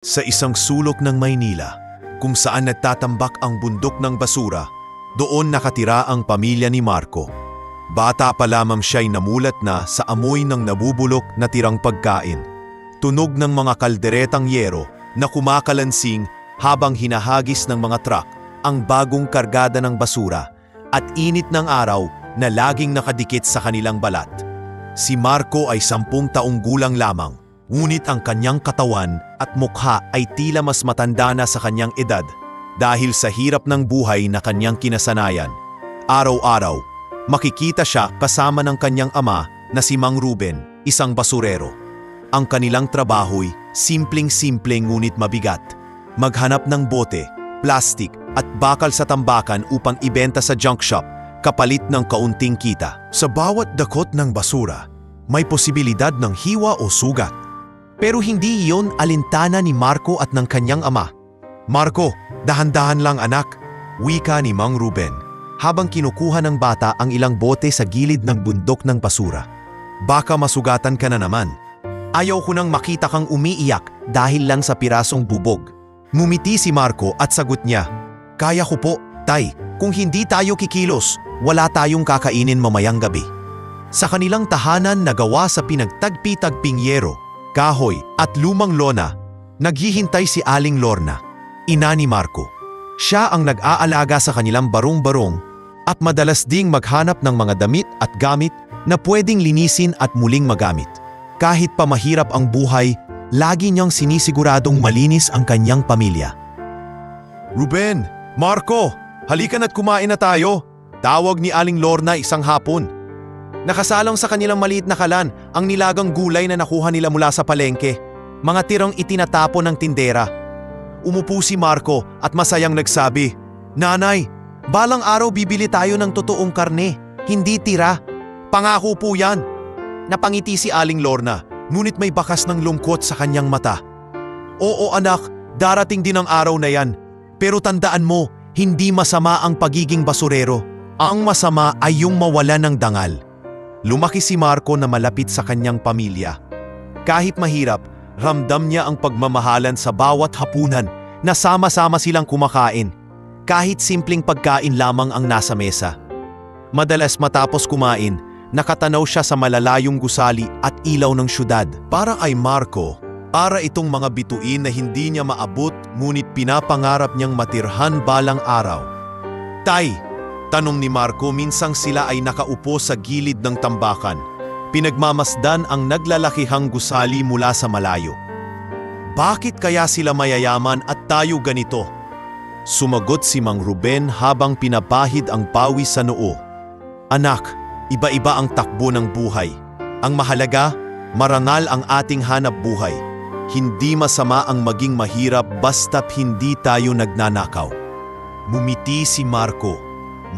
Sa isang sulok ng Maynila, kung saan nagtatambak ang bundok ng basura, doon nakatira ang pamilya ni Marco. Bata pa lamang siya'y namulat na sa amoy ng nabubulok na tirang pagkain. Tunog ng mga kalderetang yero na kumakalansing habang hinahagis ng mga truck ang bagong kargada ng basura at init ng araw na laging nakadikit sa kanilang balat. Si Marco ay 10 taong gulang lamang, ngunit ang kanyang katawan at mukha ay tila mas matanda na sa kanyang edad dahil sa hirap ng buhay na kanyang kinasanayan. Araw-araw, makikita siya kasama ng kanyang ama na si Mang Ruben, isang basurero. Ang kanilang trabaho'y simpleng-simpleng ngunit mabigat. Maghanap ng bote, plastik at bakal sa tambakan upang ibenta sa junk shop kapalit ng kaunting kita. Sa bawat dakot ng basura, may posibilidad ng hiwa o sugat. Pero hindi iyon alintana ni Marco at ng kanyang ama. "Marco, dahan-dahan lang anak," wika ni Mang Ruben, habang kinukuha ng bata ang ilang bote sa gilid ng bundok ng basura. "Baka masugatan ka na naman." "Ayaw ko nang makita kang umiiyak dahil lang sa pirasong bubog." Ngumiti si Marco at sagot niya, "Kaya ko po, tay. Kung hindi tayo kikilos, wala tayong kakainin mamayang gabi." Sa kanilang tahanan na gawa sa pinagtagpi-tagping yero, kahoy at lumang lona, naghihintay si Aling Lorna, ina ni Marco. Siya ang nag-aalaga sa kanilang barong-barong at madalas ding maghanap ng mga damit at gamit na pwedeng linisin at muling magamit. Kahit pa mahirap ang buhay, lagi niyang sinisiguradong malinis ang kanyang pamilya. "Ruben, Marco, halika na't kumain na tayo," tawag ni Aling Lorna isang hapon. Nakasalang sa kanilang maliit na kalan ang nilagang gulay na nakuha nila mula sa palengke, mga tirang itinatapon ng tindera. Umupo si Marco at masayang nagsabi, "Nanay, balang araw bibili tayo ng totoong karne, hindi tira. Pangako po yan." Napangiti si Aling Lorna, ngunit may bakas ng lungkot sa kanyang mata. "Oo anak, darating din ang araw na yan. Pero tandaan mo, hindi masama ang pagiging basurero. Ang masama ay yung mawalan ng dangal." Lumaki si Marco na malapit sa kanyang pamilya. Kahit mahirap, ramdam niya ang pagmamahalan sa bawat hapunan na sama-sama silang kumakain. Kahit simpleng pagkain lamang ang nasa mesa. Madalas matapos kumain, nakatanaw siya sa malalayong gusali at ilaw ng syudad. Para kay Marco, para itong mga bituin na hindi niya maabot ngunit pinapangarap niyang matirhan balang araw. "Tay," tanong ni Marco minsang sila ay nakaupo sa gilid ng tambakan. Pinagmamasdan ang naglalakihang gusali mula sa malayo. "Bakit kaya sila mayayaman at tayo ganito?" Sumagot si Mang Ruben habang pinapahid ang pawis sa noo. "Anak, iba-iba ang takbo ng buhay. Ang mahalaga, marangal ang ating hanap buhay. Hindi masama ang maging mahirap basta't hindi tayo nagnanakaw." Mumiti si Marco,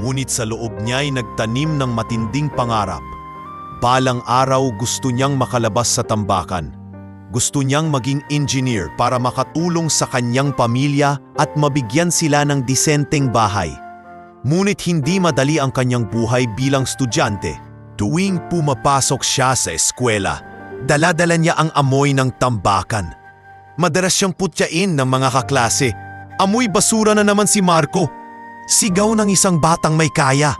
ngunit sa loob niya'y nagtanim ng matinding pangarap. Balang araw gusto niyang makalabas sa tambakan. Gusto niyang maging engineer para makatulong sa kanyang pamilya at mabigyan sila ng disenteng bahay. Ngunit hindi madali ang kanyang buhay bilang estudyante. Tuwing pumapasok siya sa eskwela, dala-dala niya ang amoy ng tambakan. Madalas siyang putyain ng mga kaklase. "Amoy basura na naman si Marco." Sigaw ng isang batang may kaya.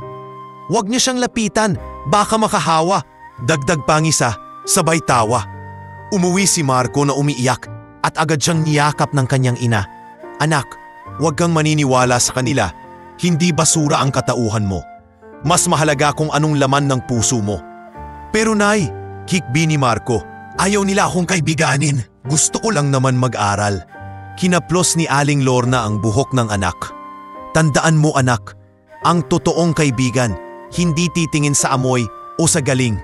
"Huwag niya siyang lapitan, baka makahawa." Dagdag pang isa, sabay tawa. Umuwi si Marco na umiiyak at agad siyang niyakap ng kanyang ina. "Anak, huwag kang maniniwala sa kanila. Hindi basura ang katauhan mo. Mas mahalaga kung anong laman ng puso mo." "Pero nay," kikbi ni Marco, "ayaw nila akong kaibiganin. Gusto ko lang naman mag-aral." Kinaplos ni Aling Lorna ang buhok ng anak. "Tandaan mo anak, ang totoong kaibigan, hindi titingin sa amoy o sa galing.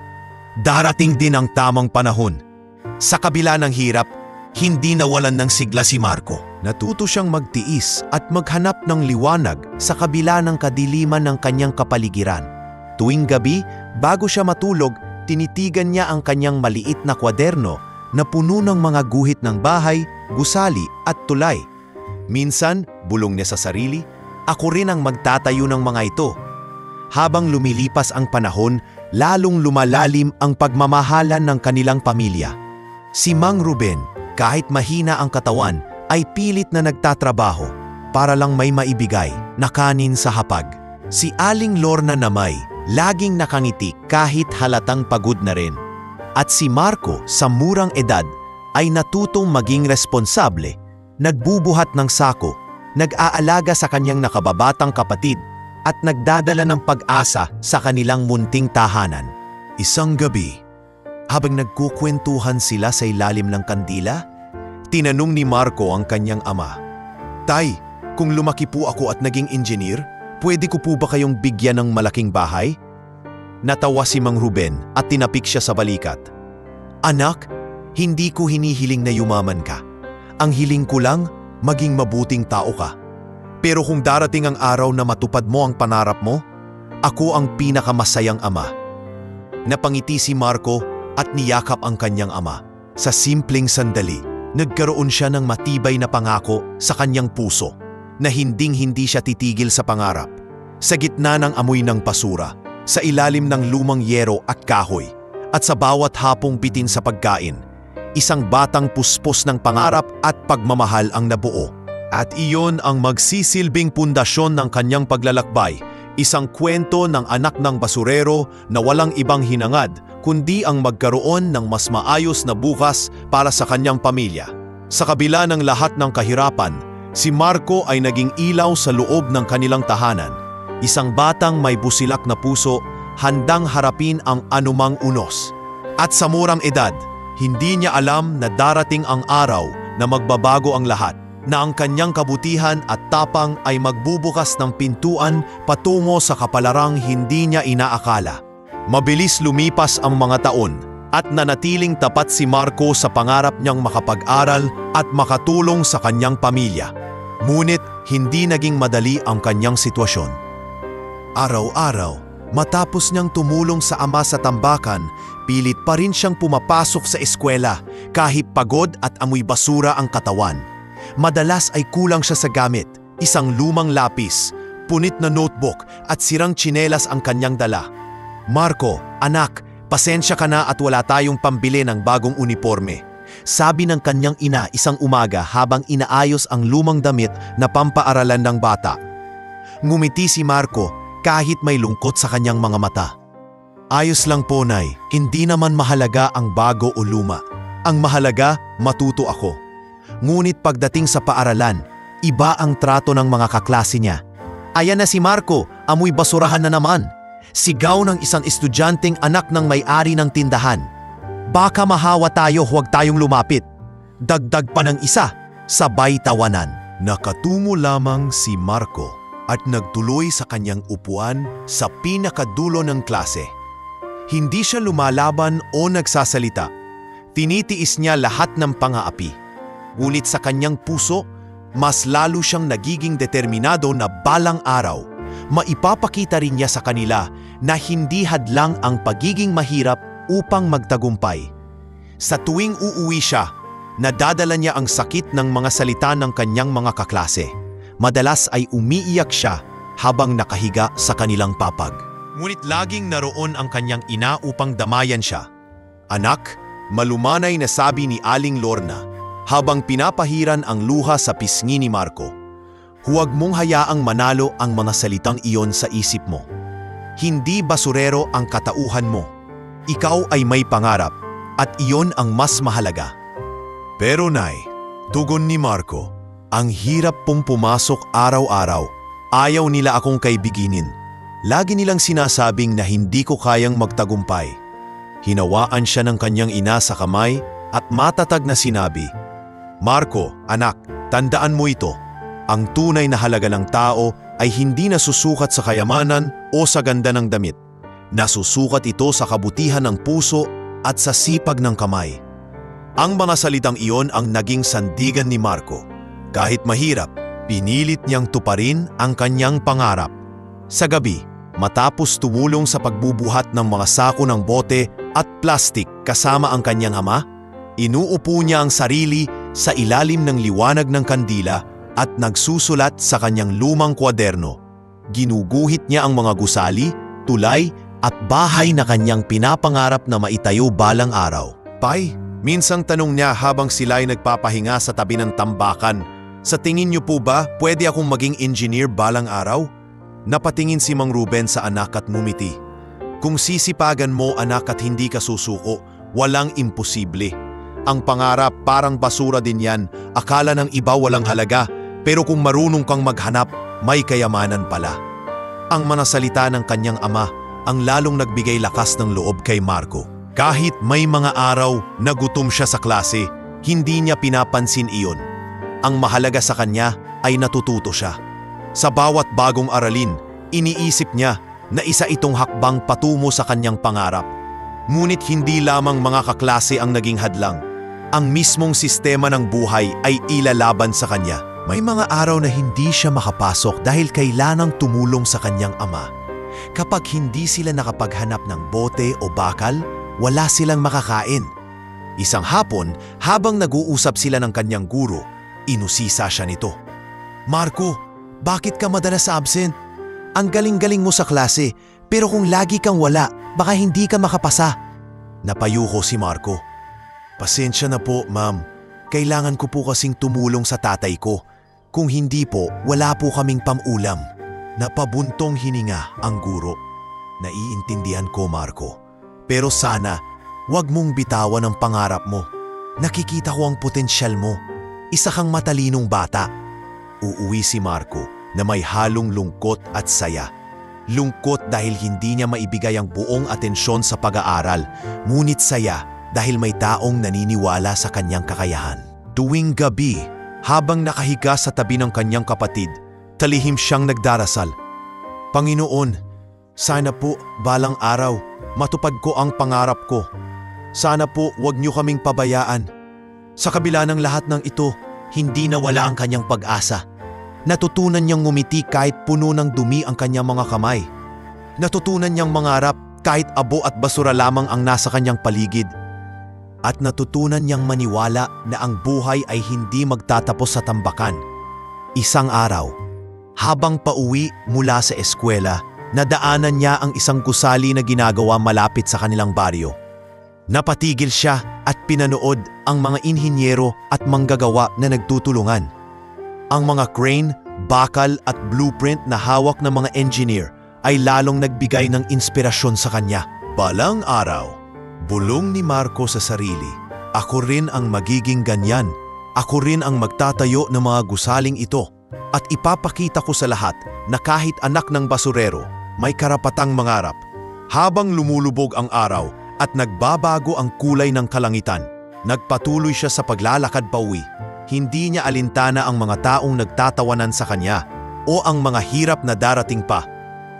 Darating din ang tamang panahon." Sa kabila ng hirap, hindi nawalan ng sigla si Marco. Natuto siyang magtiis at maghanap ng liwanag sa kabila ng kadiliman ng kanyang kapaligiran. Tuwing gabi, bago siya matulog, tinitigan niya ang kanyang maliit na kwaderno na puno ng mga guhit ng bahay, gusali at tulay. Minsan, bulong niya sa sarili, "Ako rin ang magtatayo ng mga ito." Habang lumilipas ang panahon, lalong lumalalim ang pagmamahalan ng kanilang pamilya. Si Mang Ruben, kahit mahina ang katawan, ay pilit na nagtatrabaho para lang may maibigay na kanin sa hapag. Si Aling Lorna namay laging nakangiti kahit halatang pagod na rin. At si Marco sa murang edad ay natutong maging responsable, nagbubuhat ng sako, nag-aalaga sa kanyang nakababatang kapatid at nagdadala ng pag-asa sa kanilang munting tahanan. Isang gabi, habang nagkukwentuhan sila sa ilalim ng kandila, tinanong ni Marco ang kanyang ama, "Tay, kung lumaki po ako at naging engineer, pwede ko po ba kayong bigyan ng malaking bahay?" Natawa si Mang Ruben at tinapik siya sa balikat. "Anak, hindi ko hinihiling na yumaman ka. Ang hiling ko lang, maging mabuting tao ka. Pero kung darating ang araw na matupad mo ang pangarap mo, ako ang pinakamasayang ama." Napangiti si Marco at niyakap ang kanyang ama. Sa simpleng sandali, nagkaroon siya ng matibay na pangako sa kanyang puso na hinding-hindi siya titigil sa pangarap. Sa gitna ng amoy ng basura, sa ilalim ng lumang yero at kahoy, at sa bawat hapong bitin sa pagkain, isang batang puspos ng pangarap at pagmamahal ang nabuo. At iyon ang magsisilbing pundasyon ng kanyang paglalakbay, isang kwento ng anak ng basurero na walang ibang hinangad kundi ang magkaroon ng mas maayos na bukas para sa kanyang pamilya. Sa kabila ng lahat ng kahirapan, si Marco ay naging ilaw sa loob ng kanilang tahanan. Isang batang may busilak na puso, handang harapin ang anumang unos. At sa murang edad, hindi niya alam na darating ang araw na magbabago ang lahat, na ang kanyang kabutihan at tapang ay magbubukas ng pintuan patungo sa kapalarang hindi niya inaakala. Mabilis lumipas ang mga taon at nanatiling tapat si Marco sa pangarap niyang makapag-aral at makatulong sa kanyang pamilya. Ngunit hindi naging madali ang kanyang sitwasyon. Araw-araw, matapos niyang tumulong sa ama sa tambakan, pilit pa rin siyang pumapasok sa eskwela kahit pagod at amoy basura ang katawan. Madalas ay kulang siya sa gamit, isang lumang lapis, punit na notebook at sirang tsinelas ang kanyang dala. "Marco, anak, pasensya ka na at wala tayong pambili ng bagong uniforme," sabi ng kanyang ina isang umaga habang inaayos ang lumang damit na pampaaralan ng bata. Ngumiti si Marco kahit may lungkot sa kanyang mga mata. "Ayos lang po, Nay. Hindi naman mahalaga ang bago o luma. Ang mahalaga, matuto ako." Ngunit pagdating sa paaralan, iba ang trato ng mga kaklase niya. "Ayan na si Marco, amoy basurahan na naman," sigaw ng isang estudyanteng anak ng may-ari ng tindahan. "Baka mahawa tayo, huwag tayong lumapit." Dagdag pa ng isa, sabay tawanan. Nakatungo lamang si Marco at nagtuloy sa kanyang upuan sa pinakadulo ng klase. Hindi siya lumalaban o nagsasalita. Tinitiis niya lahat ng pang-aapi. Ngunit sa kanyang puso, mas lalo siyang nagiging determinado na balang araw, maipapakita rin niya sa kanila na hindi hadlang ang pagiging mahirap upang magtagumpay. Sa tuwing uuwi siya, nadadala niya ang sakit ng mga salita ng kanyang mga kaklase. Madalas ay umiiyak siya habang nakahiga sa kanilang papag. Ngunit laging naroon ang kanyang ina upang damayan siya. "Anak," malumanay na sabi ni Aling Lorna habang pinapahiran ang luha sa pisngi ni Marco, "huwag mong hayaang manalo ang mga salitang iyon sa isip mo. Hindi basurero ang katauhan mo. Ikaw ay may pangarap at iyon ang mas mahalaga." "Pero Nay," tugon ni Marco, "ang hirap pong pumasok araw-araw. Ayaw nila akong kaibiginin. Lagi nilang sinasabing na hindi ko kayang magtagumpay." Hinawaan siya ng kanyang ina sa kamay at matatag na sinabi, "Marco, anak, tandaan mo ito. Ang tunay na halaga ng tao ay hindi nasusukat sa kayamanan o sa ganda ng damit. Nasusukat ito sa kabutihan ng puso at sa sipag ng kamay." Ang mga salitang iyon ang naging sandigan ni Marco. Kahit mahirap, pinilit niyang tuparin ang kanyang pangarap. Sa gabi, matapos tumulong sa pagbubuhat ng mga sako ng bote at plastik kasama ang kanyang ama, inuupo niya ang sarili sa ilalim ng liwanag ng kandila at nagsusulat sa kanyang lumang kwaderno. Ginuguhit niya ang mga gusali, tulay at bahay na kanyang pinapangarap na maitayo balang araw. "Pai, Minsang tanong niya habang sila'y nagpapahinga sa tabi ng tambakan, "Sa tingin niyo po ba pwede akong maging engineer balang araw?" Napatingin si Mang Ruben sa anak at ngumiti. "Kung sisipagan mo anak at hindi ka susuko, walang imposible. Ang pangarap parang basura din yan, akala ng iba walang halaga, pero kung marunong kang maghanap, may kayamanan pala." Ang manasalita ng kanyang ama ang lalong nagbigay lakas ng loob kay Marco. Kahit may mga araw na gutom siya sa klase, hindi niya pinapansin iyon. Ang mahalaga sa kanya ay natututo siya. Sa bawat bagong aralin, iniisip niya na isa itong hakbang patungo sa kanyang pangarap. Ngunit hindi lamang mga kaklase ang naging hadlang. Ang mismong sistema ng buhay ay ilalaban sa kanya. May mga araw na hindi siya makapasok dahil kailangang tumulong sa kanyang ama. Kapag hindi sila nakapaghanap ng bote o bakal, wala silang makakain. Isang hapon, habang nag-uusap sila ng kanyang guro, inusisa siya nito. "Marco, bakit ka madalas absent? Ang galing-galing mo sa klase, pero kung lagi kang wala, baka hindi ka makapasa." Napayuko si Marco. "Pasensya na po, ma'am. Kailangan ko po kasing tumulong sa tatay ko. Kung hindi po, wala po kaming pamulam." Napabuntong hininga ang guro. "Naiintindihan ko, Marco. Pero sana, wag mong bitawan ang pangarap mo. Nakikita ko ang potensyal mo. Isa kang matalinong bata." Uuwi si Marco na may halong lungkot at saya. Lungkot dahil hindi niya maibigay ang buong atensyon sa pag-aaral, ngunit saya dahil may taong naniniwala sa kanyang kakayahan. Tuwing gabi, habang nakahiga sa tabi ng kanyang kapatid, talihim siyang nagdarasal. "Panginoon, sana po balang araw matupad ko ang pangarap ko. Sana po wag niyo kaming pabayaan." Sa kabila ng lahat ng ito, hindi nawala ang kanyang pag-asa. Natutunan niyang ngumiti kahit puno ng dumi ang kanyang mga kamay. Natutunan niyang mangarap kahit abo at basura lamang ang nasa kanyang paligid. At natutunan niyang maniwala na ang buhay ay hindi magtatapos sa tambakan. Isang araw, habang pauwi mula sa eskwela, nadaanan niya ang isang gusali na ginagawa malapit sa kanilang baryo. Napatigil siya at pinanood ang mga inhinyero at manggagawa na nagtutulungan. Ang mga crane, bakal at blueprint na hawak ng mga engineer ay lalong nagbigay ng inspirasyon sa kanya. Balang araw, bulong ni Marco sa sarili, "Ako rin ang magiging ganyan. Ako rin ang magtatayo ng mga gusaling ito at ipapakita ko sa lahat na kahit anak ng basurero, may karapatang mangarap." Habang lumulubog ang araw at nagbabago ang kulay ng kalangitan, nagpatuloy siya sa paglalakad pauwi. Hindi niya alintana ang mga taong nagtatawanan sa kanya o ang mga hirap na darating pa.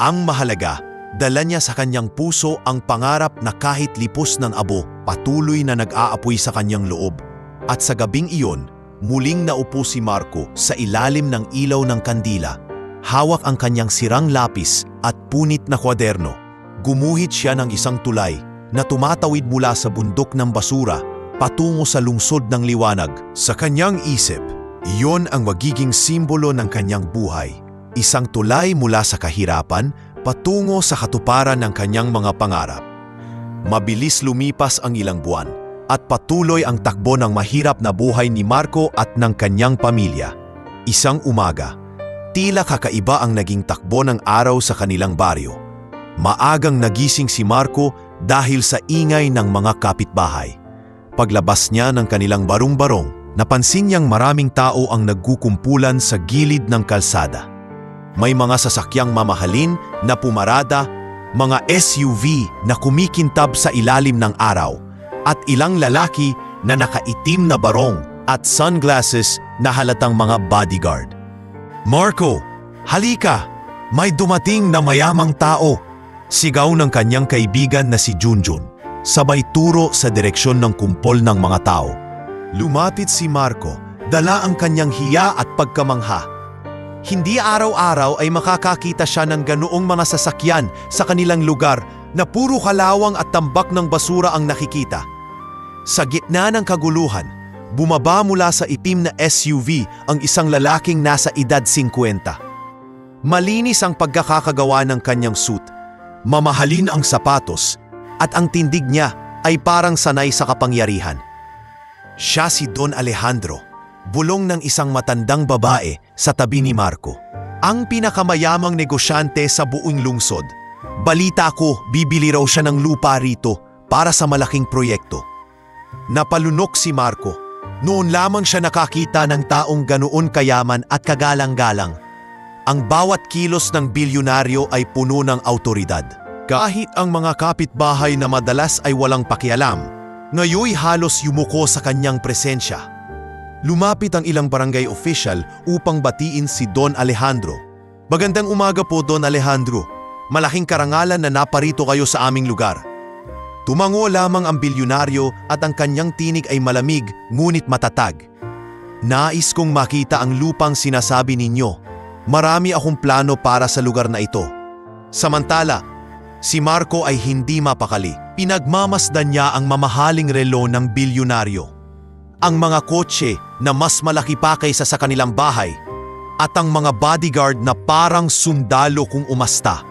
Ang mahalaga, dala niya sa kanyang puso ang pangarap na kahit lipos ng abo, patuloy na nag-aapoy sa kanyang loob. At sa gabing iyon, muling naupo si Marco sa ilalim ng ilaw ng kandila. Hawak ang kanyang sirang lapis at punit na kwaderno. Gumuhit siya ng isang tulay na tumatawid mula sa bundok ng basura patungo sa lungsod ng liwanag. Sa kanyang isip, iyon ang magiging simbolo ng kanyang buhay. Isang tulay mula sa kahirapan patungo sa katuparan ng kanyang mga pangarap. Mabilis lumipas ang ilang buwan at patuloy ang takbo ng mahirap na buhay ni Marco at ng kanyang pamilya. Isang umaga, tila kakaiba ang naging takbo ng araw sa kanilang baryo. Maagang nagising si Marco dahil sa ingay ng mga kapitbahay. Paglabas niya ng kanilang barong-barong, napansin niyang maraming tao ang nagkukumpulan sa gilid ng kalsada. May mga sasakyang mamahalin na pumarada, mga SUV na kumikintab sa ilalim ng araw, at ilang lalaki na nakaitim na barong at sunglasses na halatang mga bodyguard. "Marco, halika! May dumating na mayamang tao!" Sigaw ng kanyang kaibigan na si Junjun, sabay turo sa direksyon ng kumpol ng mga tao. Lumapit si Marco, dala ang kanyang hiya at pagkamangha. Hindi araw-araw ay makakakita siya ng ganoong mga sasakyan sa kanilang lugar na puro kalawang at tambak ng basura ang nakikita. Sa gitna ng kaguluhan, bumaba mula sa itim na SUV ang isang lalaking nasa edad 50. Malinis ang pagkakagawa ng kanyang suit, mamahalin ang sapatos, at ang tindig niya ay parang sanay sa kapangyarihan. Siya si Don Alejandro, bulong ng isang matandang babae sa tabi ni Marco. Ang pinakamayamang negosyante sa buong lungsod. Balita ko, bibili raw siya ng lupa rito para sa malaking proyekto. Napalunok si Marco. Noon lamang siya nakakita ng taong ganoon kayaman at kagalang-galang. Ang bawat kilos ng bilyonaryo ay puno ng autoridad. Kahit ang mga kapitbahay na madalas ay walang pakialam, ngayoy halos yumuko sa kanyang presensya. Lumapit ang ilang barangay official upang batiin si Don Alejandro. Magandang umaga po, Don Alejandro. Malaking karangalan na naparito kayo sa aming lugar. Tumango lamang ang bilyonaryo at ang kanyang tinig ay malamig ngunit matatag. Nais kong makita ang lupang sinasabi ninyo. Marami akong plano para sa lugar na ito. Samantala, si Marco ay hindi mapakali. Pinagmamasdan niya ang mamahaling relo ng bilyonaryo. Ang mga kotse na mas malaki pa kaysa sa kanilang bahay at ang mga bodyguard na parang sundalo kung umasta.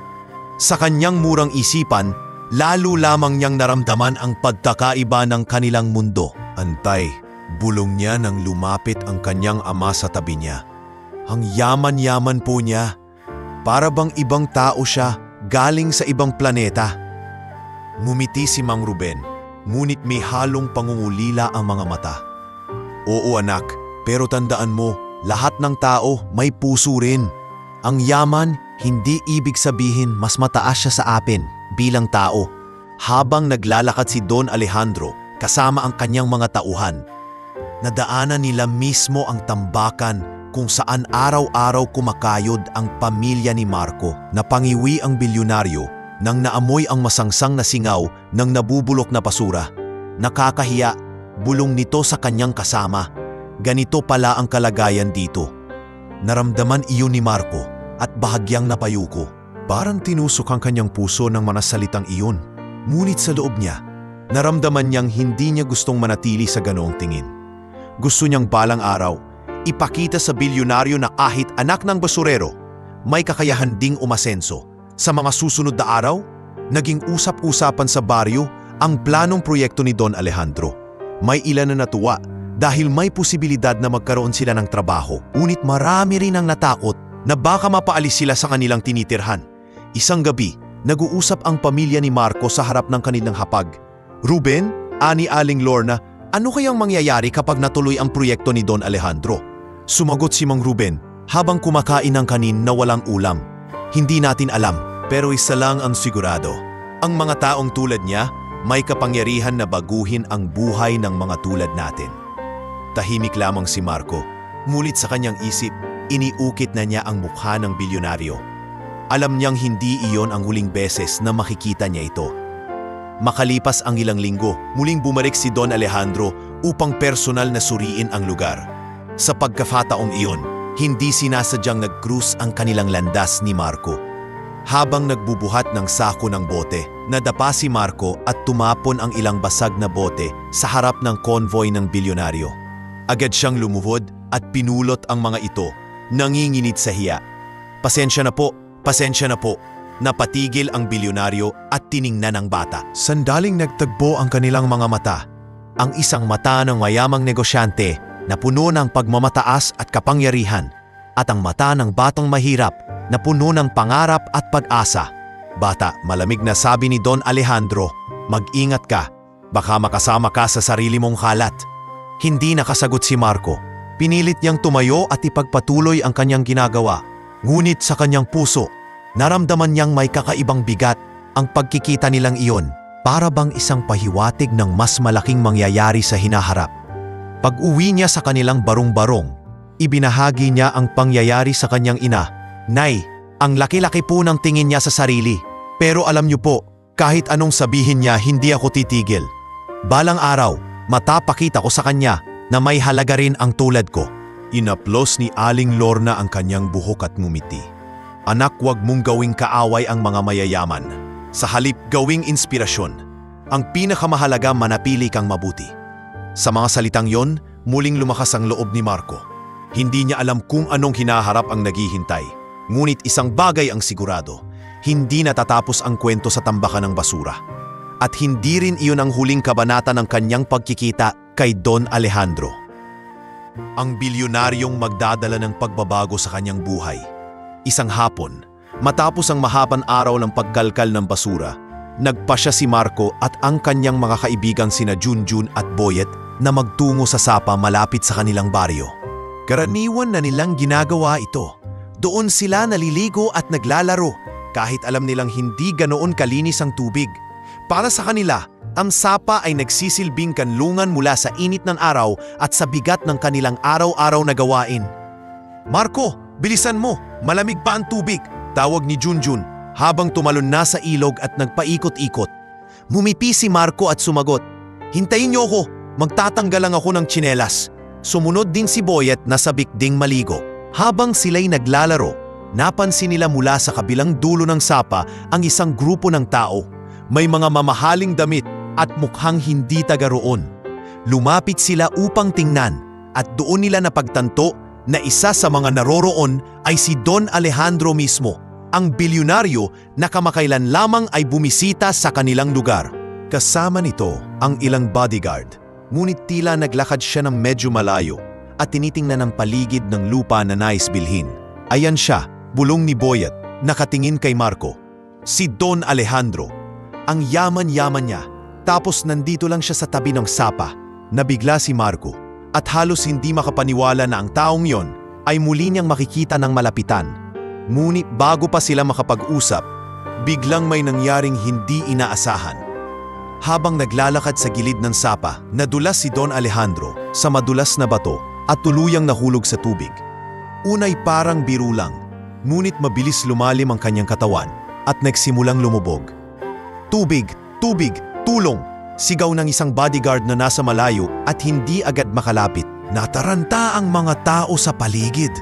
Sa kanyang murang isipan, lalo lamang niyang naramdaman ang pagkakaiba ng kanilang mundo. Antay, bulong niya nang lumapit ang kanyang ama sa tabi niya. Ang yaman-yaman po niya. Para bang ibang tao siya galing sa ibang planeta. Ngumiti si Mang Ruben, ngunit may halong pangungulila ang mga mata. Oo anak, pero tandaan mo, lahat ng tao may puso rin. Ang yaman, hindi ibig sabihin mas mataas siya sa atin bilang tao. Habang naglalakad si Don Alejandro kasama ang kanyang mga tauhan, nadaanan nila mismo ang tambakan kung saan araw-araw kumakayod ang pamilya ni Marco. Napangiwi ang bilyonaryo nang naamoy ang masangsang na singaw ng nabubulok na basura. Nakakahiya, bulong nito sa kanyang kasama. Ganito pala ang kalagayan dito. Naramdaman iyon ni Marco at bahagyang napayuko. Parang tinusok ang kanyang puso ng manasalitang iyon. Ngunit sa loob niya, naramdaman niyang hindi niya gustong manatili sa ganoong tingin. Gusto niyang balang araw, ipakita sa bilyonaryo na kahit anak ng basurero, may kakayahan ding umasenso. Sa mga susunod na araw, naging usap-usapan sa baryo ang planong proyekto ni Don Alejandro. May ilan na natuwa dahil may posibilidad na magkaroon sila ng trabaho. Ngunit marami rin ang natakot na baka mapaalis sila sa kanilang tinitirhan. Isang gabi, nag-uusap ang pamilya ni Marco sa harap ng kanilang hapag. Ruben, ani Aling Lorna, ano kayang mangyayari kapag natuloy ang proyekto ni Don Alejandro? Sumagot si Mang Ruben habang kumakain ng kanin na walang ulam. Hindi natin alam, pero isa lang ang sigurado. Ang mga taong tulad niya may kapangyarihan na baguhin ang buhay ng mga tulad natin. Tahimik lamang si Marco, ngunit sa kanyang isip, iniukit na niya ang mukha ng bilyonaryo. Alam niyang hindi iyon ang huling beses na makikita niya ito. Makalipas ang ilang linggo, muling bumalik si Don Alejandro upang personal na suriin ang lugar. Sa pagkakataong iyon, hindi sinasadyang nag-cruise ang kanilang landas ni Marco. Habang nagbubuhat ng sako ng bote, nadapa si Marco at tumapon ang ilang basag na bote sa harap ng convoy ng bilyonaryo. Agad siyang lumuhod at pinulot ang mga ito, nanginginit sa hiya. Pasensya na po, pasensya na po. Napatigil ang bilyonaryo at tiningnan ang bata. Sandaling nagtagpo ang kanilang mga mata. Ang isang mata ng mayamang negosyante na puno ng pagmamataas at kapangyarihan at ang mata ng batang mahirap na puno ng pangarap at pag-asa. Bata, malamig na sabi ni Don Alejandro, mag-ingat ka, baka makasama ka sa sarili mong kalat. Hindi nakasagot si Marco. Pinilit niyang tumayo at ipagpatuloy ang kanyang ginagawa. Ngunit sa kanyang puso, naramdaman niyang may kakaibang bigat ang pagkikita nilang iyon, para bang isang pahiwatig ng mas malaking mangyayari sa hinaharap. Pag-uwi niya sa kanilang barong-barong, ibinahagi niya ang pangyayari sa kanyang ina. Nay, ang laki-laki po ng tingin niya sa sarili. Pero alam niyo po, kahit anong sabihin niya, hindi ako titigil. Balang araw, matapakita ko sa kanya na may halaga rin ang tulad ko. Inaplos ni Aling Lorna ang kanyang buhok at ngumiti. Anak, huwag mong gawing kaaway ang mga mayayaman. Sa halip gawing inspirasyon. Ang pinakamahalaga, manapili kang mabuti. Sa mga salitang yon, muling lumakas ang loob ni Marco. Hindi niya alam kung anong hinaharap ang naghihintay. Ngunit isang bagay ang sigurado, hindi natatapos ang kwento sa tambakan ng basura. At hindi rin iyon ang huling kabanata ng kanyang pagkikita kay Don Alejandro. Ang bilyonaryong magdadala ng pagbabago sa kanyang buhay. Isang hapon, matapos ang mahabang araw ng pagkalkal ng basura, nagpasya si Marco at ang kanyang mga kaibigang sina Junjun at Boyet na magtungo sa sapa malapit sa kanilang baryo. Karaniwan na nilang ginagawa ito. Doon sila naliligo at naglalaro kahit alam nilang hindi ganoon kalinis ang tubig. Para sa kanila, ang sapa ay nagsisilbing kanlungan mula sa init ng araw at sa bigat ng kanilang araw-araw na gawain. "Marco, bilisan mo! Malamig pa ang tubig!" tawag ni Junjun habang tumalon na sa ilog at nagpaikot-ikot. Mumipi si Marco at sumagot, "Hintayin niyo ako! Magtatanggal lang ako ng tsinelas." Sumunod din si Boyet na sabik ding maligo. Habang sila'y naglalaro, napansin nila mula sa kabilang dulo ng sapa ang isang grupo ng tao. May mga mamahaling damit at mukhang hindi taga roon. Lumapit sila upang tingnan at doon nila napagtanto na isa sa mga naroroon ay si Don Alejandro mismo, ang bilyonaryo na kamakailan lamang ay bumisita sa kanilang lugar. Kasama nito ang ilang bodyguard, ngunit tila naglakad siya ng medyo malayo at tinitingnan ang paligid ng lupa na nais bilhin. "Ayan siya," bulong ni Boyet, nakatingin kay Marco. "Si Don Alejandro. Ang yaman-yaman niya. Tapos nandito lang siya sa tabi ng sapa." Nabigla si Marco at halos hindi makapaniwala na ang taong yon ay muli niyang makikita ng malapitan. Ngunit bago pa sila makapag-usap, biglang may nangyaring hindi inaasahan. Habang naglalakad sa gilid ng sapa, nadulas si Don Alejandro sa madulas na bato at tuluyang nahulog sa tubig. Unay parang biro lang, ngunit mabilis lumalim ang kanyang katawan at nagsimulang lumubog. "Tubig! Tubig! Tulong!" sigaw ng isang bodyguard na nasa malayo at hindi agad makalapit. Nataranta ang mga tao sa paligid.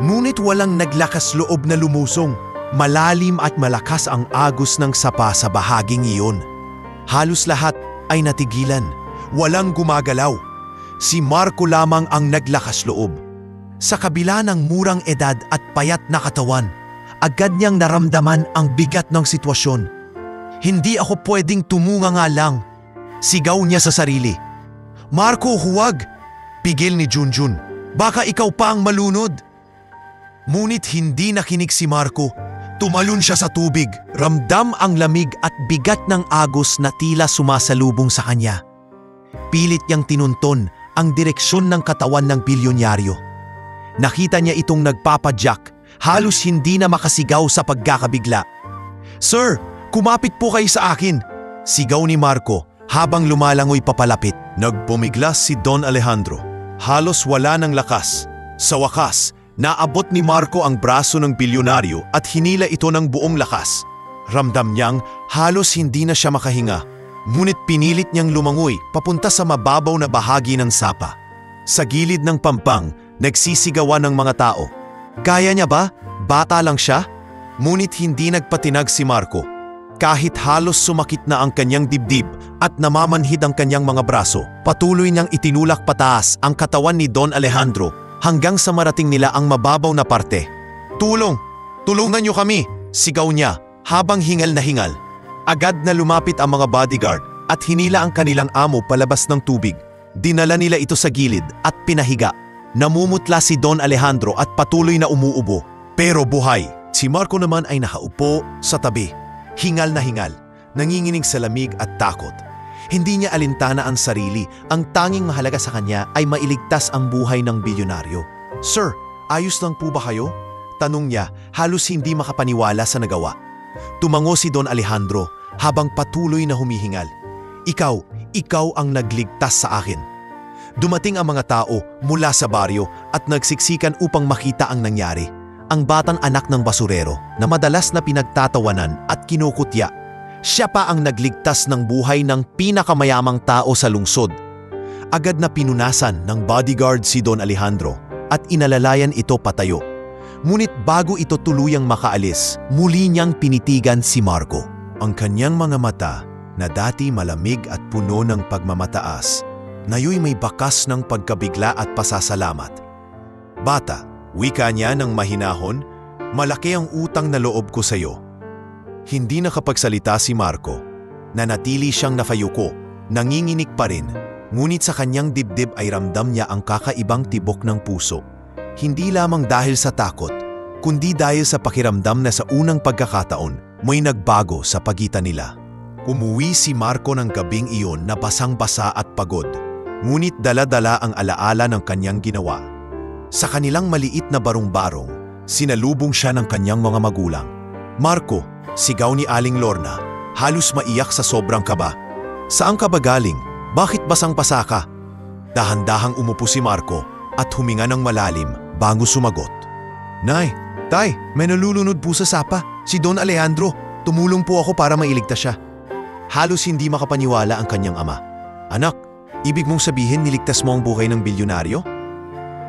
Ngunit walang naglakas loob na lumusong. Malalim at malakas ang agos ng sapa sa bahaging iyon. Halos lahat ay natigilan. Walang gumagalaw. Si Marco lamang ang naglakas loob. Sa kabila ng murang edad at payat na katawan, agad niyang naramdaman ang bigat ng sitwasyon. "Hindi ako pwedeng tumunga nga lang," sigaw niya sa sarili. "Marco, huwag!" pigil ni Junjun. "Baka ikaw pa ang malunod." Ngunit hindi nakinig si Marco. Tumalon siya sa tubig. Ramdam ang lamig at bigat ng agos na tila sumasalubong sa kanya. Pilit niyang tinunton ang direksyon ng katawan ng bilyonaryo. Nakita niya itong nagpapadyak, halos hindi na makasigaw sa pagkakabigla. "Sir, kumapit po kayo sa akin!" sigaw ni Marco habang lumalangoy papalapit. Nagpumiglas si Don Alejandro. Halos wala ng lakas. Sa wakas, naabot ni Marco ang braso ng bilyonaryo at hinila ito ng buong lakas. Ramdam niyang halos hindi na siya makahinga. Ngunit pinilit niyang lumangoy papunta sa mababaw na bahagi ng sapa. Sa gilid ng pampang, nagsisigawan ng mga tao. Kaya niya ba? Bata lang siya? Ngunit hindi nagpatinag si Marco. Kahit halos sumakit na ang kanyang dibdib at namamanhid ang kanyang mga braso, patuloy niyang itinulak pataas ang katawan ni Don Alejandro hanggang sa marating nila ang mababaw na parte. "Tulong! Tulungan niyo kami!" sigaw niya habang hingal na hingal. Agad na lumapit ang mga bodyguard at hinila ang kanilang amo palabas ng tubig. Dinala nila ito sa gilid at pinahiga. Namumutla si Don Alejandro at patuloy na umuubo. Pero buhay. Si Marco naman ay nakaupo sa tabi. Hingal na hingal, nanginginig sa lamig at takot. Hindi niya alintana ang sarili. Ang tanging mahalaga sa kanya ay mailigtas ang buhay ng bilyonaryo. "Sir, ayos lang po ba kayo?" tanong niya, halos hindi makapaniwala sa nagawa. Tumango si Don Alejandro habang patuloy na humihingal. Ikaw ang nagligtas sa akin." Dumating ang mga tao mula sa baryo at nagsiksikan upang makita ang nangyari. Ang batang anak ng basurero na madalas na pinagtatawanan at kinukutya. Siya pa ang nagligtas ng buhay ng pinakamayamang tao sa lungsod. Agad na pinunasan ng bodyguard si Don Alejandro at inalalayan ito patayo. Ngunit bago ito tuluyang makaalis, muli niyang pinitigan si Marco. Ang kanyang mga mata na dati malamig at puno ng pagmamataas, ngayon may bakas ng pagkabigla at pasasalamat. "Bata," wika niya ng mahinahon, "malaki ang utang na loob ko sa iyo." Hindi nakapagsalita si Marco. Nanatili siyang nakayuko, nanginginig pa rin. Ngunit sa kanyang dibdib ay ramdam niya ang kakaibang tibok ng puso. Hindi lamang dahil sa takot, kundi dahil sa pakiramdam na sa unang pagkakataon may nagbago sa pagitan nila. Umuwi si Marco ng gabing iyon na basang-basa at pagod, ngunit dala-dala ang alaala ng kanyang ginawa. Sa kanilang maliit na barong-barong, sinalubong siya ng kanyang mga magulang. "Marco," sigaw ni Aling Lorna, halos maiyak sa sobrang kaba. "Saan ka ba galing? Bakit basang-basa ka?" Dahan-dahang umupo si Marco at huminga ng malalim bago sumagot. "Nay, Tay, may nalulunod po sa sapa. Si Don Alejandro. Tumulong po ako para mailigtas siya." Halos hindi makapaniwala ang kanyang ama. "Anak, ibig mong sabihin niligtas mo ang buhay ng bilyonaryo?"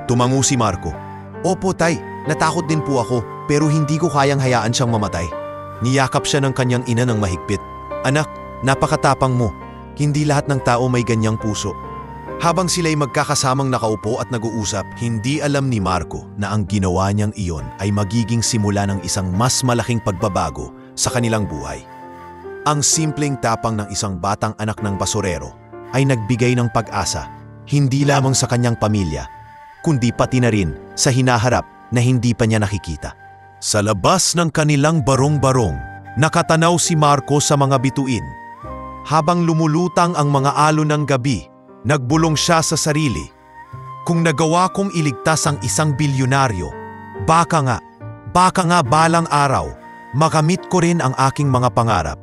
Tumango si Marco. "Opo, Tay. Natakot din po ako pero hindi ko kayang hayaan siyang mamatay." Niyakap siya ng kanyang ina ng mahigpit. "Anak, napakatapang mo. Hindi lahat ng tao may ganyang puso." Habang sila'y magkakasamang nakaupo at nag-uusap, hindi alam ni Marco na ang ginawa niyang iyon ay magiging simula ng isang mas malaking pagbabago sa kanilang buhay. Ang simpleng tapang ng isang batang anak ng basurero ay nagbigay ng pag-asa, hindi lamang sa kanyang pamilya, kundi pati na rin sa hinaharap na hindi pa niya nakikita. Sa labas ng kanilang barong-barong, nakatanaw si Marco sa mga bituin. Habang lumulutang ang mga alon ng gabi, nagbulong siya sa sarili. "Kung nagawa kong iligtas ang isang bilyonaryo, baka nga balang araw, makamit ko rin ang aking mga pangarap."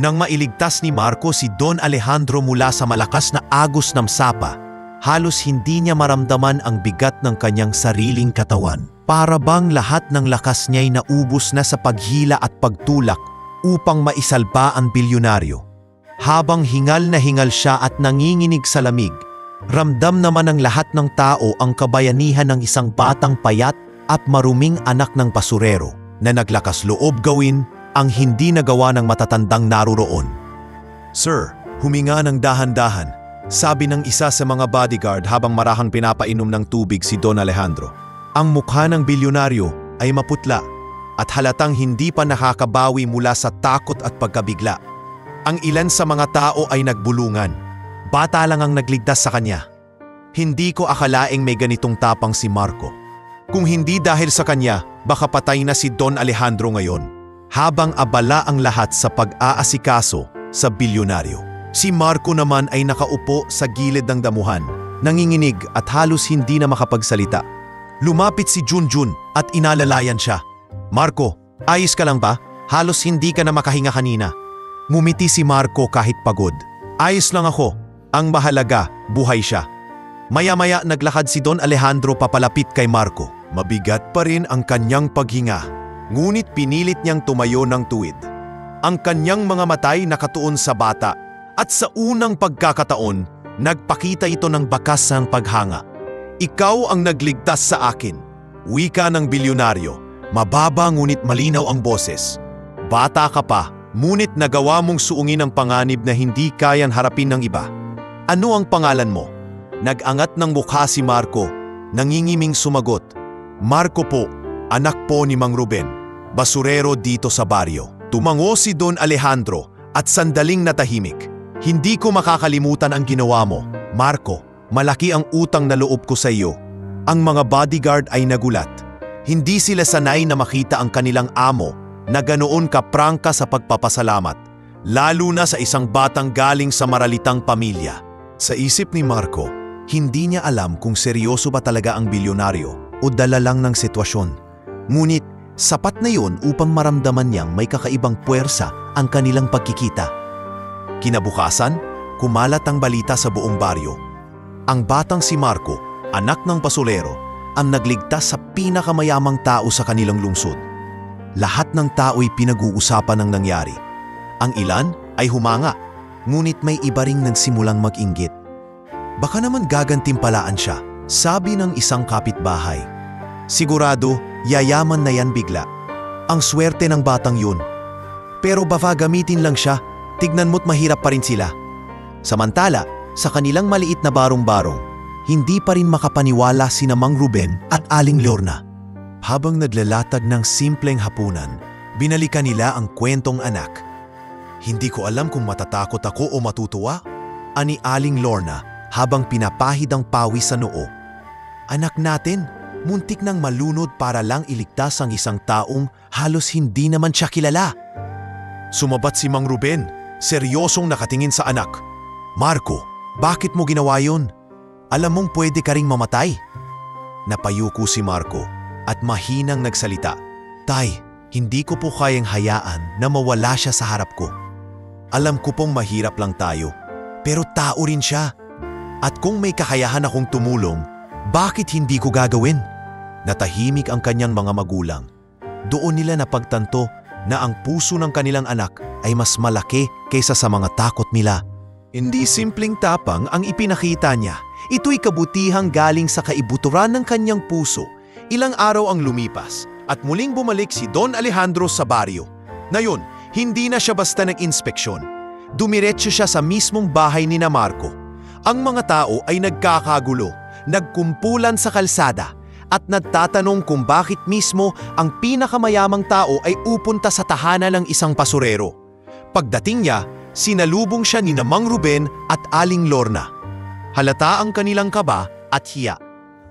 Nang mailigtas ni Marco si Don Alejandro mula sa malakas na agos ng sapa, halos hindi niya maramdaman ang bigat ng kanyang sariling katawan. Para bang lahat ng lakas niya'y naubos na sa paghila at pagtulak upang maisalba ang bilyonaryo. Habang hingal na hingal siya at nanginginig sa lamig, ramdam naman ng lahat ng tao ang kabayanihan ng isang batang payat at maruming anak ng basurero na naglakas loob gawin ang hindi nagawa ng matatandang naruroon. "Sir, huminga ng dahan-dahan," sabi ng isa sa mga bodyguard habang marahang pinapainom ng tubig si Don Alejandro. Ang mukha ng bilyonaryo ay maputla at halatang hindi pa nakakabawi mula sa takot at pagkabigla. Ang ilan sa mga tao ay nagbulungan. Bata lang ang nagligtas sa kanya. Hindi ko akalaing may ganitong tapang si Marco. Kung hindi dahil sa kanya, baka patay na si Don Alejandro ngayon. Habang abala ang lahat sa pag-aasikaso sa bilyonaryo, si Marco naman ay nakaupo sa gilid ng damuhan, nanginginig at halos hindi na makapagsalita. Lumapit si Junjun at inalalayan siya. "Marco, ayos ka lang ba? Halos hindi ka na makahinga kanina." Ngumiti si Marco kahit pagod. "Ayos lang ako. Ang mahalaga, buhay siya." Maya-maya naglakad si Don Alejandro papalapit kay Marco. Mabigat pa rin ang kanyang paghinga, ngunit pinilit niyang tumayo ng tuwid. Ang kanyang mga matay nakatuon sa bata at sa unang pagkakataon, nagpakita ito ng bakas ng paghanga. "Ikaw ang nagligtas sa akin." Wika ng bilyonaryo, mababa ngunit malinaw ang boses. "Bata ka pa, ngunit nagawa mong suungin ang panganib na hindi kayang harapin ng iba. Ano ang pangalan mo?" Nag-angat ng mukha si Marco, nangingiming sumagot. "Marco po, anak po ni Mang Ruben, basurero dito sa baryo." Tumango si Don Alejandro at sandaling natahimik. "Hindi ko makakalimutan ang ginawa mo, Marco. Malaki ang utang na loob ko sa iyo." Ang mga bodyguard ay nagulat. Hindi sila sanay na makita ang kanilang amo na ganoon kaprangka sa pagpapasalamat, lalo na sa isang batang galing sa maralitang pamilya. Sa isip ni Marco, hindi niya alam kung seryoso ba talaga ang bilyonaryo o dala lang ng sitwasyon. Ngunit sapat na yun upang maramdaman niyang may kakaibang puwersa ang kanilang pagkikita. Kinabukasan, kumalat ang balita sa buong baryo. Ang batang si Marco, anak ng basurero, ang nagligtas sa pinakamayamang tao sa kanilang lungsod. Lahat ng tao'y pinag-uusapan ng nangyari. Ang ilan ay humanga, ngunit may iba ring nagsimulang mag-inggit. "Baka naman gagantimpalaan siya," sabi ng isang kapitbahay. "Sigurado, yayaman na yan bigla. Ang swerte ng batang yun. Pero baka gamitin lang siya, tignan mo't mahirap pa rin sila." Samantala, sa kanilang maliit na barong-barong, hindi pa rin makapaniwala sina Mang Ruben at Aling Lorna. Habang naglalatag ng simpleng hapunan, binalikan nila ang kwentong anak. "Hindi ko alam kung matatakot ako o matutuwa. ani Aling Lorna habang pinapahid ang pawis sa noo. Anak natin, muntik nang malunod para lang iligtas ang isang taong halos hindi naman siya kilala. Sumabat si Mang Ruben, seryosong nakatingin sa anak. Marco, bakit mo ginawa yun? Alam mong pwede ka ring mamatay. Napayuko si Marco at mahinang nagsalita. Tay, hindi ko po kayang hayaan na mawala siya sa harap ko. Alam ko pong mahirap lang tayo, pero tao rin siya. At kung may kakayahan akong tumulong, bakit hindi ko gagawin? Natahimik ang kanyang mga magulang. Doon nila napagtanto na ang puso ng kanilang anak ay mas malaki kaysa sa mga takot nila. Hindi simpleng tapang ang ipinakita niya. Ito'y kabutihang galing sa kaibuturan ng kanyang puso. Ilang araw ang lumipas at muling bumalik si Don Alejandro sa baryo. Ngayon, hindi na siya basta nag-inspeksyon. Dumiretso siya sa mismong bahay ni Marco. Ang mga tao ay nagkakagulo, nagkumpulan sa kalsada at nagtatanong kung bakit mismo ang pinakamayamang tao ay upunta sa tahanan ng isang basurero. Pagdating niya, sinalubong siya ni Mang Ruben at Aling Lorna. Halata ang kanilang kaba at hiya.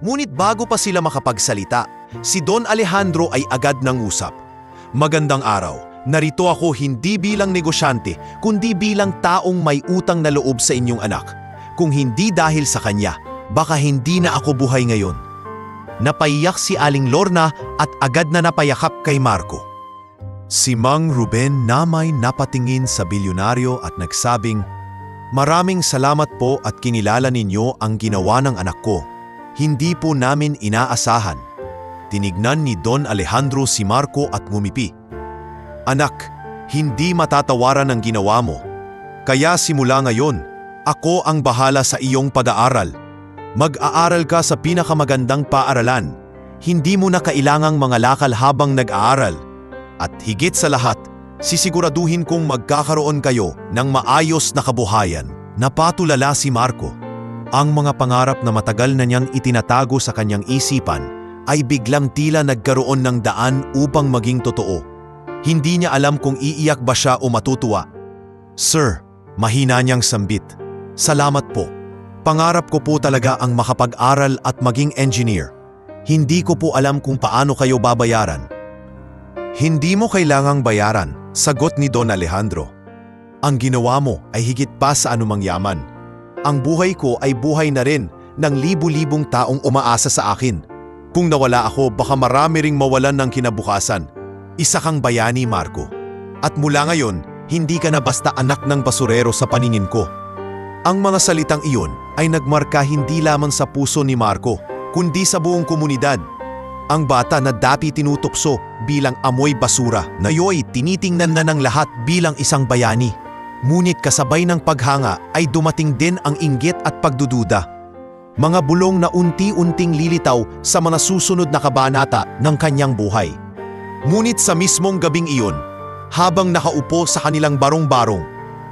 Ngunit bago pa sila makapagsalita, si Don Alejandro ay agad nangusap. Magandang araw, narito ako hindi bilang negosyante kundi bilang taong may utang na loob sa inyong anak. Kung hindi dahil sa kanya, baka hindi na ako buhay ngayon. Napaiyak si Aling Lorna at agad na napayakap kay Marco. Si Mang Ruben namay napatingin sa bilyonaryo at nagsabing, Maraming salamat po at kinilala ninyo ang ginawa ng anak ko. Hindi po namin inaasahan. Tinignan ni Don Alejandro si Marco at ngumipi. Anak, hindi matatawaran ang ginawa mo. Kaya simula ngayon, ako ang bahala sa iyong pag-aaral. Mag-aaral ka sa pinakamagandang paaralan. Hindi mo na kailangang mga lakal habang nag-aaral. At higit sa lahat, sisiguraduhin kong magkakaroon kayo ng maayos na kabuhayan. Napatulala si Marco. Ang mga pangarap na matagal na niyang itinatago sa kanyang isipan ay biglang tila nagkaroon ng daan upang maging totoo. Hindi niya alam kung iiyak ba siya o matutuwa. Sir, mahina niyang sambit. Salamat po. Pangarap ko po talaga ang makapag-aral at maging engineer. Hindi ko po alam kung paano kayo babayaran. Hindi mo kailangang bayaran, sagot ni Don Alejandro. Ang ginawa mo ay higit pa sa anumang yaman. Ang buhay ko ay buhay na rin ng libu-libong taong umaasa sa akin. Kung nawala ako, baka marami ring mawalan ng kinabukasan. Isa kang bayani, Marco. At mula ngayon, hindi ka na basta anak ng basurero sa paningin ko. Ang mga salitang iyon ay nagmarka hindi lamang sa puso ni Marco, kundi sa buong komunidad. Ang bata na dati tinutokso bilang amoy basura, ngayon tinitingnan na ng lahat bilang isang bayani. Ngunit kasabay ng paghanga ay dumating din ang inggit at pagdududa. Mga bulong na unti-unting lilitaw sa mga susunod na kabanata ng kanyang buhay. Ngunit sa mismong gabing iyon, habang nakaupo sa kanilang barong-barong,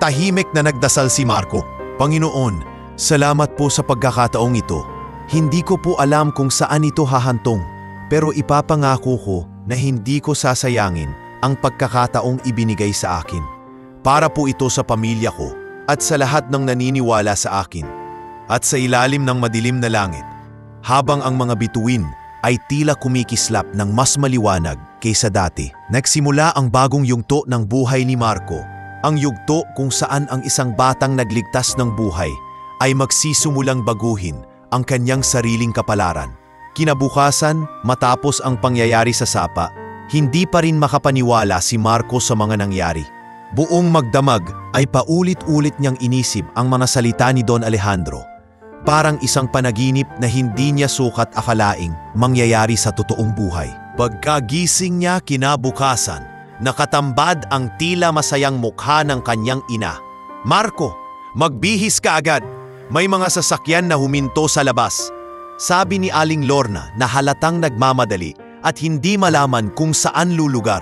tahimik na nagdasal si Marco. Panginoon, salamat po sa pagkakataong ito. Hindi ko po alam kung saan ito hahantong, pero ipapangako ko na hindi ko sasayangin ang pagkakataong ibinigay sa akin. Para po ito sa pamilya ko at sa lahat ng naniniwala sa akin. At sa ilalim ng madilim na langit, habang ang mga bituin ay tila kumikislap ng mas maliwanag kaysa dati, nagsimula ang bagong yugto ng buhay ni Marco. Ang yugto kung saan ang isang batang nagligtas ng buhay ay magsisimulang baguhin ang kanyang sariling kapalaran. Kinabukasan, matapos ang pangyayari sa Sapa, hindi pa rin makapaniwala si Marco sa mga nangyari. Buong magdamag ay paulit-ulit niyang inisip ang mga salita ni Don Alejandro. Parang isang panaginip na hindi niya sukat akalaing mangyayari sa totoong buhay. Pagkagising niya kinabukasan, nakatambad ang tila masayang mukha ng kanyang ina. Marco, magbihis ka agad. May mga sasakyan na huminto sa labas. Sabi ni Aling Lorna na halatang nagmamadali at hindi malaman kung saan lulugar.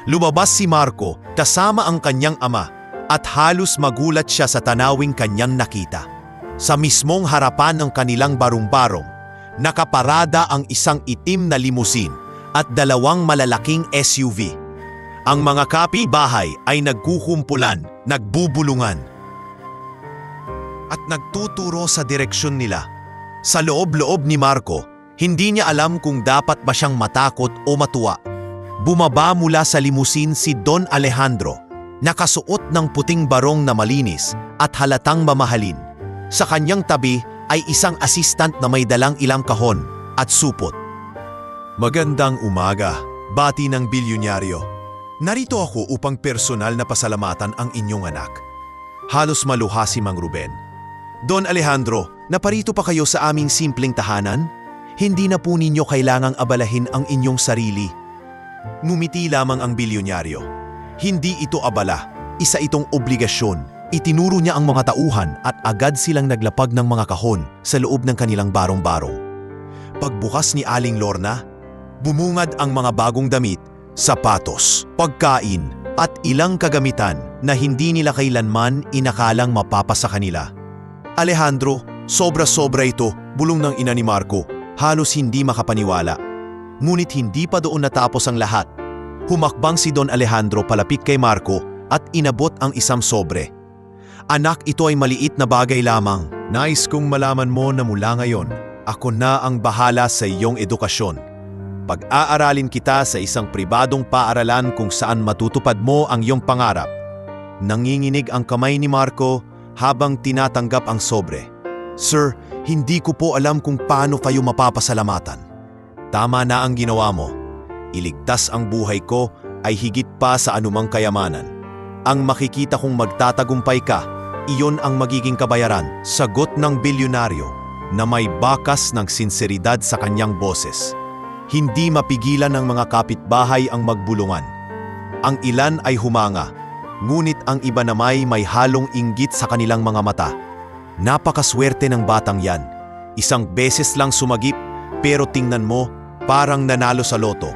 Lumabas si Marco kasama ang kanyang ama at halos magulat siya sa tanawing kanyang nakita. Sa mismong harapan ng kanilang barong-barong, nakaparada ang isang itim na limusin at dalawang malalaking SUV. Ang mga kapitbahay ay nagkukumpulan, nagbubulungan. at nagtuturo sa direksyon nila. Sa loob-loob ni Marco, hindi niya alam kung dapat ba siyang matakot o matuwa. Bumaba mula sa limusin si Don Alejandro, nakasuot ng puting barong na malinis at halatang mamahalin. Sa kanyang tabi ay isang assistant na may dalang ilang kahon at supot. Magandang umaga, bati ng bilyonaryo. Narito ako upang personal na pasalamatan ang inyong anak. Halos maluha si Mang Ruben. Don Alejandro, naparito pa kayo sa aming simpleng tahanan? Hindi na po ninyo kailangang abalahin ang inyong sarili. Ngumiti lamang ang bilyonaryo. Hindi ito abala, isa itong obligasyon. Itinuro niya ang mga tauhan at agad silang naglapag ng mga kahon sa loob ng kanilang barong-barong. Pagbukas ni Aling Lorna, bumungad ang mga bagong damit, sapatos, pagkain at ilang kagamitan na hindi nila kailanman inakalang mapapasa kanila. Alejandro, sobra-sobra ito, bulong ng ina ni Marco, halos hindi makapaniwala. Ngunit hindi pa doon natapos ang lahat. Humakbang si Don Alejandro palapit kay Marco at inabot ang isang sobre. Anak, ito ay maliit na bagay lamang. Nais kong malaman mo na mula ngayon, ako na ang bahala sa iyong edukasyon. Pag-aaralin kita sa isang pribadong paaralan kung saan matutupad mo ang iyong pangarap. Nanginginig ang kamay ni Marco habang tinatanggap ang sobre. Sir, hindi ko po alam kung paano kayo mapapasalamatan. Tama na ang ginawa mo. Iligtas ang buhay ko ay higit pa sa anumang kayamanan. Ang makikita kong magtatagumpay ka, iyon ang magiging kabayaran, sagot ng bilyonaryo na may bakas ng sinseridad sa kanyang boses. Hindi mapigilan ng mga kapitbahay ang magbulungan. Ang ilan ay humanga, ngunit ang iba namay may halong inggit sa kanilang mga mata. Napakaswerte ng batang yan. Isang beses lang sumagip, pero tingnan mo, parang nanalo sa loto.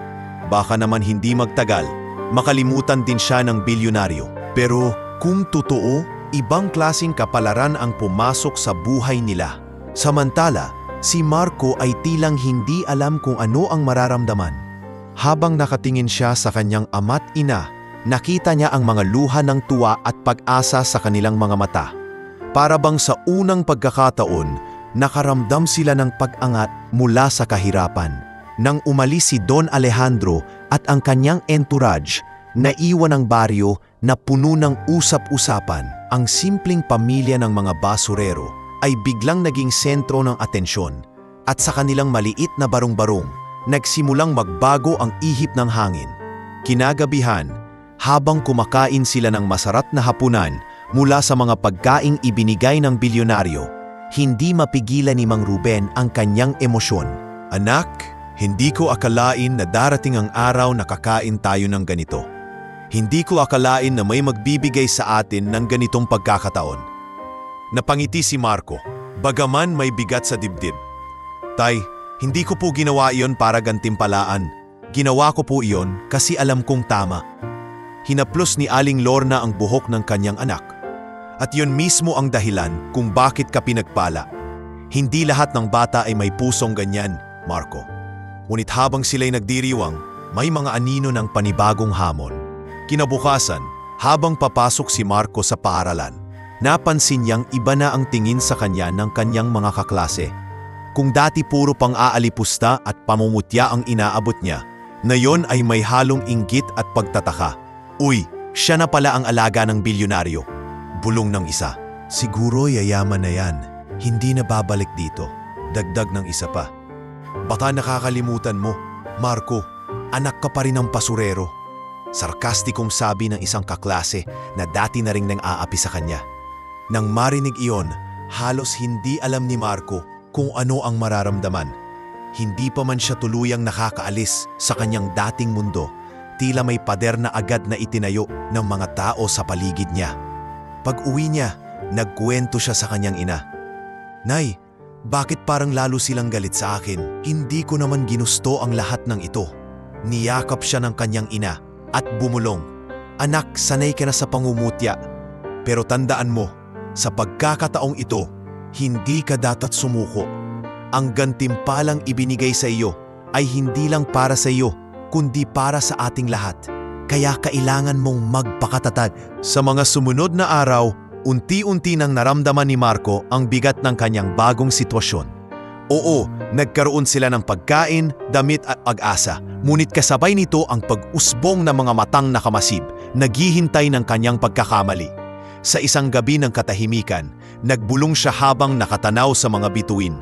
Baka naman hindi magtagal, makalimutan din siya ng bilyonaryo. Pero kung totoo, ibang klaseng kapalaran ang pumasok sa buhay nila. Samantala, si Marco ay tilang hindi alam kung ano ang mararamdaman. Habang nakatingin siya sa kanyang ama't ina, nakita niya ang mga luha ng tuwa at pag-asa sa kanilang mga mata. Para bang sa unang pagkakataon, nakaramdam sila ng pag-angat mula sa kahirapan. Nang umalis si Don Alejandro at ang kanyang entourage, naiwan ang baryo na puno ng usap-usapan. Ang simpleng pamilya ng mga basurero ay biglang naging sentro ng atensyon at sa kanilang maliit na barong-barong, nagsimulang magbago ang ihip ng hangin. Kinagabihan, habang kumakain sila ng masarap na hapunan mula sa mga pagkaing ibinigay ng bilyonaryo, hindi mapigilan ni Mang Ruben ang kanyang emosyon. Anak, hindi ko akalain na darating ang araw na kakain tayo ng ganito. Hindi ko akalain na may magbibigay sa atin ng ganitong pagkakataon. Napangiti si Marco, bagaman may bigat sa dibdib. Tay, hindi ko po ginawa iyon para gantimpalaan. Ginawa ko po iyon kasi alam kong tama. Hinaplos ni Aling Lorna ang buhok ng kanyang anak. At yun mismo ang dahilan kung bakit ka pinagpala. Hindi lahat ng bata ay may pusong ganyan, Marco. Ngunit habang sila'y nagdiriwang, may mga anino ng panibagong hamon. Kinabukasan, habang papasok si Marco sa paaralan, napansin niyang iba na ang tingin sa kanya ng kanyang mga kaklase. Kung dati puro pang aalipusta at pamumutya ang inaabot niya, ngayon ay may halong inggit at pagtataka. Uy, siya na pala ang alaga ng bilyonaryo. Bulong ng isa. Siguro yayaman na yan. Hindi na babalik dito. Dagdag ng isa pa. Baka nakakalimutan mo, Marco, anak ka pa rin ng pasurero. Sarkastikong sabi ng isang kaklase na dati na ring nang-aapi sa kanya. Nang marinig iyon, halos hindi alam ni Marco kung ano ang mararamdaman. Hindi pa man siya tuluyang nakakaalis sa kanyang dating mundo, tila may pader na agad na itinayo ng mga tao sa paligid niya. Pag-uwi niya, nagkwento siya sa kanyang ina. Nay, bakit parang lalo silang galit sa akin? Hindi ko naman ginusto ang lahat ng ito. Niyakap siya ng kanyang ina at bumulong. Anak, sanay ka na sa pangumutya. Pero tandaan mo, sa pagkakataong ito, hindi ka dapat sumuko. Ang gantimpalang ibinigay sa iyo ay hindi lang para sa iyo, kundi para sa ating lahat. Kaya kailangan mong magpakatatag. Sa mga sumunod na araw, Unti-unti nang naramdaman ni Marco ang bigat ng kanyang bagong sitwasyon. Oo, nagkaroon sila ng pagkain, damit at pag-asa. Ngunit kasabay nito ang pag-usbong ng mga matang nakamasib, naghihintay ng kanyang pagkakamali. Sa isang gabi ng katahimikan, nagbulong siya habang nakatanaw sa mga bituin.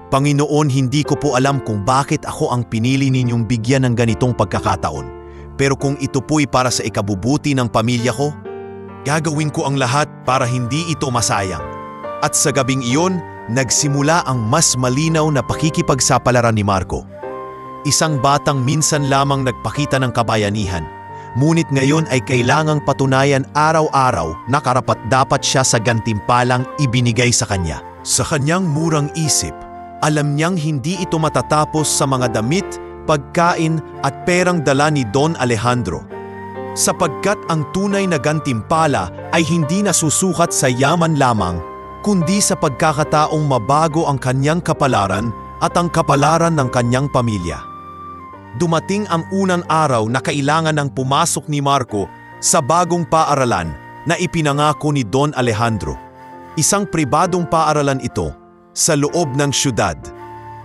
Panginoon, hindi ko po alam kung bakit ako ang pinili ninyong bigyan ng ganitong pagkakataon. Pero kung ito po'y para sa ikabubuti ng pamilya ko, gagawin ko ang lahat para hindi ito masayang. At sa gabing iyon, nagsimula ang mas malinaw na pakikipagsapalaran ni Marco. Isang batang minsan lamang nagpakita ng kabayanihan, ngunit ngayon ay kailangang patunayan araw-araw na karapat-dapat siya sa gantimpalang ibinigay sa kanya. Sa kanyang murang isip, alam niyang hindi ito matatapos sa mga damit, pagkain at perang dala ni Don Alejandro. Sapagkat ang tunay na gantimpala ay hindi nasusukat sa yaman lamang, kundi sa pagkakataong mabago ang kanyang kapalaran at ang kapalaran ng kanyang pamilya. Dumating ang unang araw na kailangan ng pumasok ni Marco sa bagong paaralan na ipinangako ni Don Alejandro. Isang pribadong paaralan ito sa loob ng syudad,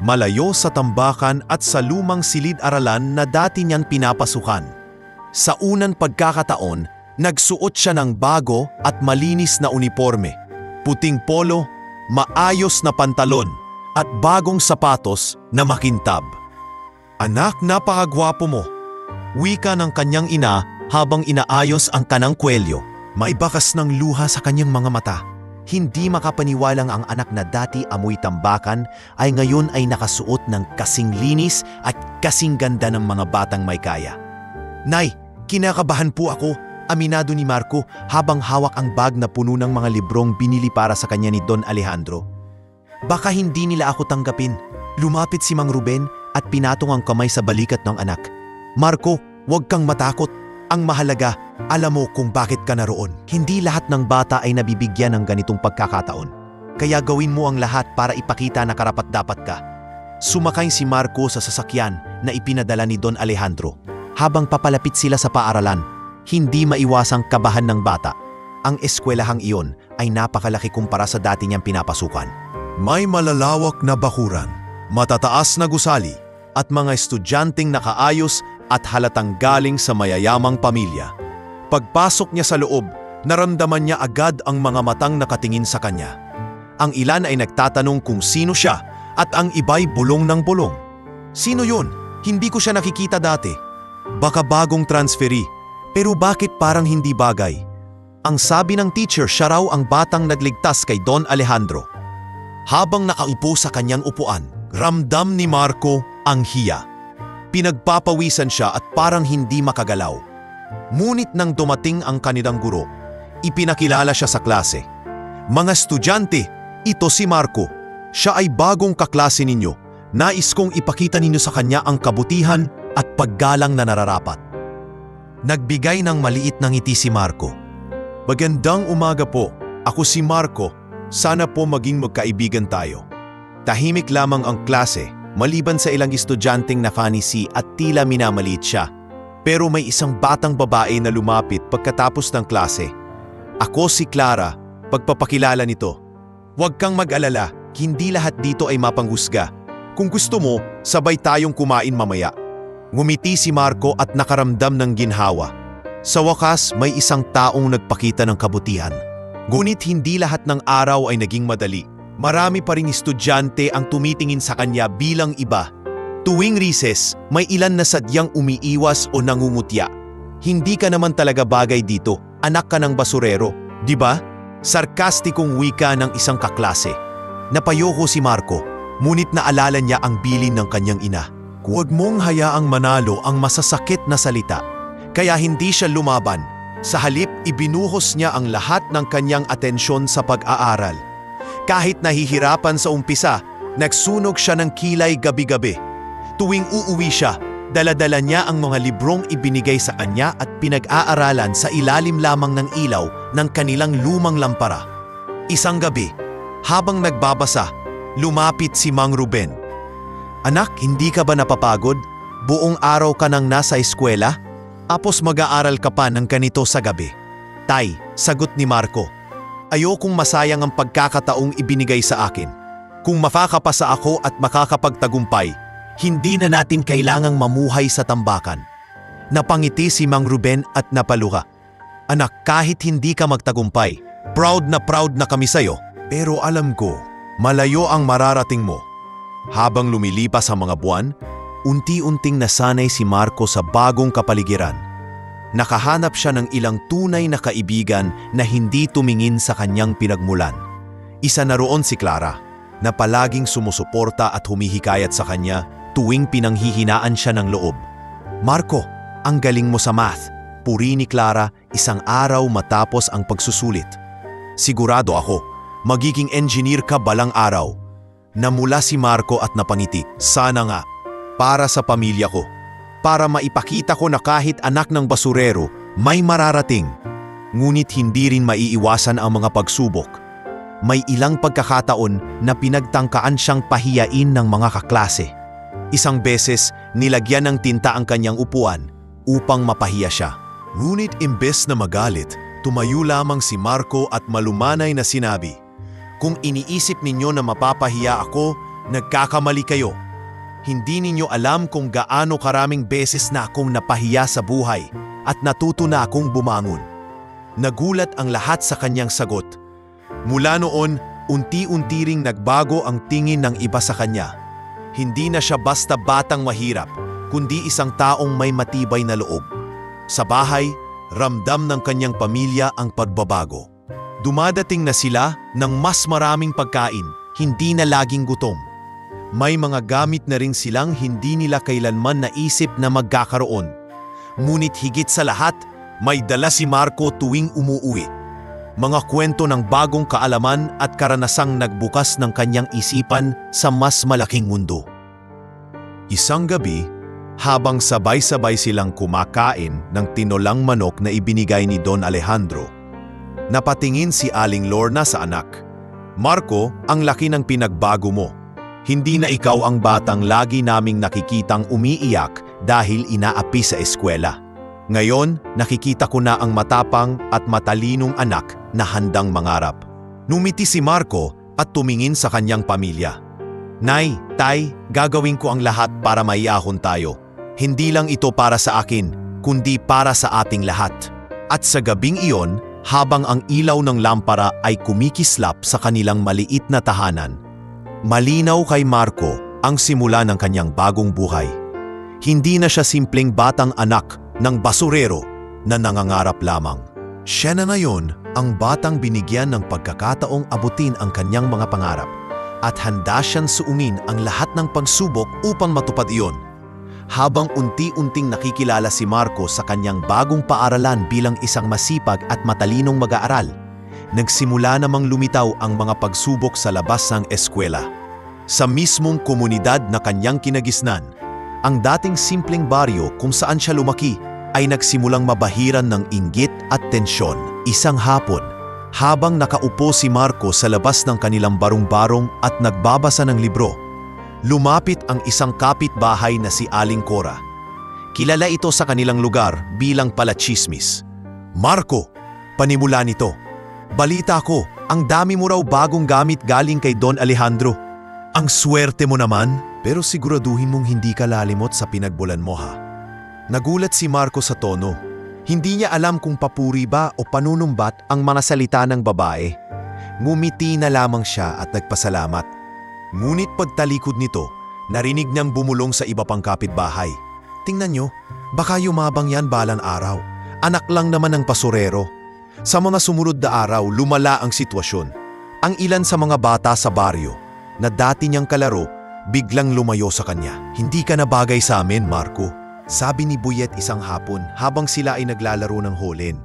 malayo sa tambakan at sa lumang silid-aralan na dati niyang pinapasukan. Sa unang pagkakataon, nagsuot siya ng bago at malinis na uniforme, puting polo, maayos na pantalon at bagong sapatos na makintab. "Anak, napakagwapo mo," wika ng kanyang ina habang inaayos ang kanang kwelyo. May bakas ng luha sa kanyang mga mata. Hindi makapaniwalang ang anak na dati amoy tambakan ay ngayon ay nakasuot ng kasing linis at kasing ganda ng mga batang may kaya. "Nay, kinakabahan po ako," aminado ni Marco habang hawak ang bag na puno ng mga librong binili para sa kanya ni Don Alejandro. "Baka hindi nila ako tanggapin." Lumapit si Mang Ruben at pinatong ang kamay sa balikat ng anak. "Marco, huwag kang matakot. Ang mahalaga, alam mo kung bakit ka naroon. Hindi lahat ng bata ay nabibigyan ng ganitong pagkakataon. Kaya gawin mo ang lahat para ipakita na karapat-dapat ka." Sumakay si Marco sa sasakyan na ipinadala ni Don Alejandro. Habang papalapit sila sa paaralan, hindi maiwasang kabahan ng bata. Ang eskwelahang iyon ay napakalaki kumpara sa dati niyang pinapasukan. May malalawak na bakuran, matataas na gusali, at mga estudyanteng nakaayos at halatang galing sa mayayamang pamilya. Pagpasok niya sa loob, naramdaman niya agad ang mga matang nakatingin sa kanya. Ang ilan ay nagtatanong kung sino siya at ang iba'y bulong ng bulong. "Sino yun? Hindi ko siya nakikita dati." "Baka bagong transferi, pero bakit parang hindi bagay?" Ang sabi ng teacher, siya raw ang batang nagligtas kay Don Alejandro. Habang nakaupo sa kanyang upuan, ramdam ni Marco ang hiya. Pinagpapawisan siya at parang hindi makagalaw. Ngunit nang dumating ang kanilang guro, ipinakilala siya sa klase. "Mga estudyante, ito si Marco. Siya ay bagong kaklase ninyo. Nais kong ipakita ninyo sa kanya ang kabutihan at paggalang na nararapat." Nagbigay ng maliit na ngiti si Marco. "Magandang umaga po. Ako si Marco. Sana po maging magkaibigan tayo." Tahimik lamang ang klase, maliban sa ilang estudyanteng nakanisi at tila minamaliit siya. Pero may isang batang babae na lumapit pagkatapos ng klase. "Ako si Clara," pagpapakilala nito. "Huwag kang mag-alala, hindi lahat dito ay mapanghusga. Kung gusto mo, sabay tayong kumain mamaya." Ngumiti si Marco at nakaramdam ng ginhawa. Sa wakas, may isang taong nagpakita ng kabutihan. Ngunit hindi lahat ng araw ay naging madali. Marami pa ring estudyante ang tumitingin sa kanya bilang iba. Tuwing recess, may ilan na sadyang umiiwas o nangungutya. "Hindi ka naman talaga bagay dito, anak ka ng basurero, di ba?" Sarkastikong wika ng isang kaklase. Napayoko si Marco, ngunit naalala niya ang bilin ng kanyang ina. "Huwag mong hayaang manalo ang masasakit na salita." Kaya hindi siya lumaban. Sa halip, ibinuhos niya ang lahat ng kanyang atensyon sa pag-aaral. Kahit nahihirapan sa umpisa, nagsunog siya ng kilay gabi-gabi. Tuwing uuwi siya, dala-dala niya ang mga librong ibinigay sa kanya at pinag-aaralan sa ilalim lamang ng ilaw ng kanilang lumang lampara. Isang gabi, habang nagbabasa, lumapit si Mang Ruben. "Anak, hindi ka ba napapagod? Buong araw ka nang nasa eskwela? Tapos mag-aaral ka pa ng ganito sa gabi?" "Tay," sagot ni Marco. Ayokong masayang ang pagkakataong ibinigay sa akin. Kung makakapasa ako at makakapagtagumpay, hindi na natin kailangang mamuhay sa tambakan. Napangiti si Mang Ruben at napaluha. Anak, kahit hindi ka magtagumpay, proud na kami sa'yo. Pero alam ko, malayo ang mararating mo. Habang lumilipas ang mga buwan, unti-unting nasanay si Marco sa bagong kapaligiran. Nakahanap siya ng ilang tunay na kaibigan na hindi tumingin sa kanyang pinagmulan. Isa na roon si Clara, na palaging sumusuporta at humihikayat sa kanya tuwing pinanghihinaan siya ng loob. Marco, ang galing mo sa math, puri ni Clara isang araw matapos ang pagsusulit. Sigurado ako, magiging engineer ka balang araw. Namula si Marco at napangiti. Sana nga, para sa pamilya ko. Para maipakita ko na kahit anak ng basurero, may mararating. Ngunit hindi rin maiiwasan ang mga pagsubok. May ilang pagkakataon na pinagtangkaan siyang pahiyain ng mga kaklase. Isang beses, nilagyan ng tinta ang kanyang upuan upang mapahiya siya. Ngunit imbes na magalit, tumayo lamang si Marco at malumanay na sinabi, "Kung iniisip ninyo na mapapahiya ako, nagkakamali kayo. Hindi ninyo alam kung gaano karaming beses na akong napahiya sa buhay at natuto na akong bumangon." Nagulat ang lahat sa kanyang sagot. Mula noon, unti-unti ring nagbago ang tingin ng iba sa kanya. Hindi na siya basta batang mahirap, kundi isang taong may matibay na loob. Sa bahay, ramdam ng kanyang pamilya ang pagbabago. Dumadating na sila ng mas maraming pagkain, hindi na laging gutom. May mga gamit na rin silang hindi nila kailanman naisip na magkakaroon. Ngunit higit sa lahat, may dala si Marco tuwing umuuwi. Mga kwento ng bagong kaalaman at karanasang nagbukas ng kanyang isipan sa mas malaking mundo. Isang gabi, habang sabay-sabay silang kumakain ng tinolang manok na ibinigay ni Don Alejandro, napatingin si Aling Lorna sa anak. "Marco, ang laki ng pinagbago mo. Hindi na ikaw ang batang lagi naming nakikitang umiiyak dahil inaapi sa eskwela. Ngayon, nakikita ko na ang matapang at matalinong anak na handang mangarap." Numiti si Marco at tumingin sa kanyang pamilya. "Nay, Tay, gagawin ko ang lahat para maiahon tayo. Hindi lang ito para sa akin, kundi para sa ating lahat." At sa gabing iyon, habang ang ilaw ng lampara ay kumikislap sa kanilang maliit na tahanan, malinaw kay Marco ang simula ng kanyang bagong buhay. Hindi na siya simpleng batang anak ng basurero na nangangarap lamang. Siya na ngayon ang batang binigyan ng pagkakataong abutin ang kanyang mga pangarap at handa siyang suungin ang lahat ng pagsubok upang matupad iyon. Habang unti-unting nakikilala si Marco sa kanyang bagong paaralan bilang isang masipag at matalinong mag-aaral, nagsimula namang lumitaw ang mga pagsubok sa labas ng eskwela. Sa mismong komunidad na kanyang kinagisnan, ang dating simpleng baryo kung saan siya lumaki ay nagsimulang mabahiran ng inggit at tensyon. Isang hapon, habang nakaupo si Marco sa labas ng kanilang barong-barong at nagbabasa ng libro, lumapit ang isang kapitbahay na si Aling Cora. Kilala ito sa kanilang lugar bilang palachismis. "Marco, panimula nito. Balita ko, ang dami mo raw bagong gamit galing kay Don Alejandro. Ang swerte mo naman, pero siguraduhin mong hindi ka lalimot sa pinagbulan mo ha." Nagulat si Marco sa tono. Hindi niya alam kung papuri ba o panunumbat ang mga salita ng babae. Ngumiti na lamang siya at nagpasalamat. Ngunit pagtalikod nito, narinig niyang bumulong sa iba pang kapitbahay. "Tingnan niyo, baka yumabang yan balang araw. Anak lang naman ng pasurero." Sa mga sumunod na araw, lumala ang sitwasyon. Ang ilan sa mga bata sa baryo, na dati niyang kalaro, biglang lumayo sa kanya. "Hindi ka na bagay sa amin, Marco," sabi ni Buyet isang hapon habang sila ay naglalaro ng holen.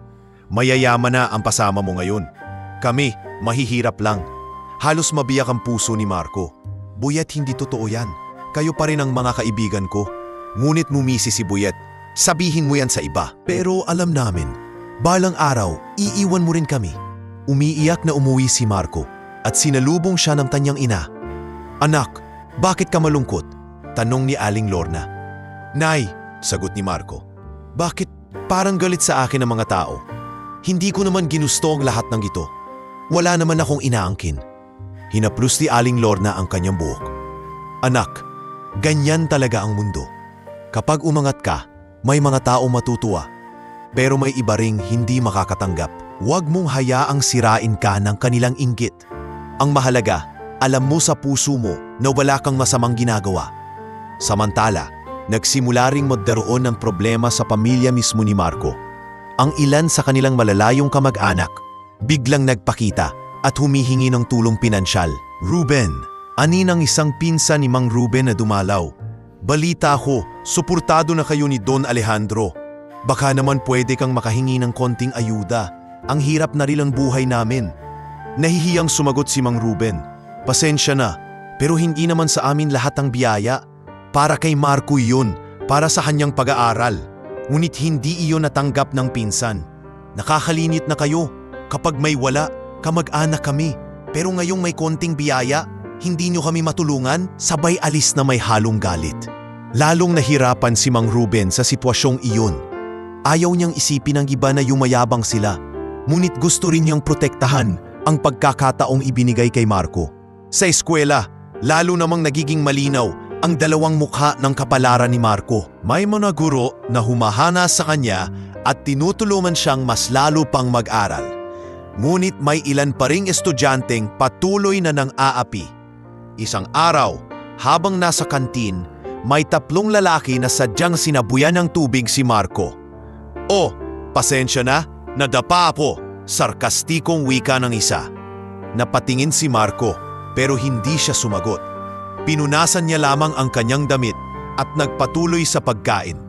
"Mayayaman na ang pasama mo ngayon. Kami, mahihirap lang." Halos mabiyak ang puso ni Marco. "Buyet, hindi totoo yan. Kayo pa rin ang mga kaibigan ko." Ngunit mumisi si Buyet. "Sabihin mo yan sa iba. Pero alam namin, balang araw, iiwan mo rin kami." Umiiyak na umuwi si Marco at sinalubong siya ng kanyang ina. "Anak, bakit ka malungkot?" tanong ni Aling Lorna. "Nay," sagot ni Marco, "bakit parang galit sa akin ang mga tao? Hindi ko naman ginusto ang lahat ng ito. Wala naman akong inaangkin. Hinaplos ni Aling Lorna ang kanyang buhok. Anak, ganyan talaga ang mundo. Kapag umangat ka, may mga tao matutuwa. Pero may iba ring hindi makakatanggap. Huwag mong hayaang sirain ka ng kanilang inggit. Ang mahalaga, alam mo sa puso mo na wala kang masamang ginagawa. Samantala, nagsimula ring magdaroon ng problema sa pamilya mismo ni Marco. Ang ilan sa kanilang malalayong kamag-anak, biglang nagpakita at humihingi ng tulong pinansyal. Ruben, ani ng isang pinsan ni Mang Ruben na dumalaw. Balita ko, suportado na kayo ni Don Alejandro. Baka naman pwede kang makahingi ng konting ayuda. Ang hirap na rin ang buhay namin. Nahihiyang sumagot si Mang Ruben. Pasensya na, pero hindi naman sa amin lahat ang biyaya. Para kay Marco iyon, para sa kanyang pag-aaral. Ngunit hindi iyon natanggap ng pinsan. Nakakalinit na kayo. Kapag may wala, kamag-anak kami. Pero ngayong may konting biyaya, hindi nyo kami matulungan, sabay alis na may halong galit. Lalong nahirapan si Mang Ruben sa sitwasyong iyon. Ayaw niyang isipin ng iba na yumayabang sila. Ngunit gusto rin niyang protektahan ang pagkakataong ibinigay kay Marco. Sa eskwela, lalo namang nagiging malinaw ang dalawang mukha ng kapalaran ni Marco. May mga guro na humahana sa kanya at tinutulungan siyang mas lalo pang mag-aral. Ngunit may ilan pa ring estudyanteng patuloy na nang aapi. Isang araw, habang nasa kantin, may 3 lalaki na sadyang sinabuyan ng tubig si Marco. "Oh, pasensya na, nadapa po," sarkastikong wika ng isa. Napatingin si Marco pero hindi siya sumagot. Pinunasan niya lamang ang kanyang damit at nagpatuloy sa pagkain.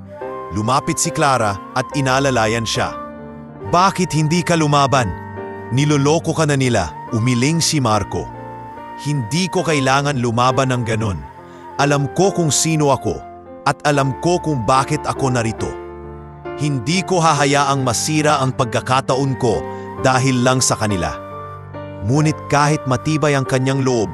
Lumapit si Clara at inalalayan siya. "Bakit hindi ka lumaban? Niloloko ka na nila," umiling si Marco. "Hindi ko kailangan lumaban ng ganon. Alam ko kung sino ako at alam ko kung bakit ako narito. Hindi ko hahayaang masira ang pagkakataon ko dahil lang sa kanila." Ngunit kahit matibay ang kanyang loob,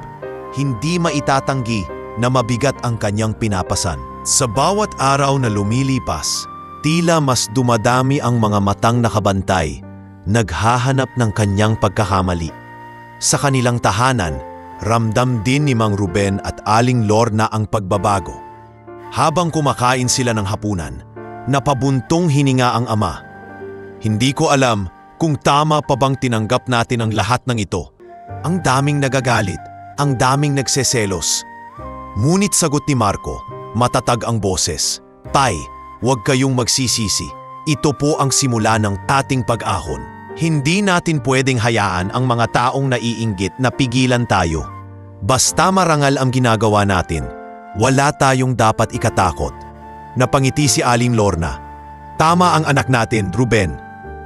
hindi maitatanggi na mabigat ang kanyang pinapasan. Sa bawat araw na lumilipas, tila mas dumadami ang mga matang nakabantay, naghahanap ng kanyang pagkakamali. Sa kanilang tahanan, ramdam din ni Mang Ruben at Aling Lorna ang pagbabago. Habang kumakain sila ng hapunan, napabuntong hininga ang ama. "Hindi ko alam kung tama pa bang tinanggap natin ang lahat ng ito. Ang daming nagagalit, ang daming nagseselos." Ngunit sagot ni Marco, matatag ang boses, "Tay, huwag kayong magsisisi. Ito po ang simula ng ating pag-ahon. Hindi natin pwedeng hayaan ang mga taong naiinggit na pigilan tayo. Basta marangal ang ginagawa natin, wala tayong dapat ikatakot." Napangiti si Aling Lorna. "Tama ang anak natin, Ruben.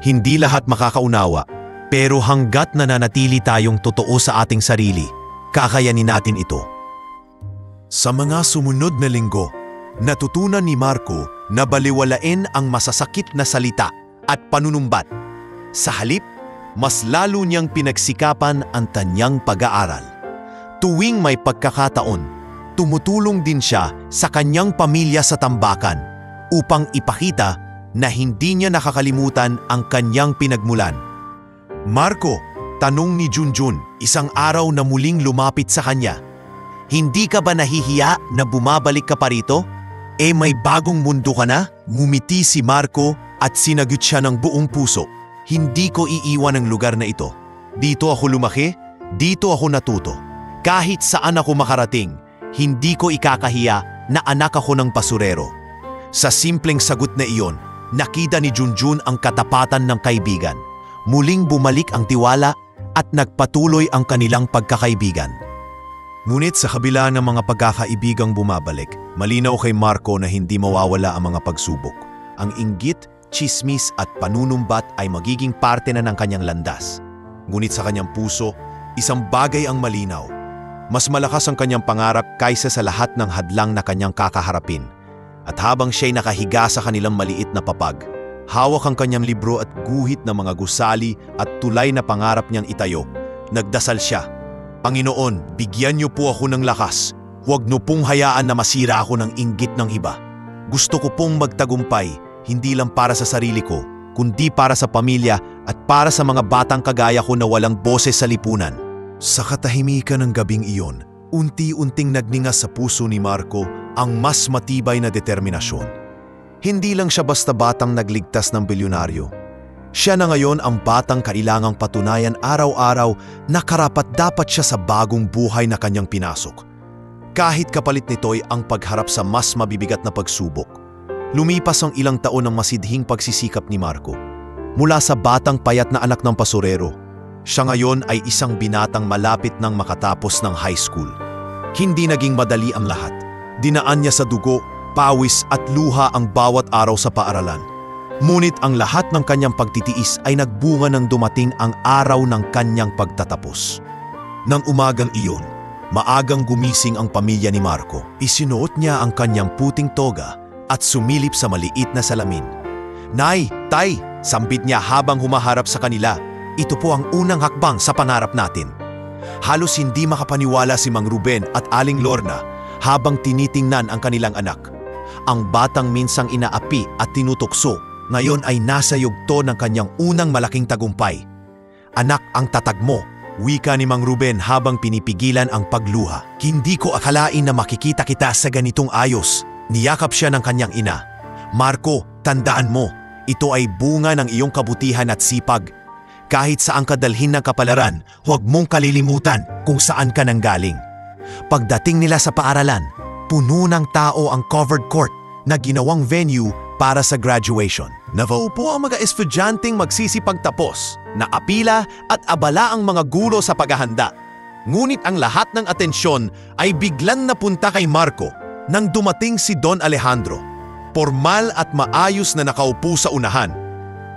Hindi lahat makakaunawa. Pero hanggat nananatili tayong totoo sa ating sarili, kakayanin natin ito." Sa mga sumunod na linggo, natutunan ni Marco na baliwalain ang masasakit na salita at panunumbat. Sa halip, mas lalo niyang pinagsikapan ang kanyang pag-aaral. Tuwing may pagkakataon, tumutulong din siya sa kanyang pamilya sa tambakan upang ipakita na hindi niya nakakalimutan ang kanyang pinagmulan. "Marco," tanong ni Junjun isang araw na muling lumapit sa kanya, "hindi ka ba nahihiya na bumabalik ka pa rito? May bagong mundo ka na?" Ngumiti si Marco at sinagot siya ng buong puso, "Hindi ko iiwan ang lugar na ito. Dito ako lumaki, dito ako natuto. Kahit saan ako makarating, hindi ko ikakahiya na anak ako ng pasurero." Sa simpleng sagot na iyon, nakita ni Junjun ang katapatan ng kaibigan. Muling bumalik ang tiwala at nagpatuloy ang kanilang pagkakaibigan. Ngunit sa kabila ng mga pagkakaibigang bumabalik, malinaw kay Marco na hindi mawawala ang mga pagsubok. Ang inggit, tsismis at panunumbat ay magiging parte na ng kanyang landas. Ngunit sa kanyang puso, isang bagay ang malinaw. Mas malakas ang kanyang pangarap kaysa sa lahat ng hadlang na kanyang kakaharapin. At habang siya'y nakahiga sa kanilang maliit na papag, hawak ang kanyang libro at guhit ng mga gusali at tulay na pangarap niyang itayo, nagdasal siya, "Panginoon, bigyan niyo po ako ng lakas. Huwag niyo pong hayaan na masira ako ng inggit ng iba. Gusto ko pong magtagumpay, hindi lang para sa sarili ko, kundi para sa pamilya at para sa mga batang kagaya ko na walang boses sa lipunan. Sa katahimikan ng gabing iyon, unti-unting nagninga sa puso ni Marco ang mas matibay na determinasyon. Hindi lang siya basta batang nagligtas ng bilyonaryo. Siya na ngayon ang batang kailangang patunayan araw-araw na karapat-dapat siya sa bagong buhay na kanyang pinasok. Kahit kapalit nito'y ang pagharap sa mas mabibigat na pagsubok. Lumipas ang ilang taon ng masidhing pagsisikap ni Marco. Mula sa batang payat na anak ng pasurero, siya ngayon ay isang binatang malapit nang makatapos ng high school. Hindi naging madali ang lahat. Dinaan niya sa dugo, pawis at luha ang bawat araw sa paaralan. Ngunit ang lahat ng kanyang pagtitiis ay nagbunga nang dumating ang araw ng kanyang pagtatapos. Nang umagang iyon, maagang gumising ang pamilya ni Marco. Isinuot niya ang kanyang puting toga at sumilip sa maliit na salamin. "Nay, Tay!" sambit niya habang humaharap sa kanila. "Ito po ang unang hakbang sa pangarap natin." Halos hindi makapaniwala si Mang Ruben at Aling Lorna habang tinitingnan ang kanilang anak. Ang batang minsang inaapi at tinutukso, ngayon ay nasa yugto ng kanyang unang malaking tagumpay. "Anak, ang tatag mo," wika ni Mang Ruben habang pinipigilan ang pagluha. "Hindi ko akalain na makikita kita sa ganitong ayos." Niyakap siya ng kanyang ina. "Marco, tandaan mo, ito ay bunga ng iyong kabutihan at sipag. Kahit saan ka dalhin ng kapalaran, huwag mong kalilimutan kung saan ka nanggaling." Pagdating nila sa paaralan, puno ng tao ang covered court na ginawang venue para sa graduation. Navaupo ang mga estudyanteng magsisipagtapos, naapila at abala ang mga guro sa paghahanda. Ngunit ang lahat ng atensyon ay biglang napunta kay Marco nang dumating si Don Alejandro, pormal at maayos na nakaupo sa unahan.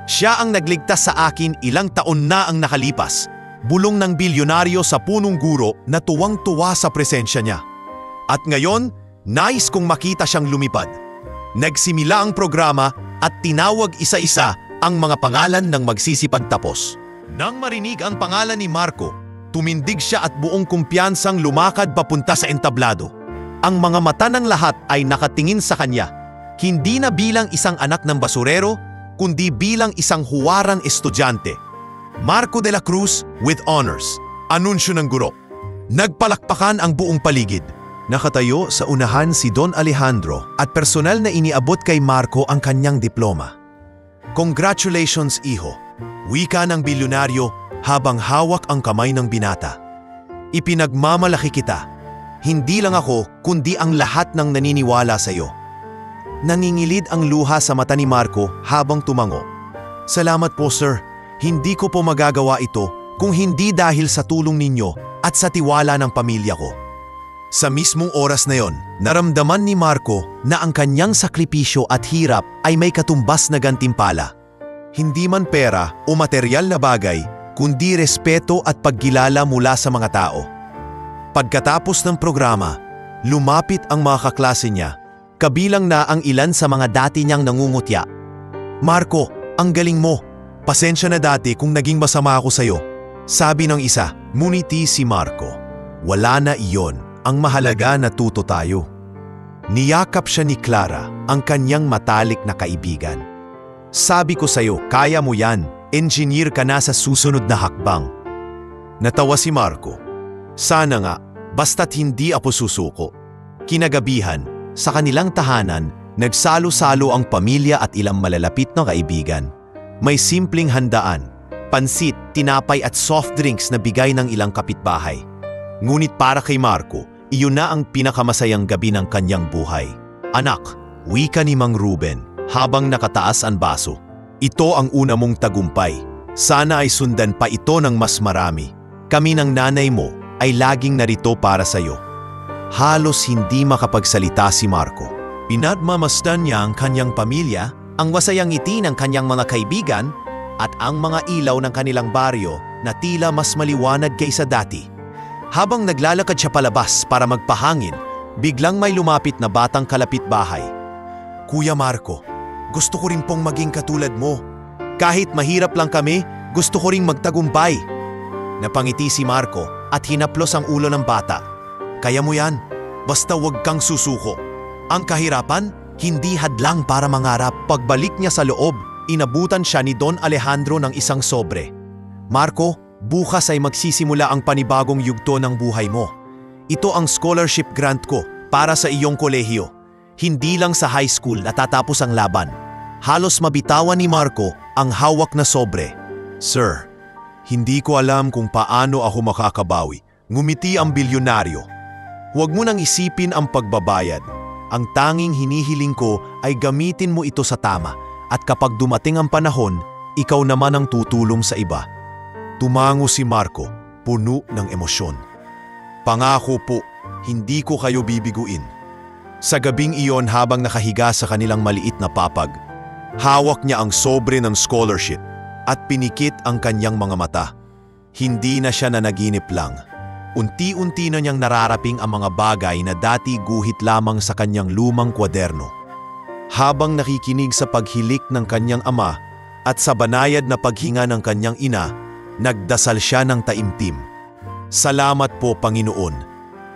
"Siya ang nagligtas sa akin ilang taon na ang nakalipas," bulong ng bilyonaryo sa punong guro na tuwang-tuwa sa presensya niya. "At ngayon, nais kong makita siyang lumipad." Nagsimula ang programa at tinawag isa-isa ang mga pangalan ng magsisipagtapos. Nang marinig ang pangalan ni Marco, tumindig siya at buong kumpiyansang lumakad papunta sa entablado. Ang mga mata ng lahat ay nakatingin sa kanya, hindi na bilang isang anak ng basurero, kundi bilang isang huwarang estudyante. "Marco de la Cruz with honors," anunsyo ng guro. Nagpalakpakan ang buong paligid. Nakatayo sa unahan si Don Alejandro at personal na iniabot kay Marco ang kanyang diploma. "Congratulations, iho," wika ng bilyonaryo habang hawak ang kamay ng binata. "Ipinagmamalaki kita. Hindi lang ako, kundi ang lahat ng naniniwala sa iyo." Nangingilid ang luha sa mata ni Marco habang tumango. "Salamat po, sir. Hindi ko po magagawa ito kung hindi dahil sa tulong ninyo at sa tiwala ng pamilya ko." Sa mismong oras na yon, naramdaman ni Marco na ang kanyang sakripisyo at hirap ay may katumbas na gantimpala. Hindi man pera o materyal na bagay, kundi respeto at paggilala mula sa mga tao. Pagkatapos ng programa, lumapit ang mga kaklase niya, kabilang na ang ilan sa mga dati niyang nangungutya. "Marco, ang galing mo. Pasensya na dati kung naging masama ako sa'yo," sabi ng isa. Nguniti si Marco, "Wala na iyon. Ang mahalaga natuto tayo." Niyakap siya ni Clara, ang kanyang matalik na kaibigan. "Sabi ko sa'yo, kaya mo yan. Engineer ka na sa susunod na hakbang." Natawa si Marco. "Sana nga, basta't hindi ako susuko." Kinagabihan, sa kanilang tahanan, nagsalo-salo ang pamilya at ilang malalapit na kaibigan. May simpleng handaan, pansit, tinapay at soft drinks na bigay ng ilang kapitbahay. Ngunit para kay Marco, iyon na ang pinakamasayang gabi ng kanyang buhay. "Anak," wika ni Mang Ruben habang nakataas ang baso, "ito ang una mong tagumpay. Sana ay sundan pa ito ng mas marami. Kami ng nanay mo ay laging narito para sa iyo." Halos hindi makapagsalita si Marco. Pinagmamasdan niya ang kanyang pamilya, ang masayang ngiti ng kanyang mga kaibigan, at ang mga ilaw ng kanilang baryo na tila mas maliwanag kaysa dati. Habang naglalakad siya palabas para magpahangin, biglang may lumapit na batang kalapit-bahay. "Kuya Marco, gusto ko rin pong maging katulad mo. Kahit mahirap lang kami, gusto ko ring magtagumpay." Napangiti si Marco at hinaplos ang ulo ng bata. "Kaya mo yan, basta huwag kang susuko. Ang kahirapan, hindi hadlang para mangarap." Pagbalik niya sa loob, inabutan siya ni Don Alejandro ng isang sobre. Marco, bukas ay magsisimula ang panibagong yugto ng buhay mo. Ito ang scholarship grant ko para sa iyong kolehiyo. Hindi lang sa high school natatapos ang laban. Halos mabitawan ni Marco ang hawak na sobre. Sir, hindi ko alam kung paano ako makakabawi. Ngumiti ang bilyonaryo. Huwag mo nang isipin ang pagbabayad. Ang tanging hinihiling ko ay gamitin mo ito sa tama at kapag dumating ang panahon, ikaw naman ang tutulong sa iba. Tumango si Marco, puno ng emosyon. Pangako po, hindi ko kayo bibiguin. Sa gabing iyon habang nakahiga sa kanilang maliit na papag, hawak niya ang sobre ng scholarship at pinikit ang kanyang mga mata. Hindi na siya nanaginip lang. Unti-unti na niyang nararaping ang mga bagay na dati guhit lamang sa kanyang lumang kwaderno. Habang nakikinig sa paghilik ng kanyang ama at sa banayad na paghinga ng kanyang ina, nagdasal siya ng taimtim. Salamat po, Panginoon.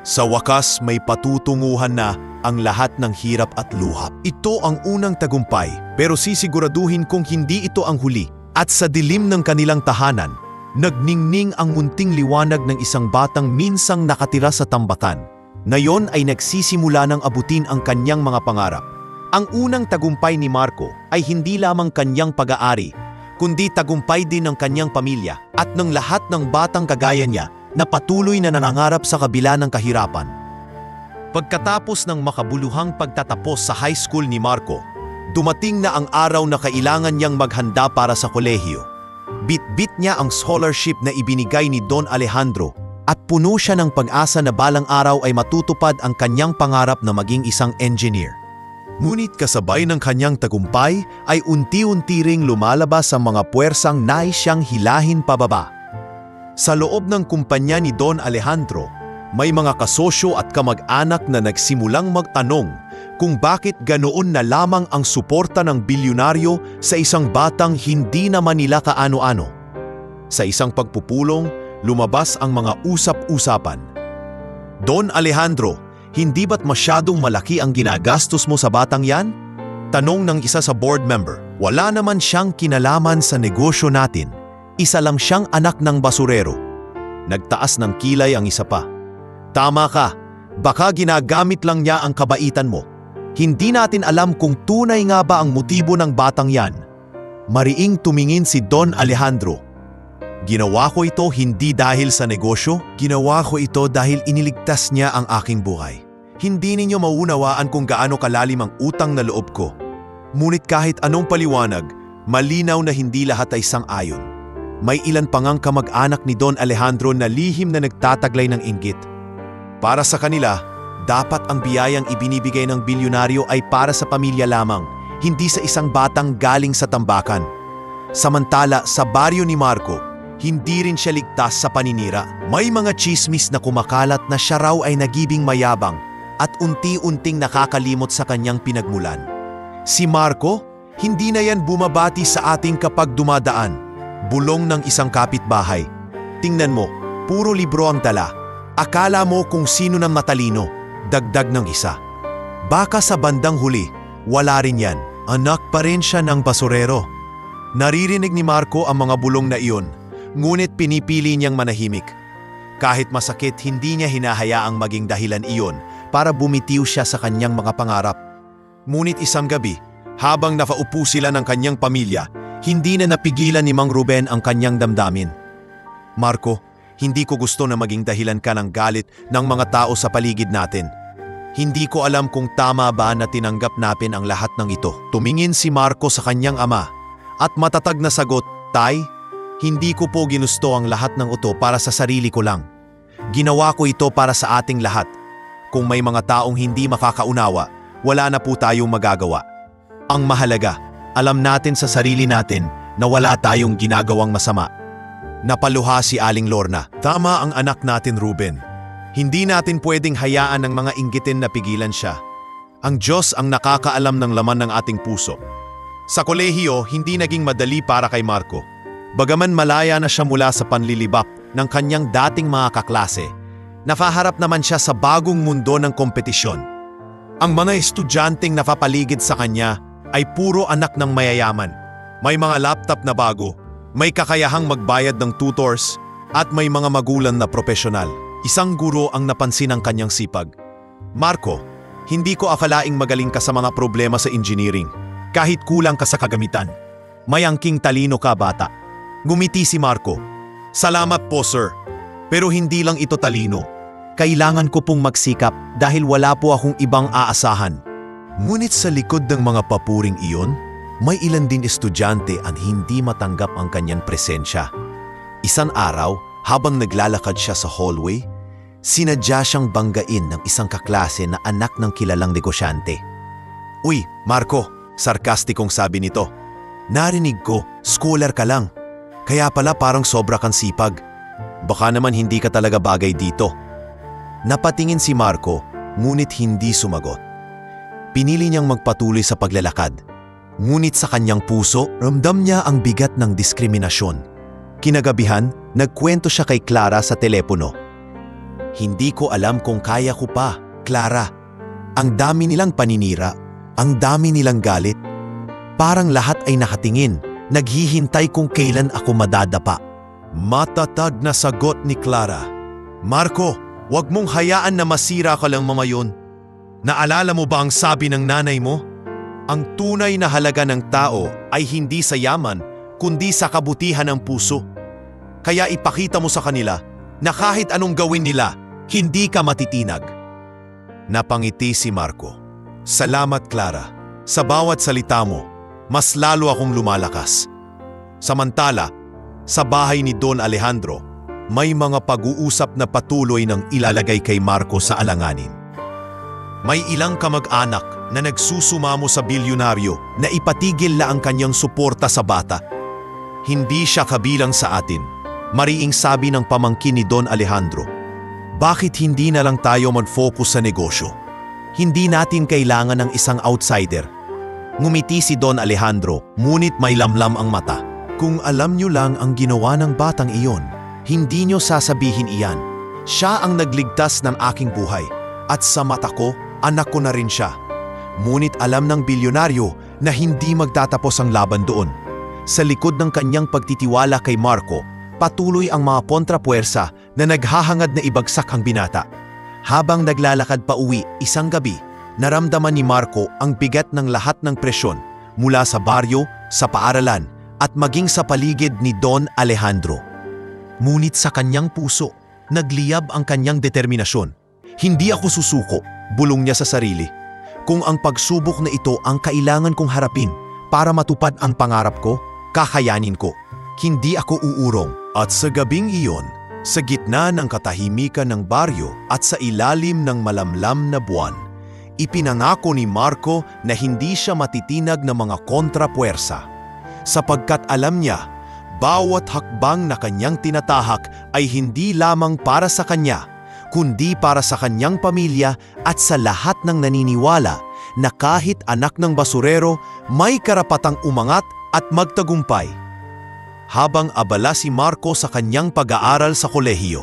Sa wakas may patutunguhan na ang lahat ng hirap at luha. Ito ang unang tagumpay, pero sisiguraduhin kong hindi ito ang huli. At sa dilim ng kanilang tahanan, nagningning ang munting liwanag ng isang batang minsang nakatira sa tambakan. Ngayon ay nagsisimula ng abutin ang kanyang mga pangarap. Ang unang tagumpay ni Marco ay hindi lamang kanyang pag-aari, kundi tagumpay din ng kanyang pamilya at ng lahat ng batang kagaya niya na patuloy na nangangarap sa kabila ng kahirapan. Pagkatapos ng makabuluhang pagtatapos sa high school ni Marco, dumating na ang araw na kailangan niyang maghanda para sa kolehiyo. Bit-bit niya ang scholarship na ibinigay ni Don Alejandro at puno siya ng pag-asa na balang araw ay matutupad ang kanyang pangarap na maging isang engineer. Ngunit kasabay ng kanyang tagumpay ay unti-unti ring lumalabas ang mga puwersang nais siyang hilahin pababa. Sa loob ng kumpanya ni Don Alejandro, may mga kasosyo at kamag-anak na nagsimulang magtanong kung bakit ganoon na lamang ang suporta ng bilyonaryo sa isang batang hindi naman nila kaano-ano. Sa isang pagpupulong, lumabas ang mga usap-usapan. Don Alejandro, hindi ba't masyadong malaki ang ginagastos mo sa batang yan? Tanong ng isa sa board member. Wala naman siyang kinalaman sa negosyo natin. Isa lang siyang anak ng basurero. Nagtaas ng kilay ang isa pa. Tama ka, baka ginagamit lang niya ang kabaitan mo. Hindi natin alam kung tunay nga ba ang motibo ng batang yan. Mariing tumingin si Don Alejandro. Ginawa ko ito hindi dahil sa negosyo, ginawa ko ito dahil iniligtas niya ang aking buhay. Hindi ninyo maunawaan kung gaano kalalim ang utang na loob ko. Ngunit kahit anong paliwanag, malinaw na hindi lahat ay sang-ayon. May ilan pa ngang kamag-anak ni Don Alejandro na lihim na nagtataglay ng inggit. Para sa kanila, dapat ang biyayang ibinibigay ng bilyonaryo ay para sa pamilya lamang, hindi sa isang batang galing sa tambakan. Samantala, sa baryo ni Marco, hindi rin siya ligtas sa paninira. May mga chismis na kumakalat na siya raw ay nagibing mayabang at unti-unting nakakalimot sa kanyang pinagmulan. Si Marco, hindi na yan bumabati sa ating kapag dumadaan. Bulong ng isang kapitbahay. Tingnan mo, puro libro ang dala. Akala mo kung sino ng matalino, dagdag ng isa. Baka sa bandang huli, wala rin yan. Anak pa rin siya ng basurero. Naririnig ni Marco ang mga bulong na iyon, ngunit pinipili niyang manahimik. Kahit masakit, hindi niya hinahayaang maging dahilan iyon para bumitiw siya sa kanyang mga pangarap. Ngunit isang gabi, habang nakaupo sila ng kanyang pamilya, hindi na napigilan ni Mang Ruben ang kanyang damdamin. Marco, hindi ko gusto na maging dahilan ka ng galit ng mga tao sa paligid natin. Hindi ko alam kung tama ba na tinanggap natin ang lahat ng ito. Tumingin si Marco sa kanyang ama at matatag na sagot, Tay, hindi ko po ginusto ang lahat ng ito para sa sarili ko lang. Ginawa ko ito para sa ating lahat. Kung may mga taong hindi makakaunawa, wala na po tayong magagawa. Ang mahalaga, alam natin sa sarili natin na wala tayong ginagawang masama. Napaluha si Aling Lorna. Tama ang anak natin, Ruben. Hindi natin pwedeng hayaan ng mga inggitin na pigilan siya. Ang Diyos ang nakakaalam ng laman ng ating puso. Sa kolehiyo, hindi naging madali para kay Marco. Bagaman malaya na siya mula sa panlilibap ng kanyang dating mga kaklase, nafaharap naman siya sa bagong mundo ng kompetisyon. Ang mga estudyanteng napapaligid sa kanya ay puro anak ng mayayaman. May mga laptop na bago, may kakayahang magbayad ng tutors, at may mga magulang na propesyonal. Isang guro ang napansin ang kanyang sipag. Marco, hindi ko akalaing magaling ka sa mga problema sa engineering, kahit kulang ka sa kagamitan. May angking talino ka, bata. Ngumiti si Marco. Salamat po, sir. Pero hindi lang ito talino. Kailangan ko pong magsikap dahil wala po akong ibang aasahan. Ngunit sa likod ng mga papuring iyon, may ilan din estudyante ang hindi matanggap ang kanyang presensya. Isang araw, habang naglalakad siya sa hallway, sinadya siyang banggain ng isang kaklase na anak ng kilalang negosyante. Uy, Marco, sarkastikong sabi nito. Narinig ko, scholar ka lang. Kaya pala parang sobra kang sipag. Baka naman hindi ka talaga bagay dito. Napatingin si Marco, ngunit hindi sumagot. Pinili niyang magpatuloy sa paglalakad. Ngunit sa kanyang puso, ramdam niya ang bigat ng diskriminasyon. Kinagabihan, nagkwento siya kay Clara sa telepono. Hindi ko alam kung kaya ko pa, Clara. Ang dami nilang paninira, ang dami nilang galit. Parang lahat ay nakatingin, naghihintay kung kailan ako madadapa. Matatag na sagot ni Clara. Marco, wag mong hayaan na masira ka lang mamayon. Naalala mo ba ang sabi ng nanay mo? Ang tunay na halaga ng tao ay hindi sa yaman, kundi sa kabutihan ng puso. Kaya ipakita mo sa kanila na kahit anong gawin nila, hindi ka matitinag. Napangiti si Marco. Salamat, Clara. Sa bawat salita mo, mas lalo akong lumalakas. Samantala, sa bahay ni Don Alejandro, may mga pag-uusap na patuloy ng ilalagay kay Marco sa alanganin. May ilang kamag-anak na nagsusumamo sa bilyonaryo na ipatigil na ang kanyang suporta sa bata. Hindi siya kabilang sa atin, mariing sabi ng pamangkin ni Don Alejandro. Bakit hindi na lang tayo mag-focus sa negosyo? Hindi natin kailangan ng isang outsider. Ngumiti si Don Alejandro, ngunit may lamlam ang mata. Kung alam niyo lang ang ginawa ng batang iyon, hindi niyo sasabihin iyan. Siya ang nagligtas ng aking buhay. At sa mata ko, anak ko na rin siya. Ngunit alam ng bilyonaryo na hindi magtatapos ang laban doon. Sa likod ng kanyang pagtitiwala kay Marco, patuloy ang mga kontrapuwersa na naghahangad na ibagsak ang binata. Habang naglalakad pa uwi isang gabi, naramdaman ni Marco ang bigat ng lahat ng presyon mula sa baryo, sa paaralan, at maging sa paligid ni Don Alejandro. Ngunit sa kanyang puso, nagliyab ang kanyang determinasyon. Hindi ako susuko, bulong niya sa sarili. Kung ang pagsubok na ito ang kailangan kong harapin para matupad ang pangarap ko, kakayanin ko. Hindi ako uurong. At sa gabing iyon, sa gitna ng katahimikan ng baryo at sa ilalim ng malamlam na buwan, ipinangako ni Marco na hindi siya matitinag ng mga kontrapuwersa. Sapagkat alam niya, bawat hakbang na kanyang tinatahak ay hindi lamang para sa kanya, kundi para sa kanyang pamilya at sa lahat ng naniniwala na kahit anak ng basurero, may karapatang umangat at magtagumpay. Habang abala si Marco sa kanyang pag-aaral sa kolehiyo,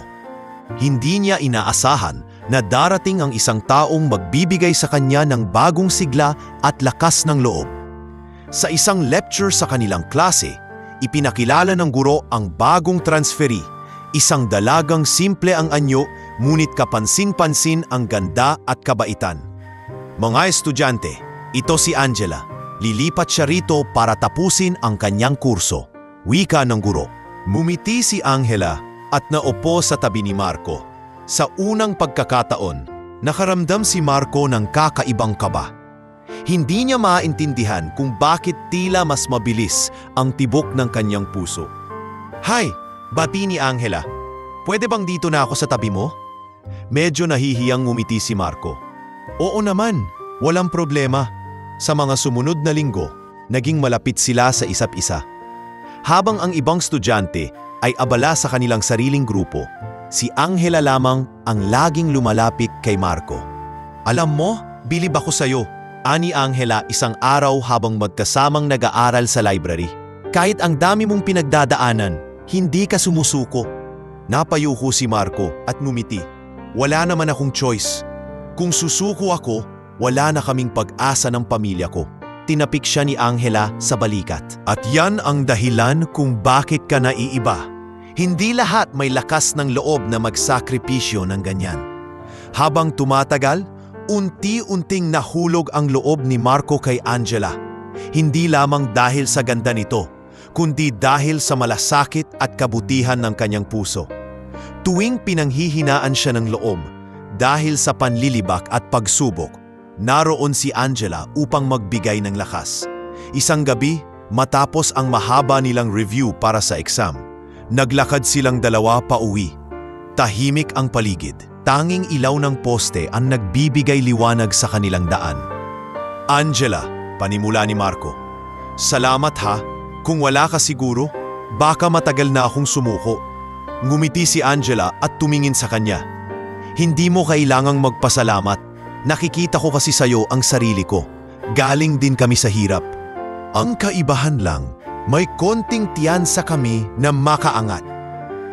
hindi niya inaasahan na darating ang isang taong magbibigay sa kanya ng bagong sigla at lakas ng loob. Sa isang lecture sa kanilang klase, ipinakilala ng guro ang bagong transferee, isang dalagang simple ang anyo, ngunit kapansin-pansin ang ganda at kabaitan. Mga estudyante, ito si Angela. Lilipat siya rito para tapusin ang kanyang kurso. Wika ng guro. Mumiti si Angela at naupo sa tabi ni Marco. Sa unang pagkakataon, nakaramdam si Marco ng kakaibang kaba. Hindi niya maintindihan kung bakit tila mas mabilis ang tibok ng kanyang puso. Hi! Bati ni Angela. Pwede bang dito na ako sa tabi mo? Medyo nahihiyang ngumiti si Marco. Oo naman, walang problema. Sa mga sumunod na linggo, naging malapit sila sa isa't isa. Habang ang ibang estudyante ay abala sa kanilang sariling grupo, si Angela lamang ang laging lumalapit kay Marco. Alam mo, bilib ako sa'yo, ani Angela isang araw habang magkasamang nag-aaral sa library. Kahit ang dami mong pinagdadaanan, hindi ka sumusuko. Napayuko si Marco at numiti. Wala naman akong choice. Kung susuko ako, wala na kaming pag-asa ng pamilya ko. tinapik siya ni Angela sa balikat. At yan ang dahilan kung bakit ka naiiba. Hindi lahat may lakas ng loob na magsakripisyo ng ganyan. Habang tumatagal, unti-unting nahulog ang loob ni Marco kay Angela. Hindi lamang dahil sa ganda nito, kundi dahil sa malasakit at kabutihan ng kanyang puso. Tuwing pinanghihinaan siya ng loob, dahil sa panlilibak at pagsubok, naroon si Angela upang magbigay ng lakas. Isang gabi, matapos ang mahaba nilang review para sa exam, naglakad silang dalawa pauwi. Tahimik ang paligid. Tanging ilaw ng poste ang nagbibigay liwanag sa kanilang daan. Angela, panimula ni Marco. Salamat ha. Kung wala ka siguro, baka matagal na akong sumuko. Ngumiti si Angela at tumingin sa kanya. Hindi mo kailangang magpasalamat. Nakikita ko kasi sa'yo ang sarili ko. Galing din kami sa hirap. Ang kaibahan lang, may konting tiyansa kami na makaangat.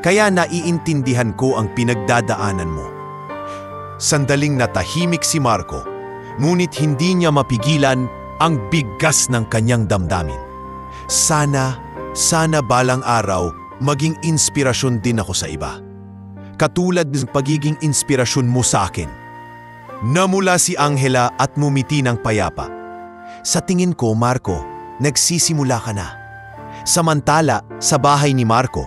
Kaya naiintindihan ko ang pinagdadaanan mo. Sandaling natahimik si Marco, ngunit hindi niya mapigilan ang bigas ng kanyang damdamin. Sana balang araw maging inspirasyon din ako sa iba. Katulad ng pagiging inspirasyon mo sa akin. Namula si Angela at mumiti ng payapa. Sa tingin ko, Marco, nagsisimula ka na. Samantala, sa bahay ni Marco,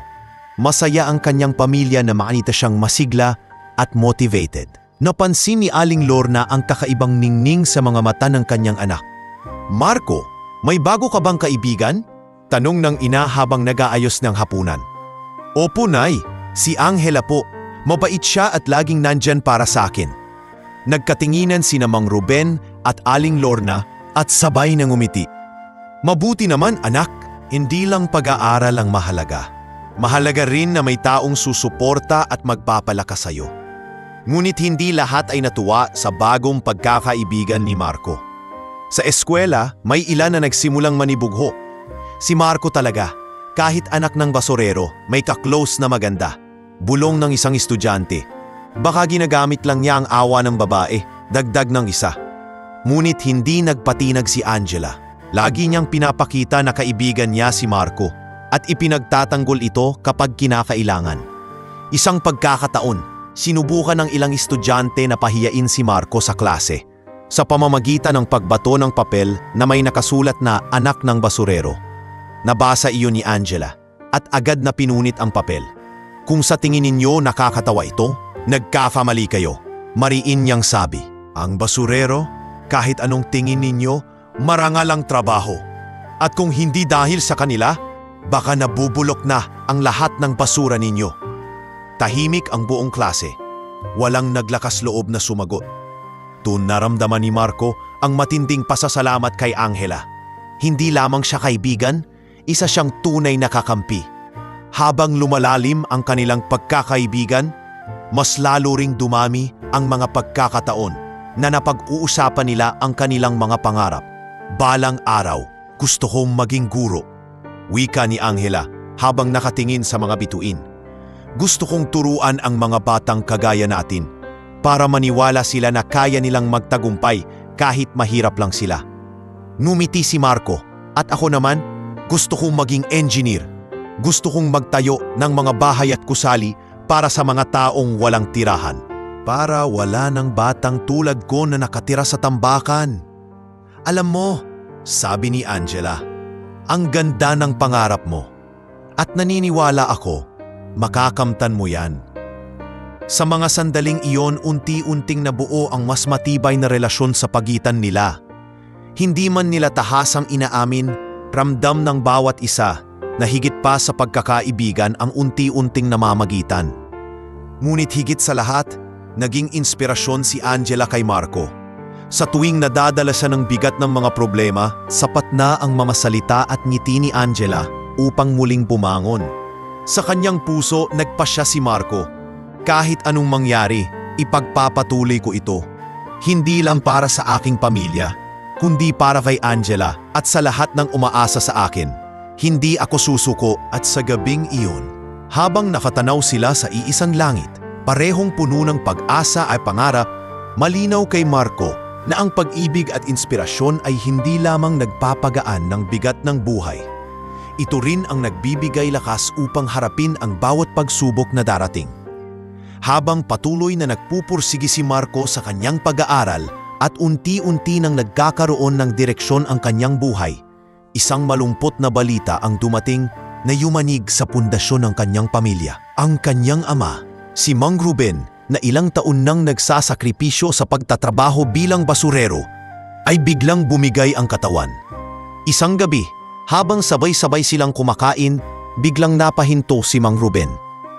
masaya ang kanyang pamilya na makita siyang masigla at motivated. Napansin ni Aling Lorna ang kakaibang ningning sa mga mata ng kanyang anak. Marco, may bago ka bang kaibigan? Tanong ng ina habang nag-aayos ng hapunan. Opo, Nay. Si Angela po. Mabait siya at laging nandyan para sa akin. Nagkatinginan sina Mang Ruben at Aling Lorna at sabay nang umiti. Mabuti naman, anak. Hindi lang pag-aaral ang mahalaga. Mahalaga rin na may taong susuporta at magpapalakas sa'yo. Ngunit hindi lahat ay natuwa sa bagong pagkakaibigan ni Marco. Sa eskwela, may ilan na nagsimulang manibugho. Si Marco talaga, kahit anak ng basurero, may ka-close na maganda. Bulong ng isang estudyante. Baka ginagamit lang niya ang awa ng babae, dagdag ng isa. Ngunit hindi nagpatinag si Angela. Lagi niyang pinapakita na kaibigan niya si Marco at ipinagtatanggol ito kapag kinakailangan. Isang pagkakataon, sinubukan ng ilang estudyante na pahiyain si Marco sa klase sa pamamagitan ng pagbato ng papel na may nakasulat na anak ng basurero. Nabasa iyon ni Angela at agad na pinunit ang papel. Kung sa tingin ninyo nakakatawa ito, nagkakamali kayo. Mariin niyang sabi, ang basurero, kahit anong tingin ninyo, marangal ang trabaho. At kung hindi dahil sa kanila, baka nabubulok na ang lahat ng basura ninyo. Tahimik ang buong klase. Walang naglakas loob na sumagot. Doon naramdaman ni Marco ang matinding pasasalamat kay Angela. Hindi lamang siya kaibigan, isa siyang tunay na kakampi. Habang lumalalim ang kanilang pagkakaibigan, mas lalo ring dumami ang mga pagkakataon na napag-uusapan nila ang kanilang mga pangarap. Balang araw, gusto kong maging guro. Wika ni Angela habang nakatingin sa mga bituin. Gusto kong turuan ang mga batang kagaya natin para maniwala sila na kaya nilang magtagumpay kahit mahirap lang sila. Ngumiti si Marco at ako naman gusto kong maging engineer. Gusto kong magtayo ng mga bahay at kusali para sa mga taong walang tirahan. Para wala ng batang tulad ko na nakatira sa tambakan. Alam mo, sabi ni Angela, ang ganda ng pangarap mo. At naniniwala ako, makakamtan mo yan. Sa mga sandaling iyon, unti-unting nabuo ang mas matibay na relasyon sa pagitan nila. Hindi man nila tahasang inaamin, ramdam ng bawat isa na higit pa sa pagkakaibigan ang unti-unting namamagitan. Ngunit higit sa lahat, naging inspirasyon si Angela kay Marco. Sa tuwing nadadala siya ng bigat ng mga problema, sapat na ang mga salita at ngiti ni Angela upang muling bumangon. Sa kanyang puso, nagpasya si Marco. Kahit anong mangyari, ipagpapatuloy ko ito. Hindi lang para sa aking pamilya, kundi para kay Angela at sa lahat ng umaasa sa akin. Hindi ako susuko. At sa gabing iyon, habang nakatanaw sila sa iisang langit, parehong puno ng pag-asa at pangarap, malinaw kay Marco na ang pag-ibig at inspirasyon ay hindi lamang nagpapagaan ng bigat ng buhay. Ito rin ang nagbibigay lakas upang harapin ang bawat pagsubok na darating. Habang patuloy na nagpupursige si Marco sa kanyang pag-aaral at unti-unti nang nagkakaroon ng direksyon ang kanyang buhay, isang malumpot na balita ang dumating na yumanig sa pundasyon ng kanyang pamilya. Ang kanyang ama, si Mang Ruben, na ilang taon nang nagsasakripisyo sa pagtatrabaho bilang basurero, ay biglang bumigay ang katawan. Isang gabi, habang sabay-sabay silang kumakain, biglang napahinto si Mang Ruben.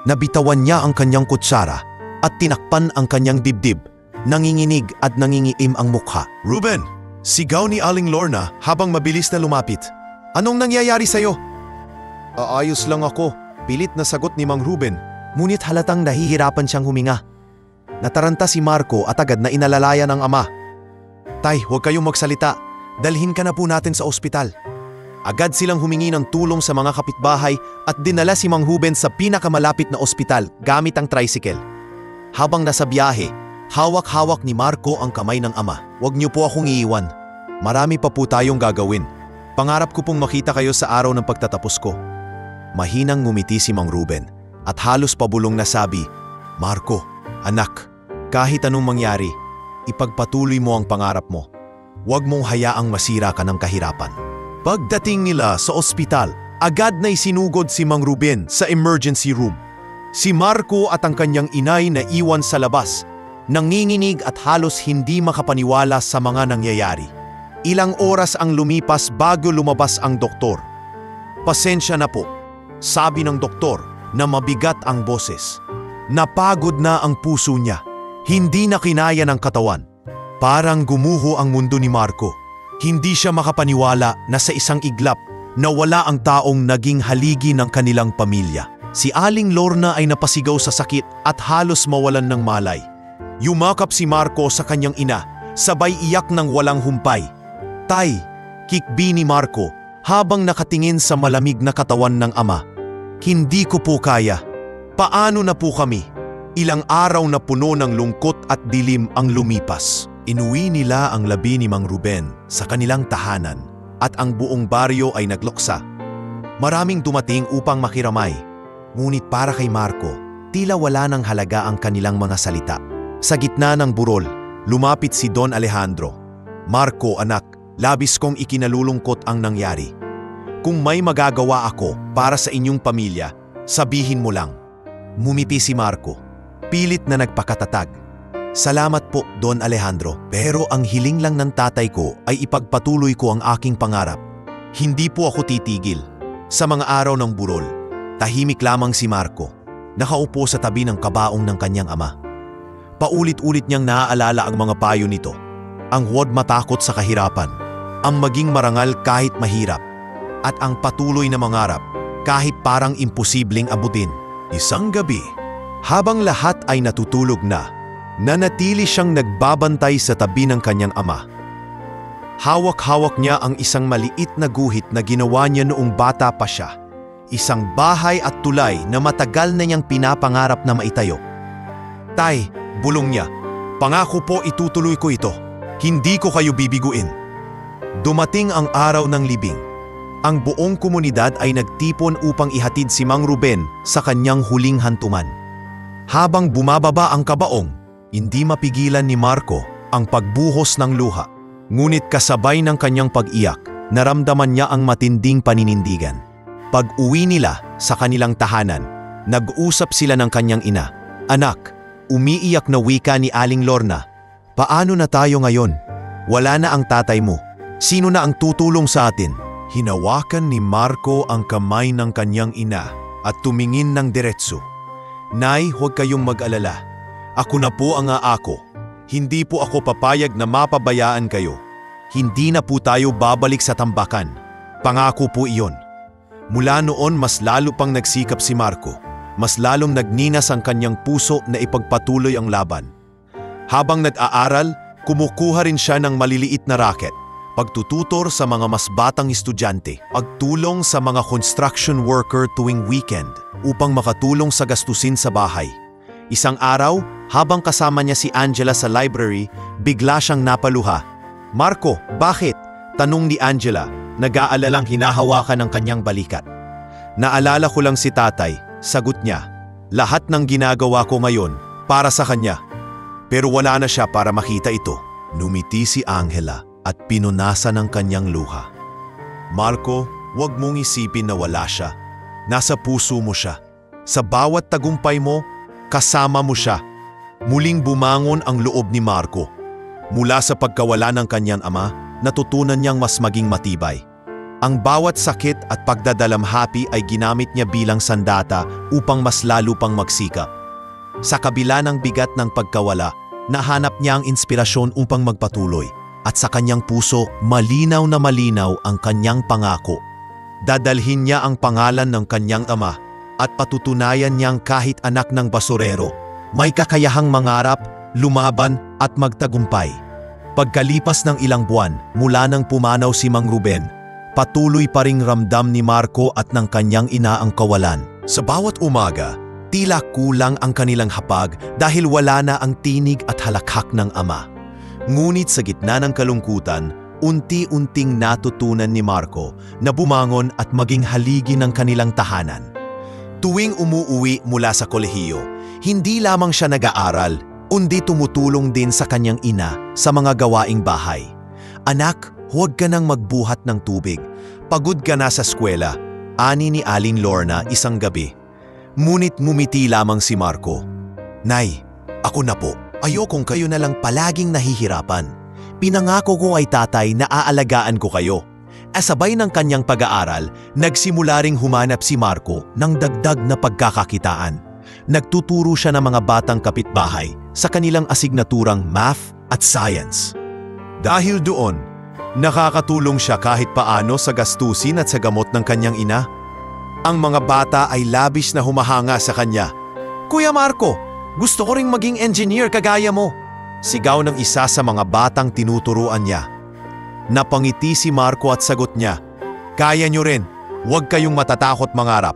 Nabitawan niya ang kanyang kutsara at tinakpan ang kanyang dibdib. Nanginginig at nangingiim ang mukha. Ruben! Sigaw ni Aling Lorna habang mabilis na lumapit. Anong nangyayari sa'yo? Aayos lang ako, pilit na sagot ni Mang Ruben. Ngunit halatang nahihirapan siyang huminga. Nataranta si Marco at agad na inalalayan ng ama. Tay, huwag kayong magsalita. Dalhin ka na po natin sa ospital. Agad silang humingi ng tulong sa mga kapitbahay at dinala si Mang Ruben sa pinakamalapit na ospital gamit ang tricycle. Habang nasa biyahe, hawak-hawak ni Marco ang kamay ng ama. Huwag niyo po akong iiwan. Marami pa po tayong gagawin. Pangarap ko pong makita kayo sa araw ng pagtatapos ko. Mahinang ngumiti si Mang Ruben at halos pabulong na sabi, Marco, anak, kahit anong mangyari, ipagpatuloy mo ang pangarap mo. Huwag mong hayaang masira ka ng kahirapan. Pagdating nila sa ospital, agad na isinugod si Mang Ruben sa emergency room. Si Marco at ang kanyang inay na iwan sa labas, nanginginig at halos hindi makapaniwala sa mga nangyayari. Ilang oras ang lumipas bago lumabas ang doktor. Pasensya na po, sabi ng doktor na mabigat ang boses. Napagod na ang puso niya, hindi na kinaya ng katawan. Parang gumuho ang mundo ni Marco. Hindi siya makapaniwala na sa isang iglap na wala ang taong naging haligi ng kanilang pamilya. Si Aling Lorna ay napasigaw sa sakit at halos mawalan ng malay. Yumakap si Marco sa kanyang ina, sabay iyak ng walang humpay. Tay, kikbi ni Marco habang nakatingin sa malamig na katawan ng ama. Hindi ko po kaya. Paano na po kami? Ilang araw na puno ng lungkot at dilim ang lumipas. Inuwi nila ang labi ni Mang Ruben sa kanilang tahanan at ang buong baryo ay nagluksa. Maraming dumating upang makiramay. Ngunit para kay Marco, tila wala ng halaga ang kanilang mga salita. Sa gitna ng burol, lumapit si Don Alejandro. Marco, anak, labis kong ikinalulungkot ang nangyari. Kung may magagawa ako para sa inyong pamilya, sabihin mo lang. Ngumiti si Marco, pilit na nagpakatatag. Salamat po, Don Alejandro, pero ang hiling lang ng tatay ko ay ipagpatuloy ko ang aking pangarap. Hindi po ako titigil. Sa mga araw ng burol, tahimik lamang si Marco, nakaupo sa tabi ng kabaong ng kanyang ama. Paulit-ulit niyang naaalala ang mga payo nito. Ang huwag matakot sa kahirapan, ang maging marangal kahit mahirap, at ang patuloy na mangarap kahit parang imposibleng abutin. Isang gabi, habang lahat ay natutulog na, nanatili siyang nagbabantay sa tabi ng kanyang ama. Hawak-hawak niya ang isang maliit na guhit na ginawa niya noong bata pa siya. Isang bahay at tulay na matagal na niyang pinapangarap na maitayo. Tay, bulong niya, pangako po itutuloy ko ito. Hindi ko kayo bibiguin. Dumating ang araw ng libing. Ang buong komunidad ay nagtipon upang ihatid si Mang Ruben sa kanyang huling hantuman. Habang bumababa ang kabaong, hindi mapigilan ni Marco ang pagbuhos ng luha. Ngunit kasabay ng kanyang pag-iyak, naramdaman niya ang matinding paninindigan. Pag-uwi nila sa kanilang tahanan, nag-usap sila ng kanyang ina. Anak, umiiyak na wika ni Aling Lorna. Paano na tayo ngayon? Wala na ang tatay mo. Sino na ang tutulong sa atin? Hinawakan ni Marco ang kamay ng kanyang ina at tumingin ng diretso. Nay, huwag kayong mag-alala. Ako na po ang aako. Hindi po ako papayag na mapabayaan kayo. Hindi na po tayo babalik sa tambakan. Pangako po iyon. Mula noon mas lalo pang nagsikap si Marco. Mas lalong nagninas ang kanyang puso na ipagpatuloy ang laban. Habang nag-aaral, kumukuha rin siya ng maliliit na racket. Pagtututor sa mga mas batang estudyante, pagtulong sa mga construction worker tuwing weekend upang makatulong sa gastusin sa bahay. Isang araw, habang kasama niya si Angela sa library, bigla siyang napaluha. "Marco, bakit?" tanong ni Angela, nag-aalalang hinahawakan ng kanyang balikat. "Naalala ko lang si tatay," sagot niya. "Lahat ng ginagawa ko ngayon para sa kanya." Pero wala na siya para makita ito. Numiti si Angela at pinunasan ng kanyang luha. "Marco, huwag mong isipin na wala siya. Nasa puso mo siya. Sa bawat tagumpay mo, kasama mo siya." Muling bumangon ang loob ni Marco. Mula sa pagkawala ng kanyang ama, natutunan niyang mas maging matibay. Ang bawat sakit at pagdadalamhati ay ginamit niya bilang sandata upang mas lalo pang magsikap. Sa kabila ng bigat ng pagkawala, nahanap niya ang inspirasyon upang magpatuloy. At sa kanyang puso, malinaw na malinaw ang kanyang pangako. Dadalhin niya ang pangalan ng kanyang ama at patutunayan niyang kahit anak ng basurero, may kakayahang mangarap, lumaban at magtagumpay. Pagkalipas ng ilang buwan mula nang pumanaw si Mang Ruben, patuloy pa ring ramdam ni Marco at ng kanyang ina ang kawalan. Sa bawat umaga, tila kulang ang kanilang hapag dahil wala na ang tinig at halakhak ng ama. Ngunit sa gitna ng kalungkutan, unti-unting natutunan ni Marco na bumangon at maging haligi ng kanilang tahanan. Tuwing umuuwi mula sa kolehiyo, hindi lamang siya nag-aaral, kundi tumutulong din sa kanyang ina sa mga gawaing bahay. "Anak, huwag ka nang magbuhat ng tubig. Pagod ka na sa eskwela," ani ni Aling Lorna isang gabi. Ngunit ngumiti lamang si Marco. "Nay, ako na po. Ayokong kayo na lang palaging nahihirapan. Pinangako ko ay tatay na aalagaan ko kayo." Sabay ng kanyang pag-aaral, nagsimula ring humanap si Marco ng dagdag na pagkakakitaan. Nagtuturo siya ng mga batang kapitbahay sa kanilang asignaturang math at science. Dahil doon, nakakatulong siya kahit paano sa gastusin at sa gamot ng kanyang ina. Ang mga bata ay labis na humahanga sa kanya. "Kuya Marco, gusto ko ring maging engineer kagaya mo," sigaw ng isa sa mga batang tinuturuan niya. Napangiti si Marco at sagot niya, "Kaya niyo rin, huwag kayong matatakot mangarap."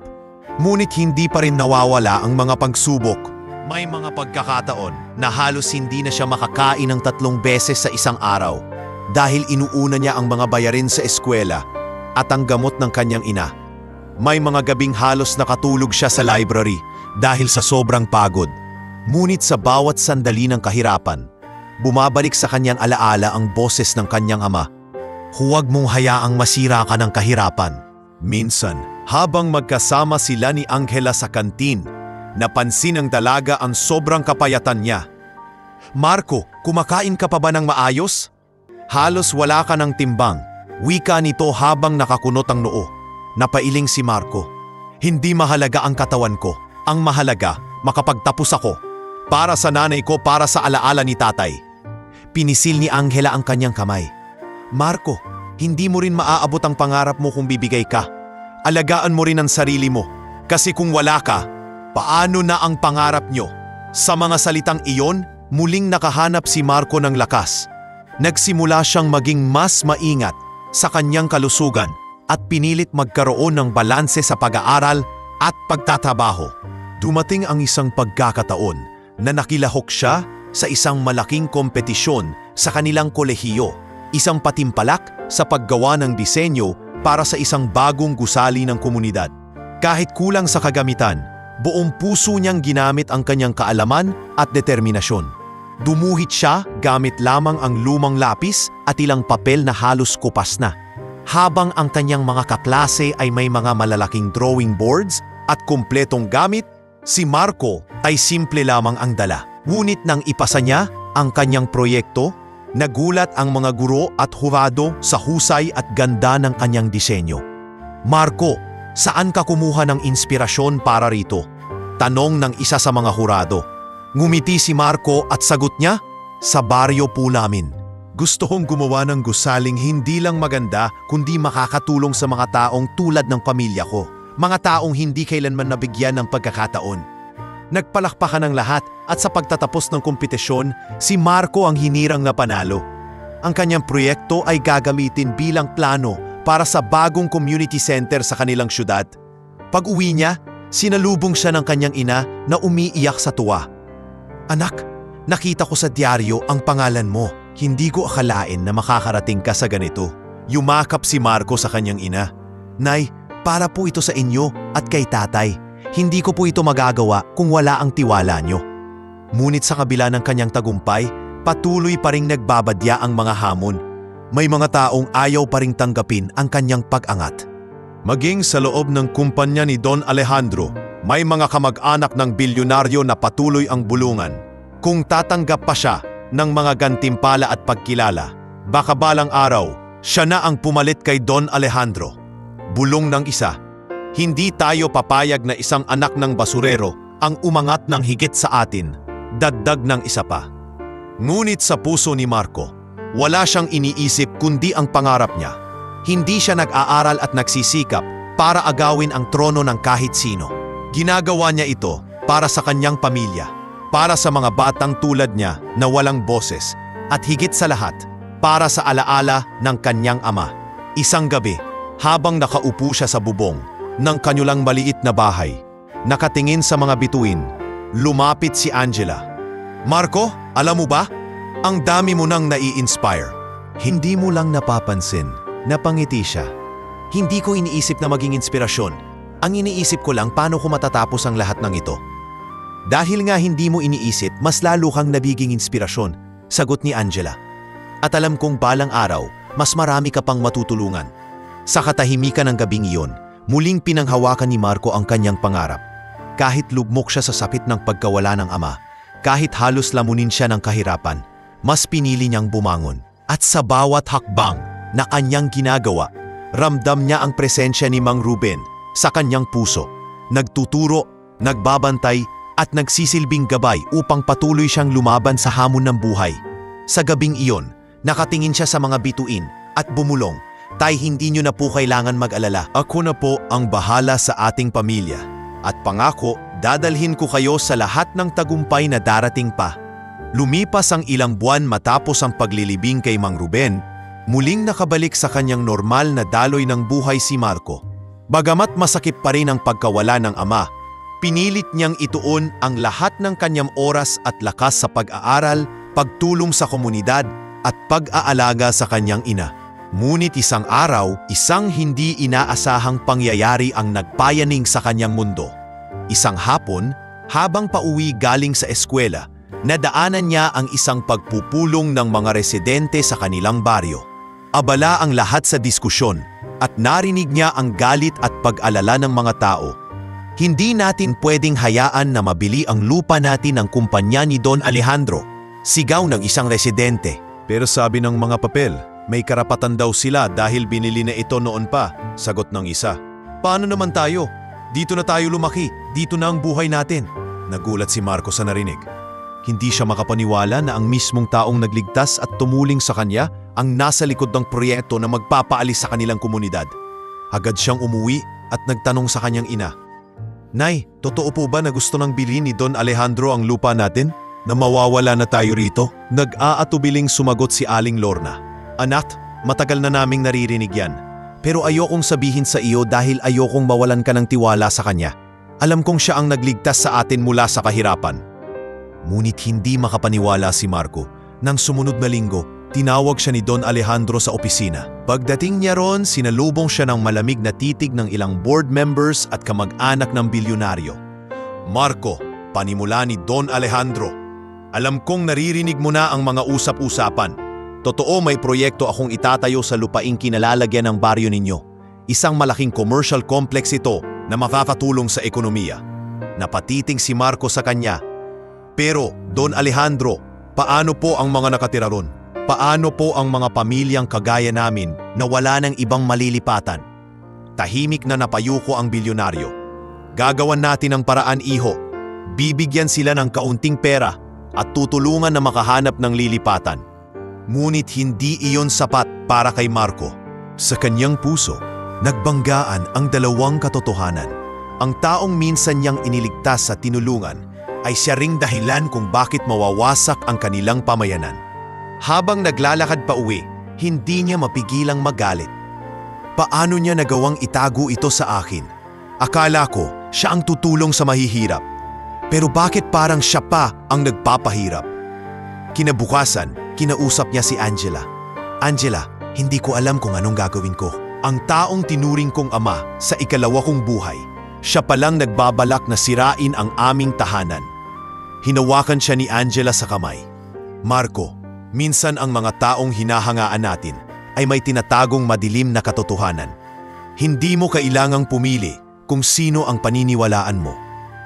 Ngunit hindi pa rin nawawala ang mga pagsubok. May mga pagkakataon na halos hindi na siya makakain ng 3 beses sa isang araw dahil inuuna niya ang mga bayarin sa eskwela at ang gamot ng kanyang ina. May mga gabing halos nakatulog siya sa library dahil sa sobrang pagod. Ngunit sa bawat sandali ng kahirapan, bumabalik sa kanyang alaala ang boses ng kanyang ama. "Huwag mong hayaang masira ka ng kahirapan." Minsan, habang magkasama sila ni Angela sa kantin, napansin ng dalaga ang sobrang kapayatan niya. "Marco, kumakain ka pa ba ng maayos? Halos wala ka ng timbang," wika nito habang nakakunot ang noo. Napailing si Marco. "Hindi mahalaga ang katawan ko. Ang mahalaga, makapagtapos ako. Para sa nanay ko, para sa alaala ni tatay." Pinisil ni Angela ang kanyang kamay. "Marco, hindi mo rin maaabot ang pangarap mo kung bibigay ka. Alagaan mo rin ang sarili mo. Kasi kung wala ka, paano na ang pangarap nyo?" Sa mga salitang iyon, muling nakahanap si Marco ng lakas. Nagsimula siyang maging mas maingat sa kanyang kalusugan at pinilit magkaroon ng balanse sa pag-aaral at pagtatrabaho. Dumating ang isang pagkakataon na nakilahok siya sa isang malaking kompetisyon sa kanilang kolehiyo, isang patimpalak sa paggawa ng disenyo para sa isang bagong gusali ng komunidad. Kahit kulang sa kagamitan, buong puso niyang ginamit ang kanyang kaalaman at determinasyon. Dumuhit siya gamit lamang ang lumang lapis at ilang papel na halos kupas na. Habang ang kanyang mga kaklase ay may mga malalaking drawing boards at kumpletong gamit, si Marco ay simple lamang ang dala. Ngunit nang ipasa niya ang kanyang proyekto, nagulat ang mga guro at hurado sa husay at ganda ng kanyang disenyo. "Marco, saan ka kumuha ng inspirasyon para rito?" tanong ng isa sa mga hurado. Ngumiti si Marco at sagot niya, "Sa baryo po namin. Gusto kong gumawa ng gusaling hindi lang maganda kundi makakatulong sa mga taong tulad ng pamilya ko. Mga taong hindi kailanman nabigyan ng pagkakataon." Nagpalakpakan ng lahat at sa pagtatapos ng kompetisyon, si Marco ang hinirang na panalo. Ang kanyang proyekto ay gagamitin bilang plano para sa bagong community center sa kanilang syudad. Pag-uwi niya, sinalubong siya ng kanyang ina na umiiyak sa tuwa. Anak, nakita ko sa dyaryo ang pangalan mo. Hindi ko akalain na makakarating ka sa ganito. Yumakap si Marco sa kanyang ina. Nay, para po ito sa inyo at kay tatay. Hindi ko po ito magagawa kung wala ang tiwala nyo. Ngunit sa kabila ng kanyang tagumpay, patuloy pa ring nagbabadya ang mga hamon. May mga taong ayaw pa ring tanggapin ang kanyang pag-angat. Maging sa loob ng kumpanya ni Don Alejandro, may mga kamag-anak ng bilyonaryo na patuloy ang bulungan. Kung tatanggap pa siya ng mga gantimpala at pagkilala, baka balang araw, siya na ang pumalit kay Don Alejandro. Bulong ng isa, hindi tayo papayag na isang anak ng basurero ang umangat ng higit sa atin, dagdag ng isa pa. Ngunit sa puso ni Marco, wala siyang iniisip kundi ang pangarap niya. Hindi siya nag-aaral at nagsisikap para agawin ang trono ng kahit sino. Ginagawa niya ito para sa kanyang pamilya, para sa mga batang tulad niya na walang boses, at higit sa lahat, para sa alaala ng kanyang ama. Isang gabi, habang nakaupo siya sa bubong ng kanyulang maliit na bahay, nakatingin sa mga bituin, lumapit si Angela. Marco, alam mo ba? Ang dami mo nang nai-inspire. Hindi mo lang napapansin. Napangiti siya. Hindi ko iniisip na maging inspirasyon. Ang iniisip ko lang paano ko matatapos ang lahat ng ito. Dahil nga hindi mo iniisip, mas lalo kang nabiging inspirasyon, sagot ni Angela. At alam kong balang araw, mas marami ka pang matutulungan. Sa katahimikan ng gabing iyon, muling pinanghawakan ni Marco ang kanyang pangarap. Kahit lugmok siya sa sapit ng pagkawala ng ama, kahit halos lamunin siya ng kahirapan, mas pinili niyang bumangon. At sa bawat hakbang na kanyang ginagawa, ramdam niya ang presensya ni Mang Ruben sa kanyang puso. Nagtuturo, nagbabantay, at nagsisilbing gabay upang patuloy siyang lumaban sa hamon ng buhay. Sa gabing iyon, nakatingin siya sa mga bituin at bumulong, "Tay, hindi niyo na po kailangan mag-alala. Ako na po ang bahala sa ating pamilya. At pangako, dadalhin ko kayo sa lahat ng tagumpay na darating pa." Lumipas ang ilang buwan matapos ang paglilibing kay Mang Ruben, muling nakabalik sa kanyang normal na daloy ng buhay si Marco. Bagamat masakit pa rin ang pagkawala ng ama, pinilit niyang ituon ang lahat ng kanyang oras at lakas sa pag-aaral, pagtulong sa komunidad, at pag-aalaga sa kanyang ina. Ngunit isang araw, isang hindi inaasahang pangyayari ang nagpayaning sa kanyang mundo. Isang hapon, habang pauwi galing sa eskwela, nadaanan niya ang isang pagpupulong ng mga residente sa kanilang baryo. Abala ang lahat sa diskusyon at narinig niya ang galit at pag-alala ng mga tao. "Hindi natin pwedeng hayaan na mabili ang lupa natin ng kumpanya ni Don Alejandro," sigaw ng isang residente. Pero sabi ng mga papel, may karapatan daw sila dahil binili na ito noon pa, sagot ng isa. "Paano naman tayo? Dito na tayo lumaki, dito na ang buhay natin." Nagulat si Marco sa narinig. Hindi siya makapaniwala na ang mismong taong nagligtas at tumuling sa kanya ang nasa likod ng proyekto na magpapaalis sa kanilang komunidad. Agad siyang umuwi at nagtanong sa kanyang ina, "Nay, totoo po ba na gusto nang bilhin ni Don Alejandro ang lupa natin? Na mawawala na tayo rito?" Nag-aatubiling sumagot si Aling Lorna, "Anak, matagal na naming naririnig yan. Pero ayokong sabihin sa iyo dahil ayokong mawalan ka ng tiwala sa kanya. Alam kong siya ang nagligtas sa atin mula sa kahirapan." Ngunit hindi makapaniwala si Marco. Nang sumunod na linggo, tinawag siya ni Don Alejandro sa opisina. Pagdating niya ron, sinalubong siya ng malamig na titig ng ilang board members at kamag-anak ng bilyonaryo. "Marco, panimula ni Don Alejandro. Alam kong naririnig mo na ang mga usap-usapan. Totoo, may proyekto akong itatayo sa lupaing kinalalagyan ng baryo ninyo. Isang malaking commercial complex ito na makakatulong sa ekonomiya." Napatiting si Marco sa kanya. "Pero, Don Alejandro, paano po ang mga nakatira ron? Paano po ang mga pamilyang kagaya namin na wala ng ibang malilipatan?" Tahimik na napayuko ang bilyonaryo. "Gagawan natin ang paraan, iho. Bibigyan sila ng kaunting pera at tutulungan na makahanap ng lilipatan." Ngunit hindi iyon sapat para kay Marco. Sa kanyang puso, nagbanggaan ang dalawang katotohanan. Ang taong minsan niyang iniligtas sa tinulungan ay siya ring dahilan kung bakit mawawasak ang kanilang pamayanan. Habang naglalakad pa uwi, hindi niya mapigilang magalit. Paano niya nagawang itago ito sa akin? Akala ko siya ang tutulong sa mahihirap. Pero bakit parang siya pa ang nagpapahirap? Kinabukasan, kinausap niya si Angela. Angela, hindi ko alam kung anong gagawin ko. Ang taong tinuring kong ama sa ikalawa kong buhay, siya palang nagbabalak na sirain ang aming tahanan. Hinawakan siya ni Angela sa kamay. Marco, minsan ang mga taong hinahangaan natin ay may tinatagong madilim na katotohanan. Hindi mo kailangang pumili kung sino ang paniniwalaan mo.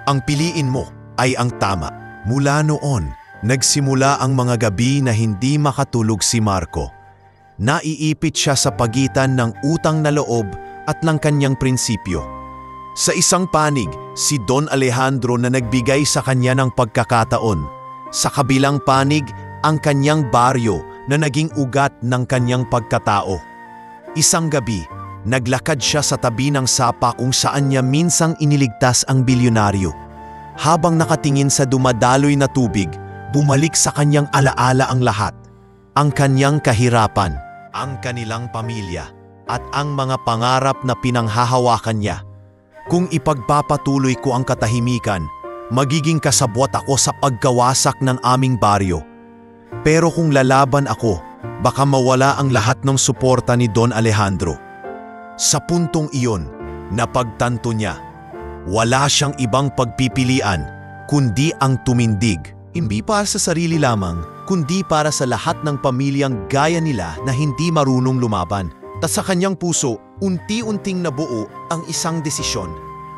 Ang piliin mo ay ang tama. Mula noon, nagsimula ang mga gabi na hindi makatulog si Marco. Naiipit siya sa pagitan ng utang na loob at ng kanyang prinsipyo. Sa isang panig, si Don Alejandro na nagbigay sa kanya ng pagkakataon. Sa kabilang panig, ang kanyang baryo na naging ugat ng kanyang pagkatao. Isang gabi, naglakad siya sa tabi ng sapa kung saan niya minsang iniligtas ang bilyonaryo. Habang nakatingin sa dumadaloy na tubig, bumalik sa kanyang alaala ang lahat. Ang kanyang kahirapan, ang kanilang pamilya, at ang mga pangarap na pinanghahawakan niya. Kung ipagpapatuloy ko ang katahimikan, magiging kasabwat ako sa pagkawasak ng aming baryo. Pero kung lalaban ako, baka mawala ang lahat ng suporta ni Don Alejandro. Sa puntong iyon, napagtanto niya, wala siyang ibang pagpipilian kundi ang tumindig. Hindi para sa sarili lamang, kundi para sa lahat ng pamilyang gaya nila na hindi marunong lumaban. At sa kanyang puso, unti-unting nabuo ang isang desisyon.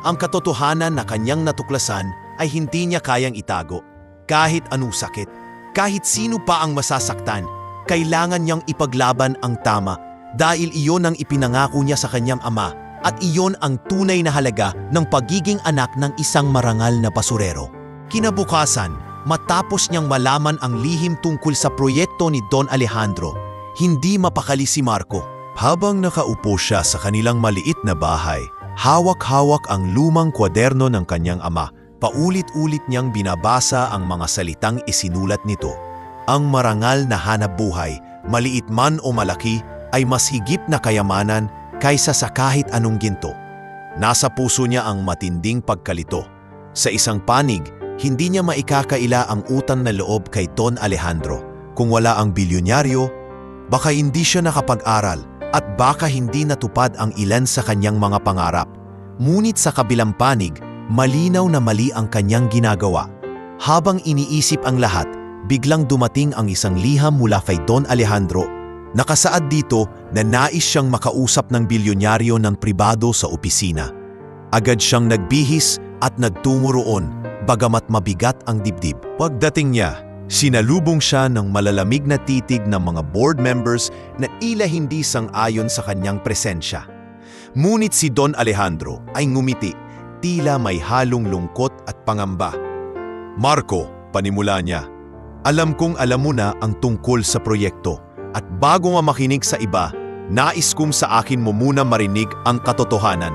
Ang katotohanan na kanyang natuklasan ay hindi niya kayang itago. Kahit anong sakit, kahit sino pa ang masasaktan, kailangan niyang ipaglaban ang tama dahil iyon ang ipinangako niya sa kanyang ama at iyon ang tunay na halaga ng pagiging anak ng isang marangal na basurero. Kinabukasan, matapos niyang malaman ang lihim tungkol sa proyekto ni Don Alejandro, hindi mapakali si Marco. Habang nakaupo siya sa kanilang maliit na bahay, hawak-hawak ang lumang kwaderno ng kanyang ama. Paulit-ulit niyang binabasa ang mga salitang isinulat nito. Ang marangal na hanapbuhay, maliit man o malaki, ay mas higit na kayamanan kaysa sa kahit anong ginto. Nasa puso niya ang matinding pagkalito. Sa isang panig, hindi niya maikakaila ang utang na loob kay Don Alejandro. Kung wala ang bilyonaryo, baka hindi siya nakapag-aral at baka hindi natupad ang ilan sa kanyang mga pangarap. Ngunit sa kabilang panig, malinaw na mali ang kanyang ginagawa. Habang iniisip ang lahat, biglang dumating ang isang liham mula kay Don Alejandro. Nakasaad dito na nais siyang makausap ng bilyonaryo ng pribado sa opisina. Agad siyang nagbihis at nagtungo roon, bagamat mabigat ang dibdib. Pagdating niya, sinalubong siya ng malalamig na titig ng mga board members na tila hindi sang-ayon sa kanyang presensya. Ngunit si Don Alejandro ay ngumiti, tila may halong lungkot at pangamba. Marco, panimula niya, alam kong alam mo na ang tungkol sa proyekto at bago nga makinig sa iba, nais kong sa akin mo muna marinig ang katotohanan.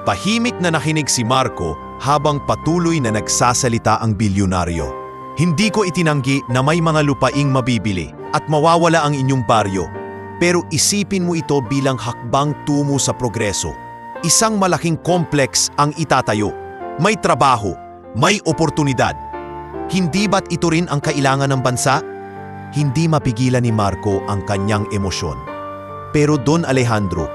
Tahimik na nakinig si Marco habang patuloy na nagsasalita ang bilyonaryo. Hindi ko itinanggi na may mga lupaing mabibili at mawawala ang inyong baryo, pero isipin mo ito bilang hakbang tungo sa progreso. Isang malaking kompleks ang itatayo. May trabaho, may oportunidad. Hindi ba't ito rin ang kailangan ng bansa? Hindi mapigilan ni Marco ang kanyang emosyon. Pero Don Alejandro,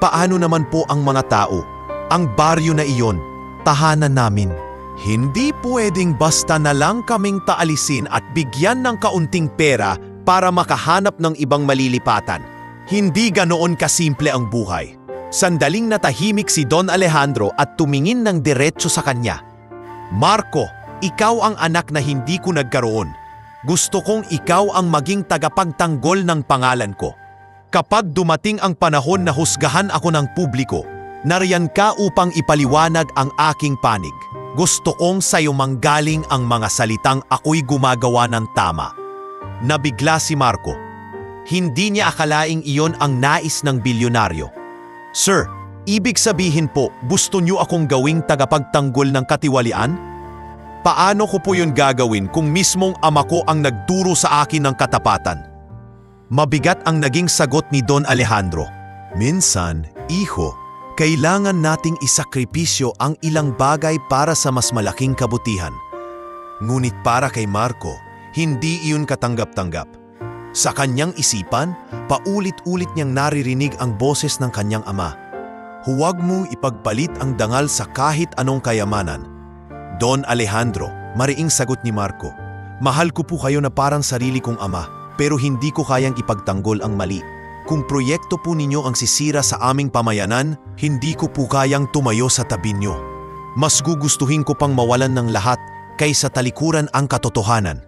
paano naman po ang mga tao? Ang baryo na iyon, tahanan namin. Hindi pwedeng basta na lang kaming taalisin at bigyan ng kaunting pera para makahanap ng ibang malilipatan. Hindi ganoon kasimple ang buhay. Sandaling natahimik si Don Alejandro at tumingin ng diretso sa kanya. Marco, ikaw ang anak na hindi ko nagkaroon. Gusto kong ikaw ang maging tagapagtanggol ng pangalan ko. Kapag dumating ang panahon na husgahan ako ng publiko, nariyan ka upang ipaliwanag ang aking panig. Gusto kong sa'yo manggaling ang mga salitang ako'y gumagawa ng tama. Nabigla si Marco. Hindi niya akalaing iyon ang nais ng bilyonaryo. Sir, ibig sabihin po, gusto niyo akong gawing tagapagtanggol ng katiwalian? Paano ko po yun gagawin kung mismong ama ko ang nagturo sa akin ng katapatan? Mabigat ang naging sagot ni Don Alejandro. Minsan, iho, kailangan nating isakripisyo ang ilang bagay para sa mas malaking kabutihan. Ngunit para kay Marco, hindi iyon katanggap-tanggap. Sa kanyang isipan, paulit-ulit niyang naririnig ang boses ng kanyang ama. Huwag mong ipagpalit ang dangal sa kahit anong kayamanan. Don Alejandro, mariing sagot ni Marco. Mahal ko po kayo na parang sarili kong ama, pero hindi ko kayang ipagtanggol ang mali. Kung proyekto po ninyo ang sisira sa aming pamayanan, hindi ko po kayang tumayo sa tabi nyo. Mas gugustuhin ko pang mawalan ng lahat kaysa talikuran ang katotohanan.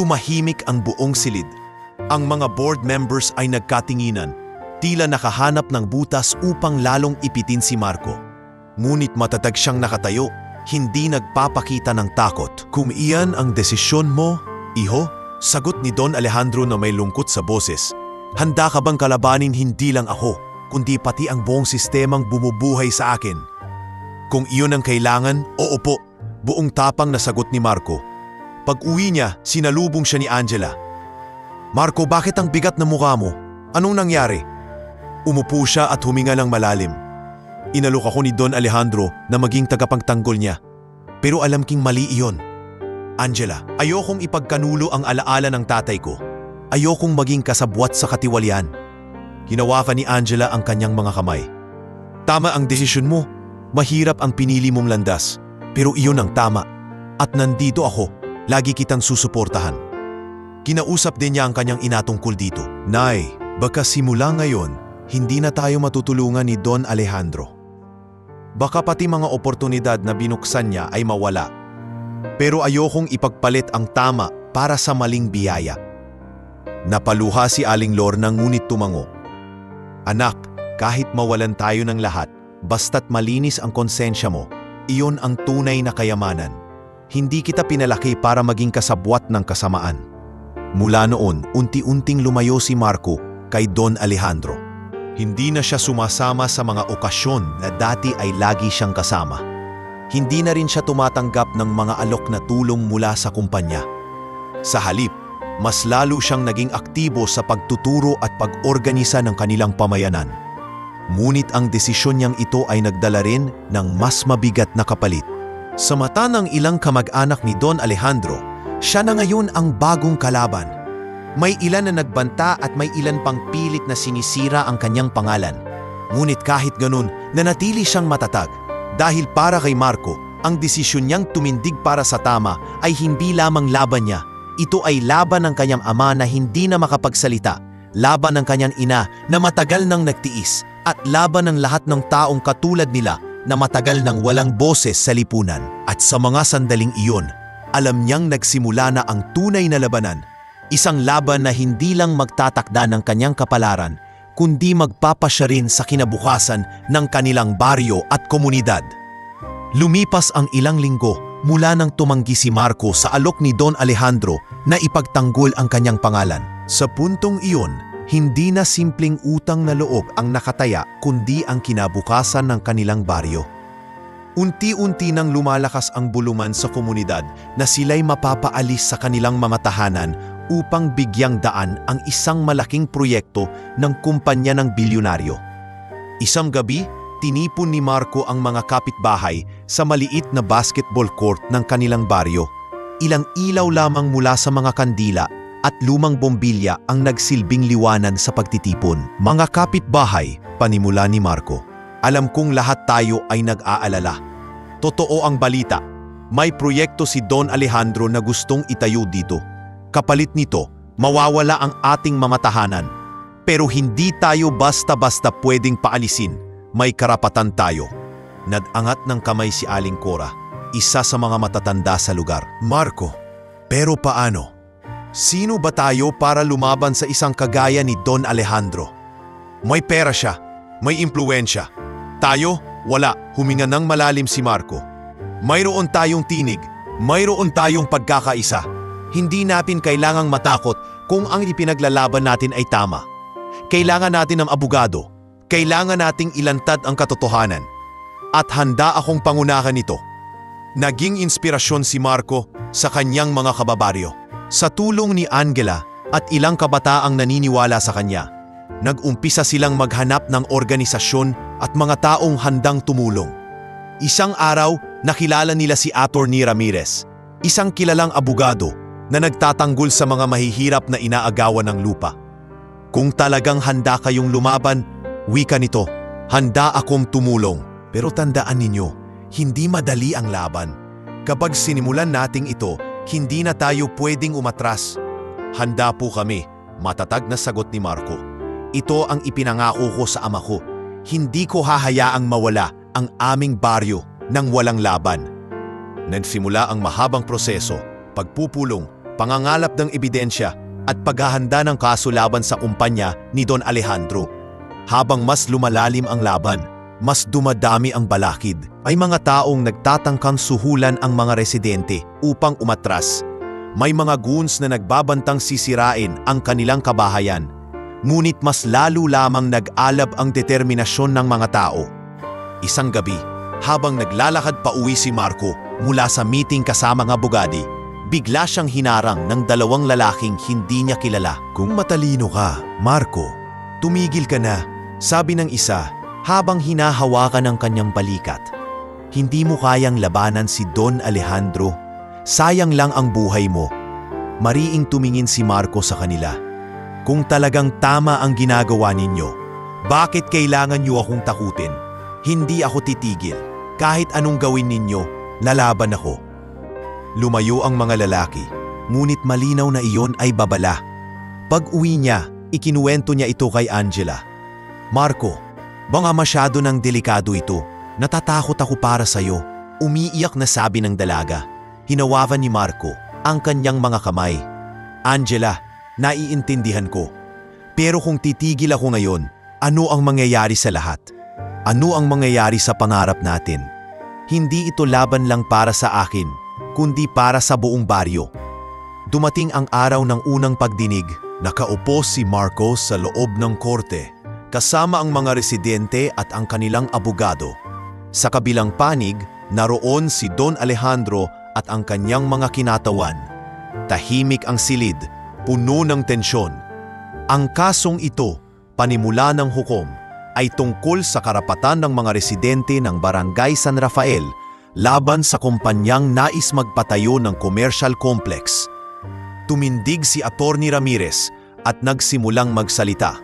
Tumahimik ang buong silid. Ang mga board members ay nagkatinginan, tila nakahanap ng butas upang lalong ipitin si Marco. Ngunit matatag siyang nakatayo, hindi nagpapakita ng takot. Kung iyan ang desisyon mo, iho, sagot ni Don Alejandro na may lungkot sa boses. Handa ka bang kalabanin hindi lang ako, kundi pati ang buong sistemang bumubuhay sa akin? Kung iyon ang kailangan, oo po, buong tapang na sagot ni Marco. Pag-uwi niya, sinalubong siya ni Angela. Marco, bakit ang bigat na mukha mo? Anong nangyari? Umupo siya at huminga ng malalim. Inalok ako ni Don Alejandro na maging tagapagtanggol niya. Pero alam king mali iyon. Angela, ayokong ipagkanulo ang alaala ng tatay ko. Ayokong maging kasabwat sa katiwalian. Hinawakan ni Angela ang kanyang mga kamay. Tama ang desisyon mo. Mahirap ang pinili mong landas. Pero iyon ang tama. At nandito ako. Lagi kitang susuportahan. Kinausap din niya ang kanyang ina tungkol dito. Nay, baka simula ngayon, hindi na tayo matutulungan ni Don Alejandro. Baka pati mga oportunidad na binuksan niya ay mawala. Pero ayokong ipagpalit ang tama para sa maling biyaya. Napaluha si Aling Lorna ngunit tumango. Anak, kahit mawalan tayo ng lahat, basta't malinis ang konsensya mo, iyon ang tunay na kayamanan. Hindi kita pinalaki para maging kasabwat ng kasamaan. Mula noon, unti-unting lumayo si Marco kay Don Alejandro. Hindi na siya sumasama sa mga okasyon na dati ay lagi siyang kasama. Hindi na rin siya tumatanggap ng mga alok na tulong mula sa kumpanya. Sa halip, mas lalo siyang naging aktibo sa pagtuturo at pag-organisa ng kanilang pamayanan. Ngunit ang desisyon niyang ito ay nagdala rin ng mas mabigat na kapalit. Sa mata ng ilang kamag-anak ni Don Alejandro, siya na ngayon ang bagong kalaban. May ilan na nagbanta at may ilan pang pilit na sinisira ang kanyang pangalan. Ngunit kahit ganun, nanatili siyang matatag. Dahil para kay Marco, ang desisyon niyang tumindig para sa tama ay hindi lamang laban niya. Ito ay laban ng kanyang ama na hindi na makapagsalita, laban ng kanyang ina na matagal nang nagtiis, at laban ng lahat ng taong katulad nila na matagal nang walang boses sa lipunan. At sa mga sandaling iyon, alam niyang nagsimula na ang tunay na labanan. Isang laban na hindi lang magtatakda ng kanyang kapalaran, kundi magpapasya rin sa kinabukasan ng kanilang baryo at komunidad. Lumipas ang ilang linggo mula nang tumanggi si Marco sa alok ni Don Alejandro na ipagtanggol ang kanyang pangalan. Sa puntong iyon, hindi na simpleng utang na loob ang nakataya kundi ang kinabukasan ng kanilang baryo. Unti-unti nang lumalakas ang buluman sa komunidad na sila'y mapapaalis sa kanilang mga tahanan upang bigyang daan ang isang malaking proyekto ng kumpanya ng bilyonaryo. Isang gabi, tinipon ni Marco ang mga kapitbahay sa maliit na basketball court ng kanilang baryo. Ilang ilaw lamang mula sa mga kandila at lumang bombilya ang nagsilbing liwanan sa pagtitipon. Mga kapitbahay, panimula ni Marco, alam kong lahat tayo ay nag-aalala. Totoo ang balita. May proyekto si Don Alejandro na gustong itayo dito. Kapalit nito, mawawala ang ating mga tahanan. Pero hindi tayo basta-basta pwedeng paalisin. May karapatan tayo. Nadangat ng kamay si Aling Cora, isa sa mga matatanda sa lugar. Marco, pero paano? Sino ba tayo para lumaban sa isang kagaya ni Don Alejandro? May pera siya, may impluwensya. Tayo, wala. Huminga ng malalim si Marco. Mayroon tayong tinig, mayroon tayong pagkakaisa. Hindi natin kailangang matakot kung ang ipinaglalaban natin ay tama. Kailangan natin ng abogado. Kailangan nating ilantad ang katotohanan. At handa akong pangunahan ito. Naging inspirasyon si Marco sa kanyang mga kababaryo. Sa tulong ni Angela at ilang kabataang naniniwala sa kanya, nag-umpisa silang maghanap ng organisasyon at mga taong handang tumulong. Isang araw, nakilala nila si Attorney Ramirez, isang kilalang abogado na nagtatanggol sa mga mahihirap na inaagawan ng lupa. Kung talagang handa kayong lumaban, wika nito, handa akong tumulong. Pero tandaan ninyo, hindi madali ang laban. Kapag sinimulan nating ito, hindi na tayo pwedeng umatras. Handa po kami, matatag na sagot ni Marco. Ito ang ipinangako ko sa ama ko. Hindi ko hahayaang mawala ang aming baryo nang walang laban. Nagsimula ang mahabang proseso, pagpupulong, pangangalap ng ebidensya at paghahanda ng kaso laban sa kumpanya ni Don Alejandro. Habang mas lumalalim ang laban, mas dumadami ang balakid. May mga taong nagtatangkang suhulan ang mga residente upang umatras. May mga goons na nagbabantang sisirain ang kanilang kabahayan. Ngunit mas lalo lamang nag-alab ang determinasyon ng mga tao. Isang gabi, habang naglalakad pa uwi si Marco mula sa meeting kasama ng abogadi, bigla siyang hinarang ng dalawang lalaking hindi niya kilala. Kung matalino ka, Marco, tumigil ka na, sabi ng isa habang hinahawakan ang kanyang balikat. Hindi mo kayang labanan si Don Alejandro. Sayang lang ang buhay mo. Mariing tumingin si Marco sa kanila. Kung talagang tama ang ginagawa ninyo, bakit kailangan niyo akong takutin? Hindi ako titigil. Kahit anong gawin ninyo, lalaban ako. Lumayo ang mga lalaki, ngunit malinaw na iyon ay babala. Pag-uwi niya, ikinuwento niya ito kay Angela. Marco, baka masyado ng delikado ito. Natatakot ako para sa'yo. Umiiyak na sabi ng dalaga. Hinawakan ni Marco ang kanyang mga kamay. Angela, naiintindihan ko. Pero kung titigil ako ngayon, ano ang mangyayari sa lahat? Ano ang mangyayari sa pangarap natin? Hindi ito laban lang para sa akin, kundi para sa buong baryo. Dumating ang araw ng unang pagdinig. Nakaupo si Marco sa loob ng korte, kasama ang mga residente at ang kanilang abogado. Sa kabilang panig, naroon si Don Alejandro at ang kanyang mga kinatawan. Tahimik ang silid, puno ng tensyon. Ang kasong ito, panimula ng hukom, ay tungkol sa karapatan ng mga residente ng Barangay San Rafael laban sa kumpanyang nais magpatayo ng commercial complex. Tumindig si Atty. Ramirez at nagsimulang magsalita.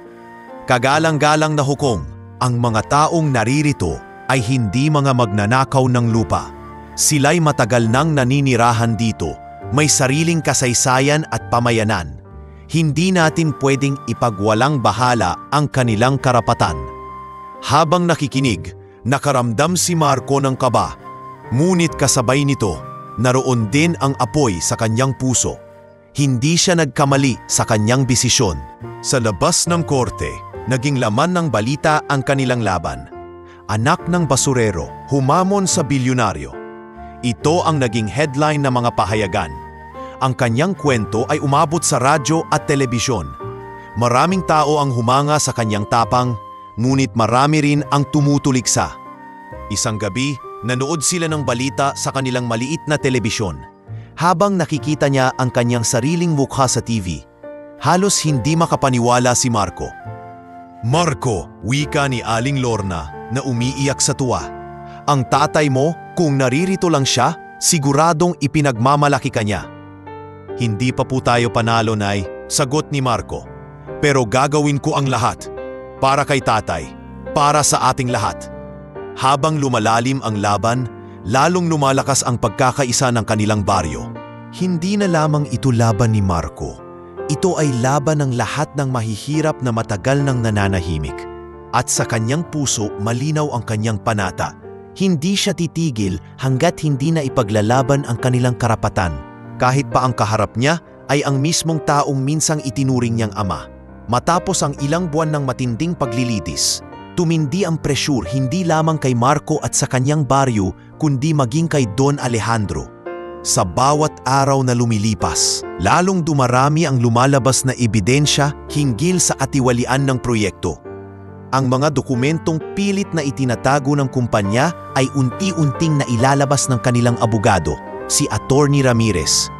Kagalang-galang na hukom, ang mga taong naririto ay hindi mga magnanakaw ng lupa. Sila'y matagal nang naninirahan dito, may sariling kasaysayan at pamayanan. Hindi natin pwedeng ipagwalang bahala ang kanilang karapatan. Habang nakikinig, nakaramdam si Marco ng kaba. Ngunit kasabay nito, naroon din ang apoy sa kanyang puso. Hindi siya nagkamali sa kanyang desisyon. Sa labas ng korte, naging laman ng balita ang kanilang laban. Anak ng basurero, humamon sa bilyonaryo. Ito ang naging headline ng mga pahayagan. Ang kanyang kwento ay umabot sa radyo at telebisyon. Maraming tao ang humanga sa kanyang tapang, ngunit marami rin ang tumutuliksa. Isang gabi, nanood sila ng balita sa kanilang maliit na telebisyon. Habang nakikita niya ang kanyang sariling mukha sa TV, halos hindi makapaniwala si Marco. Marco, wika ni Aling Lorna na umiiyak sa tuwa. Ang tatay mo, kung naririto lang siya, siguradong ipinagmamalaki ka niya. Hindi pa po tayo panalo, Nay, sagot ni Marco. Pero gagawin ko ang lahat. Para kay tatay, para sa ating lahat. Habang lumalalim ang laban, lalong lumalakas ang pagkakaisa ng kanilang baryo. Hindi na lamang ito laban ni Marco. Ito ay laban ng lahat ng mahihirap na matagal nang nananahimik. At sa kanyang puso, malinaw ang kanyang panata. Hindi siya titigil hanggat hindi na ipaglalaban ang kanilang karapatan. Kahit pa ang kaharap niya ay ang mismong taong minsang itinuring niyang ama. Matapos ang ilang buwan ng matinding paglilitis, tumindi ang presyur hindi lamang kay Marco at sa kanyang baryo, kundi maging kay Don Alejandro. Sa bawat araw na lumilipas, lalong dumarami ang lumalabas na ebidensya hinggil sa katiwalian ng proyekto. Ang mga dokumentong pilit na itinatago ng kumpanya ay unti-unting nailalabas ng kanilang abogado, si Atty. Ramirez.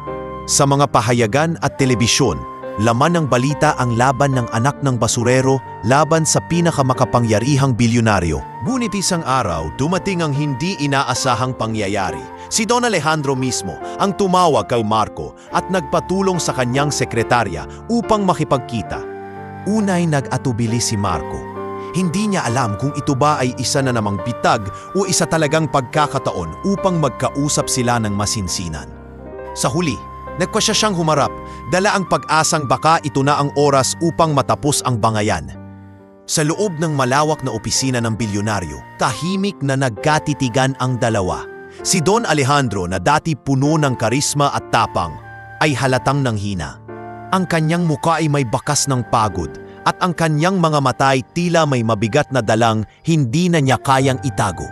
Sa mga pahayagan at telebisyon, Laman ng balita ang laban ng anak ng basurero laban sa pinakamakapangyarihang bilyonaryo. Ngunit isang araw, dumating ang hindi inaasahang pangyayari. Si Don Alejandro mismo ang tumawag kay Marco at nagpatulong sa kanyang sekretarya upang makipagkita. Unay nag-atubili si Marco. Hindi niya alam kung ito ba ay isa na namang bitag o isa talagang pagkakataon upang magkausap sila ng masinsinan. Sa huli, nagpasya siyang humarap, dala ang pag-asang baka ito na ang oras upang matapos ang bangayan. Sa loob ng malawak na opisina ng bilyonaryo, tahimik na nagkatitigan ang dalawa. Si Don Alejandro na dati puno ng karisma at tapang, ay halatang nanghina. Ang kanyang muka ay may bakas ng pagod at ang kanyang mga matay tila may mabigat na dalang hindi na niya kayang itago.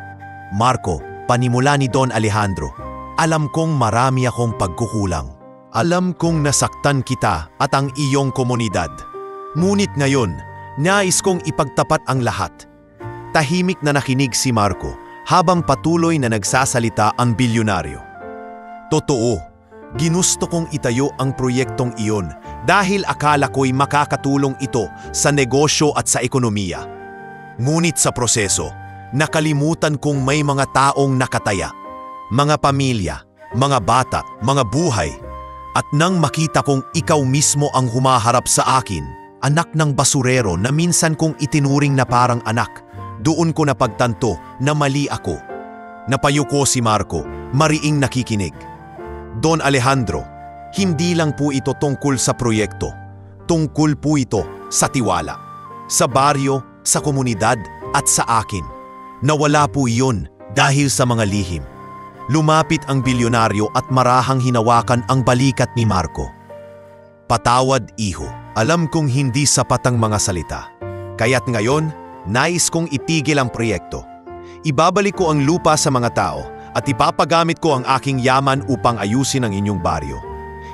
Marco, panimula ni Don Alejandro, alam kong marami akong pagkukulang. Alam kong nasaktan kita at ang iyong komunidad. Ngunit ngayon, nais kong ipagtapat ang lahat. Tahimik na nakinig si Marco habang patuloy na nagsasalita ang bilyonaryo. Totoo, ginusto kong itayo ang proyektong iyon dahil akala ko'y makakatulong ito sa negosyo at sa ekonomiya. Ngunit sa proseso, nakalimutan kong may mga taong nakataya. Mga pamilya, mga bata, mga buhay. At nang makita kong ikaw mismo ang humaharap sa akin, anak ng basurero na minsan kong itinuring na parang anak, doon ko napagtanto na mali ako. Napayuko si Marco, mariing nakikinig. Don Alejandro, hindi lang po ito tungkol sa proyekto. Tungkol po ito sa tiwala. Sa baryo, sa komunidad at sa akin. Nawala po iyon dahil sa mga lihim. Lumapit ang bilyonaryo at marahang hinawakan ang balikat ni Marco. Patawad, iho. Alam kong hindi sapat ang mga salita. Kaya't ngayon, nais kong itigil ang proyekto. Ibabalik ko ang lupa sa mga tao at ipapagamit ko ang aking yaman upang ayusin ang inyong baryo.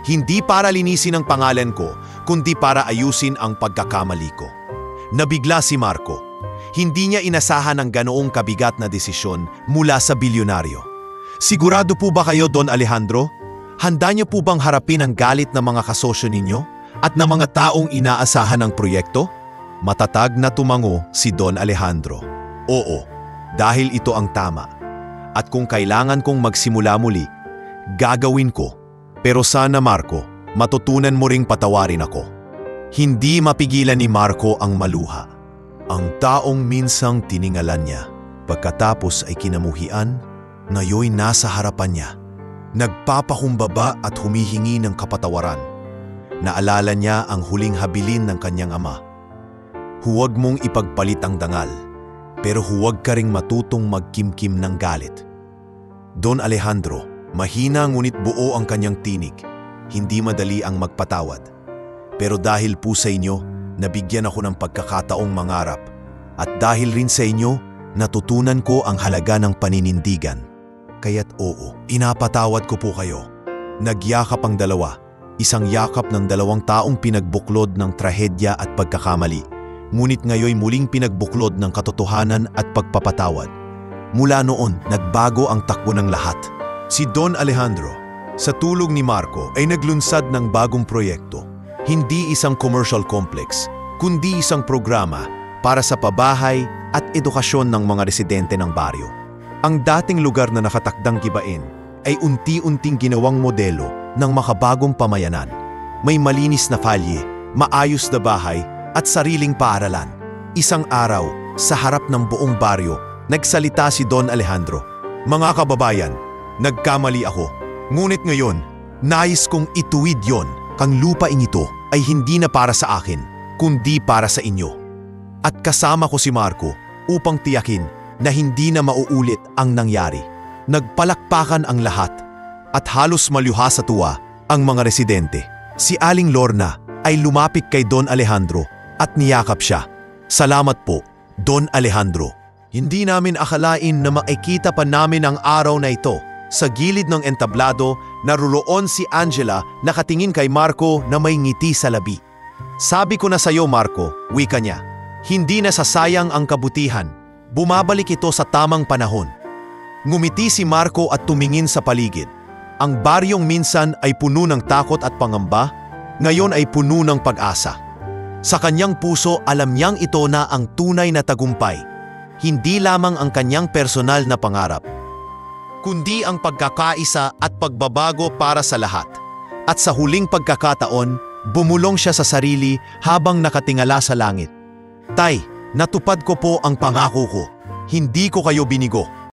Hindi para linisin ang pangalan ko, kundi para ayusin ang pagkakamali ko. Nabigla si Marco. Hindi niya inasahan ang ganoong kabigat na desisyon mula sa bilyonaryo. Sigurado po ba kayo, Don Alejandro? Handa niyo po bang harapin ang galit ng mga kasosyo ninyo at ng mga taong inaasahan ng proyekto? Matatag na tumango si Don Alejandro. Oo, dahil ito ang tama. At kung kailangan kong magsimula muli, gagawin ko. Pero sana, Marco, matutunan mo ring patawarin ako. Hindi mapigilan ni Marco ang maluha. Ang taong minsang tiningalan niya, pagkatapos ay kinamuhian, ngayon nasa harapan niya. Nagpapakumbaba at humihingi ng kapatawaran. Naalala niya ang huling habilin ng kanyang ama. Huwag mong ipagpalit ang dangal, pero huwag ka ring matutong magkimkim ng galit. Don Alejandro, mahina ngunit buo ang kanyang tinig. Hindi madali ang magpatawad. Pero dahil po sa inyo, nabigyan ako ng pagkakataong mangarap. At dahil rin sa inyo, natutunan ko ang halaga ng paninindigan. Kaya't oo, inapatawad ko po kayo. Nagyakap ang dalawa, isang yakap ng dalawang taong pinagbuklod ng trahedya at pagkakamali. Ngunit ngayon muling pinagbuklod ng katotohanan at pagpapatawad. Mula noon, nagbago ang takbo ng lahat. Si Don Alejandro, sa tulong ni Marco, ay naglunsad ng bagong proyekto. Hindi isang commercial complex, kundi isang programa para sa pabahay at edukasyon ng mga residente ng baryo. Ang dating lugar na nakatakdang gibain ay unti-unting ginawang modelo ng makabagong pamayanan. May malinis na kalye, maayos na bahay at sariling paaralan. Isang araw, sa harap ng buong baryo, nagsalita si Don Alejandro. Mga kababayan, nagkamali ako. Ngunit ngayon, nais kong ituwid yon. Kang lupaing ito ay hindi na para sa akin, kundi para sa inyo. At kasama ko si Marco upang tiyakin na hindi na mauulit ang nangyari. Nagpalakpakan ang lahat at halos maluha sa tuwa ang mga residente. Si Aling Lorna ay lumapit kay Don Alejandro at niyakap siya. Salamat po, Don Alejandro. Hindi namin akalain na makikita pa namin ang araw na ito. Sa gilid ng entablado, naruroon si Angela nakatingin kay Marco na may ngiti sa labi. Sabi ko na sa iyo, Marco, wika niya. Hindi nasasayang ang kabutihan. Bumabalik ito sa tamang panahon. Ngumiti si Marco at tumingin sa paligid. Ang baryong minsan ay puno ng takot at pangamba, Ngayon ay puno ng pag-asa. Sa kanyang puso alam niyang ito na ang tunay na tagumpay. Hindi lamang ang kanyang personal na pangarap, kundi ang pagkakaisa at pagbabago para sa lahat. At sa huling pagkakataon, bumulong siya sa sarili habang nakatingala sa langit. Tay, natupad ko po ang pangako ko. Hindi ko kayo binigo.